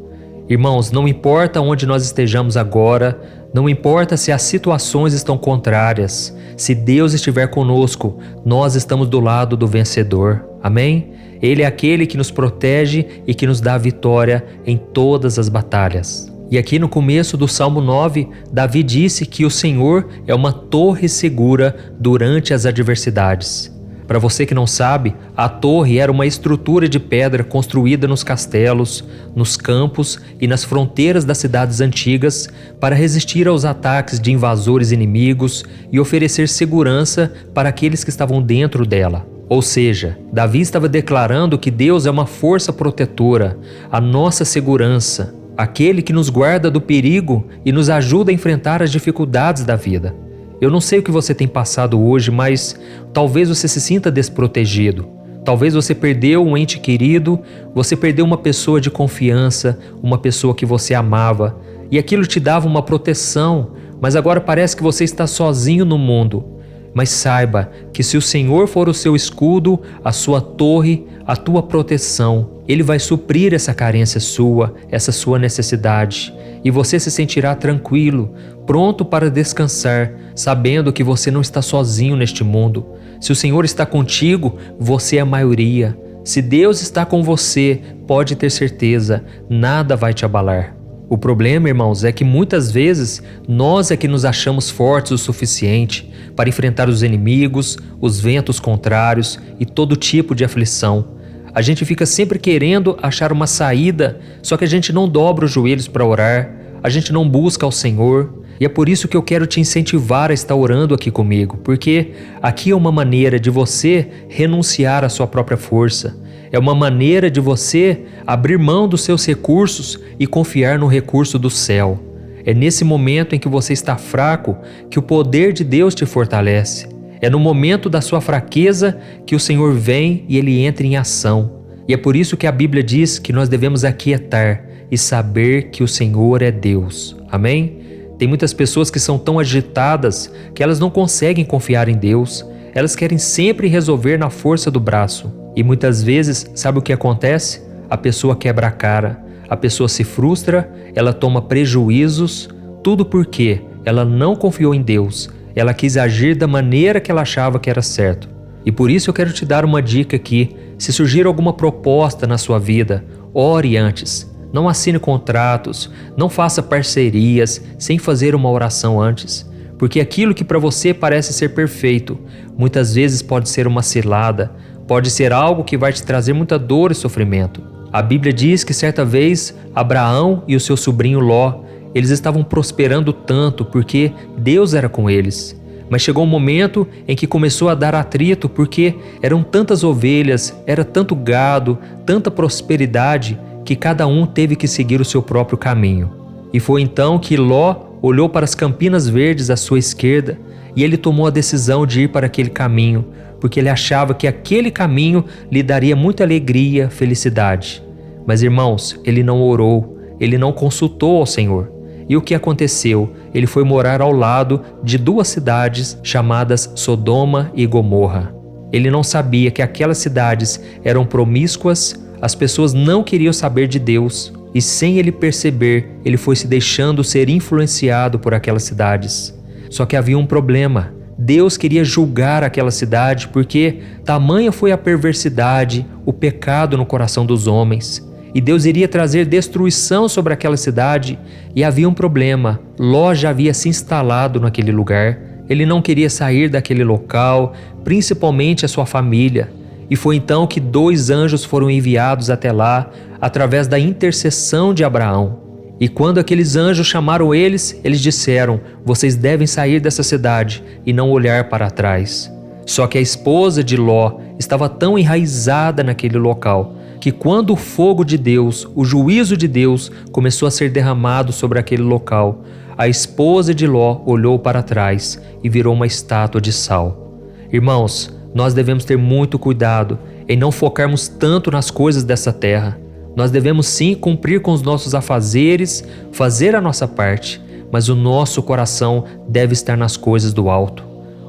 Irmãos, não importa onde nós estejamos agora, não importa se as situações estão contrárias, se Deus estiver conosco, nós estamos do lado do vencedor. Amém? Ele é aquele que nos protege e que nos dá a vitória em todas as batalhas. E aqui no começo do Salmo 9, Davi disse que o Senhor é uma torre segura durante as adversidades. Para você que não sabe, a torre era uma estrutura de pedra construída nos castelos, nos campos e nas fronteiras das cidades antigas para resistir aos ataques de invasores inimigos e oferecer segurança para aqueles que estavam dentro dela. Ou seja, Davi estava declarando que Deus é uma força protetora, a nossa segurança, aquele que nos guarda do perigo e nos ajuda a enfrentar as dificuldades da vida. Eu não sei o que você tem passado hoje, mas talvez você se sinta desprotegido. Talvez você perdeu um ente querido, você perdeu uma pessoa de confiança, uma pessoa que você amava, e aquilo te dava uma proteção, mas agora parece que você está sozinho no mundo. Mas saiba que se o Senhor for o seu escudo, a sua torre, a tua proteção, Ele vai suprir essa carência sua, essa sua necessidade. E você se sentirá tranquilo, pronto para descansar, sabendo que você não está sozinho neste mundo. Se o Senhor está contigo, você é a maioria. Se Deus está com você, pode ter certeza, nada vai te abalar. O problema, irmãos, é que muitas vezes nós é que nos achamos fortes o suficiente para enfrentar os inimigos, os ventos contrários e todo tipo de aflição. A gente fica sempre querendo achar uma saída, só que a gente não dobra os joelhos para orar, a gente não busca ao Senhor. E é por isso que eu quero te incentivar a estar orando aqui comigo, porque aqui é uma maneira de você renunciar à sua própria força. É uma maneira de você abrir mão dos seus recursos e confiar no recurso do céu. É nesse momento em que você está fraco que o poder de Deus te fortalece. É no momento da sua fraqueza que o Senhor vem e Ele entra em ação. E é por isso que a Bíblia diz que nós devemos aquietar e saber que o Senhor é Deus. Amém? Tem muitas pessoas que são tão agitadas que elas não conseguem confiar em Deus. Elas querem sempre resolver na força do braço. E muitas vezes, sabe o que acontece? A pessoa quebra a cara, a pessoa se frustra, ela toma prejuízos, tudo porque ela não confiou em Deus, ela quis agir da maneira que ela achava que era certo. E por isso eu quero te dar uma dica aqui: se surgir alguma proposta na sua vida, ore antes. Não assine contratos, não faça parcerias sem fazer uma oração antes. Porque aquilo que para você parece ser perfeito, muitas vezes pode ser uma cilada, pode ser algo que vai te trazer muita dor e sofrimento. A Bíblia diz que certa vez Abraão e o seu sobrinho Ló, eles estavam prosperando tanto porque Deus era com eles. Mas chegou um momento em que começou a dar atrito porque eram tantas ovelhas, era tanto gado, tanta prosperidade que cada um teve que seguir o seu próprio caminho. E foi então que Ló olhou para as campinas verdes à sua esquerda e ele tomou a decisão de ir para aquele caminho, porque ele achava que aquele caminho lhe daria muita alegria, felicidade. Mas irmãos, ele não orou, ele não consultou ao Senhor. E o que aconteceu? Ele foi morar ao lado de duas cidades chamadas Sodoma e Gomorra. Ele não sabia que aquelas cidades eram promíscuas, as pessoas não queriam saber de Deus, e sem ele perceber, ele foi se deixando ser influenciado por aquelas cidades. Só que havia um problema. Deus queria julgar aquela cidade porque tamanha foi a perversidade, o pecado no coração dos homens. E Deus iria trazer destruição sobre aquela cidade, e havia um problema. Ló já havia se instalado naquele lugar. Ele não queria sair daquele local, principalmente a sua família. E foi então que 2 anjos foram enviados até lá, através da intercessão de Abraão. E quando aqueles anjos chamaram eles disseram: vocês devem sair dessa cidade e não olhar para trás. Só que a esposa de Ló estava tão enraizada naquele local, que quando o fogo de Deus, o juízo de Deus, começou a ser derramado sobre aquele local, a esposa de Ló olhou para trás e virou uma estátua de sal. Irmãos, nós devemos ter muito cuidado em não focarmos tanto nas coisas dessa terra. Nós devemos sim cumprir com os nossos afazeres, fazer a nossa parte, mas o nosso coração deve estar nas coisas do alto.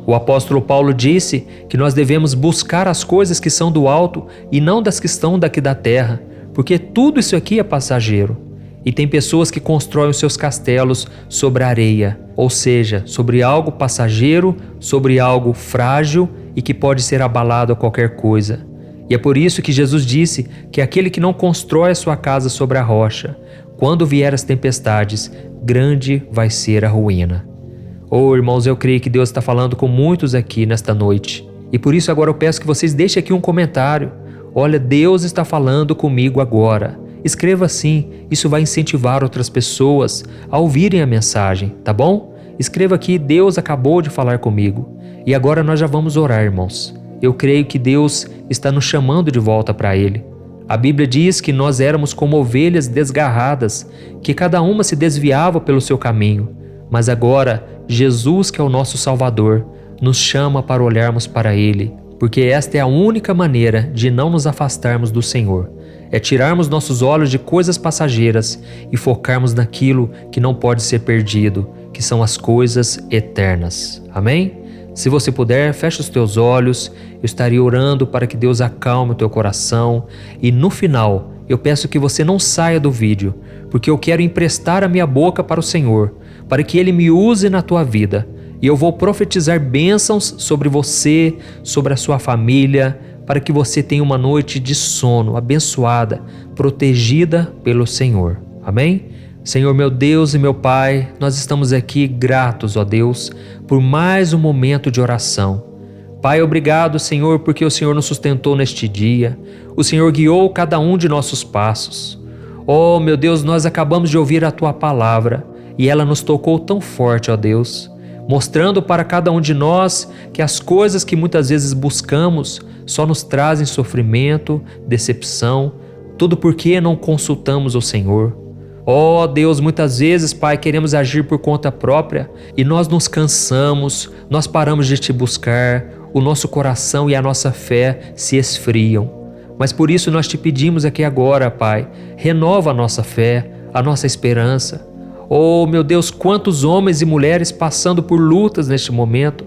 O apóstolo Paulo disse que nós devemos buscar as coisas que são do alto e não das que estão daqui da terra, porque tudo isso aqui é passageiro. E tem pessoas que constroem os seus castelos sobre a areia, ou seja, sobre algo passageiro, sobre algo frágil e que pode ser abalado a qualquer coisa. E é por isso que Jesus disse que aquele que não constrói a sua casa sobre a rocha, quando vier as tempestades, grande vai ser a ruína. Oh, irmãos, eu creio que Deus está falando com muitos aqui nesta noite. E por isso agora eu peço que vocês deixem aqui um comentário. Olha, Deus está falando comigo agora. Escreva assim, isso vai incentivar outras pessoas a ouvirem a mensagem, tá bom? Escreva aqui: Deus acabou de falar comigo. E agora nós já vamos orar, irmãos. Eu creio que Deus está nos chamando de volta para Ele. A Bíblia diz que nós éramos como ovelhas desgarradas, que cada uma se desviava pelo seu caminho. Mas agora, Jesus, que é o nosso Salvador, nos chama para olharmos para Ele, porque esta é a única maneira de não nos afastarmos do Senhor. É tirarmos nossos olhos de coisas passageiras e focarmos naquilo que não pode ser perdido, que são as coisas eternas. Amém? Se você puder, feche os teus olhos. Eu estaria orando para que Deus acalme o teu coração. E no final, eu peço que você não saia do vídeo, porque eu quero emprestar a minha boca para o Senhor, para que Ele me use na tua vida. E eu vou profetizar bênçãos sobre você, sobre a sua família, para que você tenha uma noite de sono abençoada, protegida pelo Senhor. Amém? Senhor, meu Deus e meu Pai, nós estamos aqui gratos, ó Deus, por mais um momento de oração. Pai, obrigado, Senhor, porque o Senhor nos sustentou neste dia. O Senhor guiou cada um de nossos passos. Oh, meu Deus, nós acabamos de ouvir a Tua palavra e ela nos tocou tão forte, ó Deus, mostrando para cada um de nós que as coisas que muitas vezes buscamos só nos trazem sofrimento, decepção, tudo porque não consultamos o Senhor. Oh Deus, muitas vezes, Pai, queremos agir por conta própria e nós nos cansamos, nós paramos de Te buscar, o nosso coração e a nossa fé se esfriam. Mas por isso nós Te pedimos aqui agora, Pai, renova a nossa fé, a nossa esperança. Oh meu Deus, quantos homens e mulheres passando por lutas neste momento,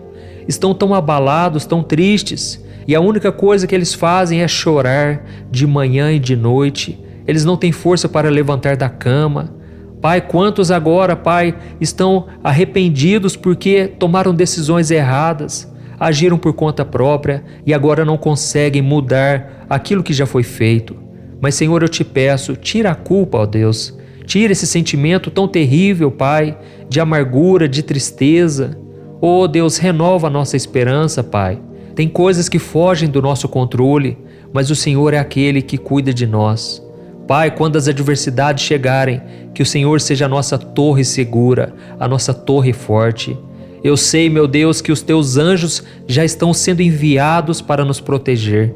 estão tão abalados, tão tristes, e a única coisa que eles fazem é chorar de manhã e de noite. Eles não têm força para levantar da cama. Pai, quantos agora, Pai, estão arrependidos porque tomaram decisões erradas, agiram por conta própria e agora não conseguem mudar aquilo que já foi feito. Mas, Senhor, eu Te peço, tira a culpa, ó Deus. Tira esse sentimento tão terrível, Pai, de amargura, de tristeza. Oh Deus, renova a nossa esperança, Pai. Tem coisas que fogem do nosso controle, mas o Senhor é aquele que cuida de nós. Pai, quando as adversidades chegarem, que o Senhor seja a nossa torre segura, a nossa torre forte. Eu sei, meu Deus, que os Teus anjos já estão sendo enviados para nos proteger.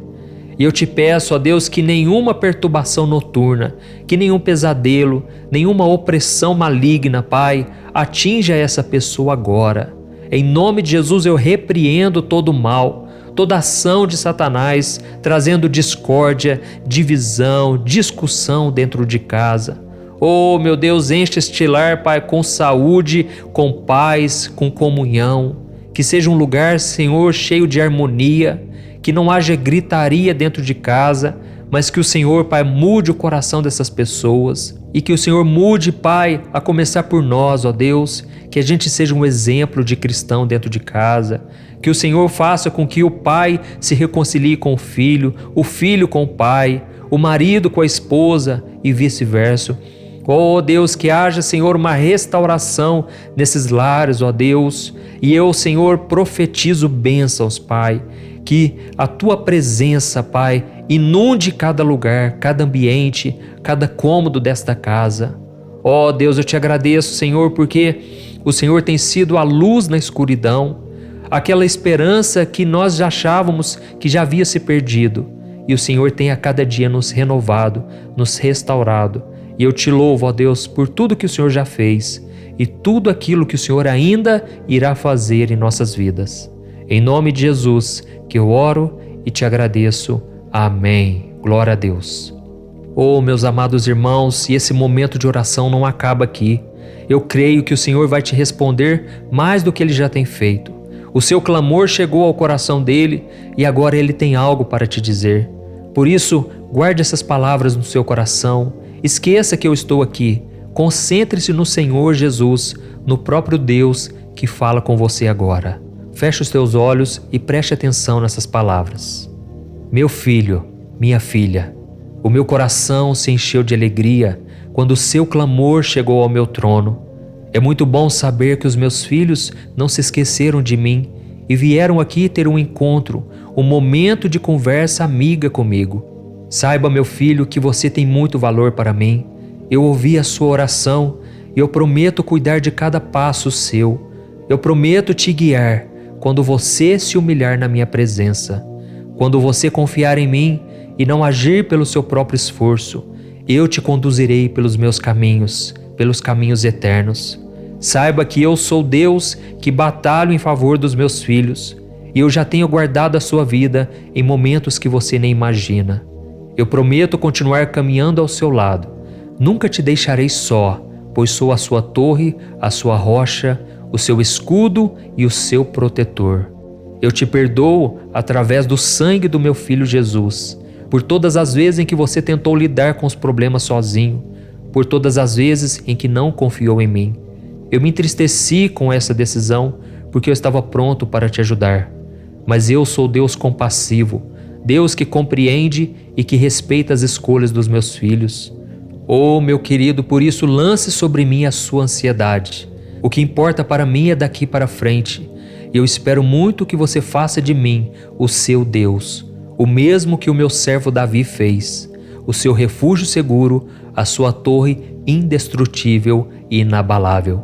E eu te peço, ó Deus, que nenhuma perturbação noturna, que nenhum pesadelo, nenhuma opressão maligna, Pai, atinja essa pessoa agora. Em nome de Jesus eu repreendo todo o mal, toda ação de Satanás, trazendo discórdia, divisão, discussão dentro de casa. Oh, meu Deus, enche este lar, Pai, com saúde, com paz, com comunhão. Que seja um lugar, Senhor, cheio de harmonia, que não haja gritaria dentro de casa, mas que o Senhor, Pai, mude o coração dessas pessoas e que o Senhor mude, Pai, a começar por nós, ó Deus, que a gente seja um exemplo de cristão dentro de casa, que o Senhor faça com que o pai se reconcilie com o filho com o pai, o marido com a esposa e vice-versa. Ó Deus, que haja, Senhor, uma restauração nesses lares, ó Deus, e eu, Senhor, profetizo bênçãos, Pai, que a Tua presença, Pai, inunde cada lugar, cada ambiente, cada cômodo desta casa. Ó Deus, eu te agradeço, Senhor, porque o Senhor tem sido a luz na escuridão, aquela esperança que nós já achávamos que já havia se perdido, e o Senhor tem a cada dia nos renovado, nos restaurado. E eu te louvo, ó Deus, por tudo que o Senhor já fez e tudo aquilo que o Senhor ainda irá fazer em nossas vidas. Em nome de Jesus, que eu oro e te agradeço. Amém. Glória a Deus. Oh, meus amados irmãos, e esse momento de oração não acaba aqui. Eu creio que o Senhor vai te responder mais do que Ele já tem feito. O seu clamor chegou ao coração dele e agora Ele tem algo para te dizer. Por isso, guarde essas palavras no seu coração. Esqueça que eu estou aqui. Concentre-se no Senhor Jesus, no próprio Deus que fala com você agora. Feche os teus olhos e preste atenção nessas palavras. Meu filho, minha filha, o meu coração se encheu de alegria quando o seu clamor chegou ao meu trono. É muito bom saber que os meus filhos não se esqueceram de mim e vieram aqui ter um encontro, um momento de conversa amiga comigo. Saiba, meu filho, que você tem muito valor para mim. Eu ouvi a sua oração e eu prometo cuidar de cada passo seu. Eu prometo te guiar quando você se humilhar na minha presença. Quando você confiar em mim e não agir pelo seu próprio esforço, eu te conduzirei pelos meus caminhos, pelos caminhos eternos. Saiba que eu sou Deus que batalho em favor dos meus filhos e eu já tenho guardado a sua vida em momentos que você nem imagina. Eu prometo continuar caminhando ao seu lado. Nunca te deixarei só, pois sou a sua torre, a sua rocha, o seu escudo e o seu protetor. Eu te perdoo através do sangue do meu filho Jesus, por todas as vezes em que você tentou lidar com os problemas sozinho, por todas as vezes em que não confiou em mim. Eu me entristeci com essa decisão porque eu estava pronto para te ajudar. Mas eu sou Deus compassivo, Deus que compreende e que respeita as escolhas dos meus filhos. Oh, meu querido, por isso lance sobre mim a sua ansiedade. O que importa para mim é daqui para frente. E eu espero muito que você faça de mim o seu Deus, o mesmo que o meu servo Davi fez, o seu refúgio seguro, a sua torre indestrutível e inabalável.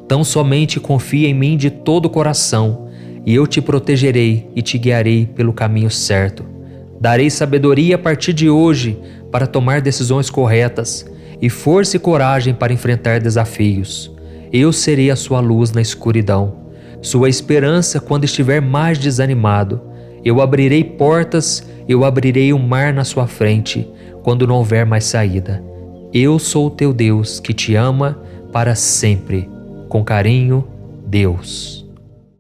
Tão somente confia em mim de todo o coração, e eu te protegerei e te guiarei pelo caminho certo. Darei sabedoria a partir de hoje para tomar decisões corretas e força e coragem para enfrentar desafios. Eu serei a sua luz na escuridão, sua esperança quando estiver mais desanimado. Eu abrirei portas, eu abrirei o mar na sua frente quando não houver mais saída. Eu sou o teu Deus que te ama para sempre. Com carinho, Deus.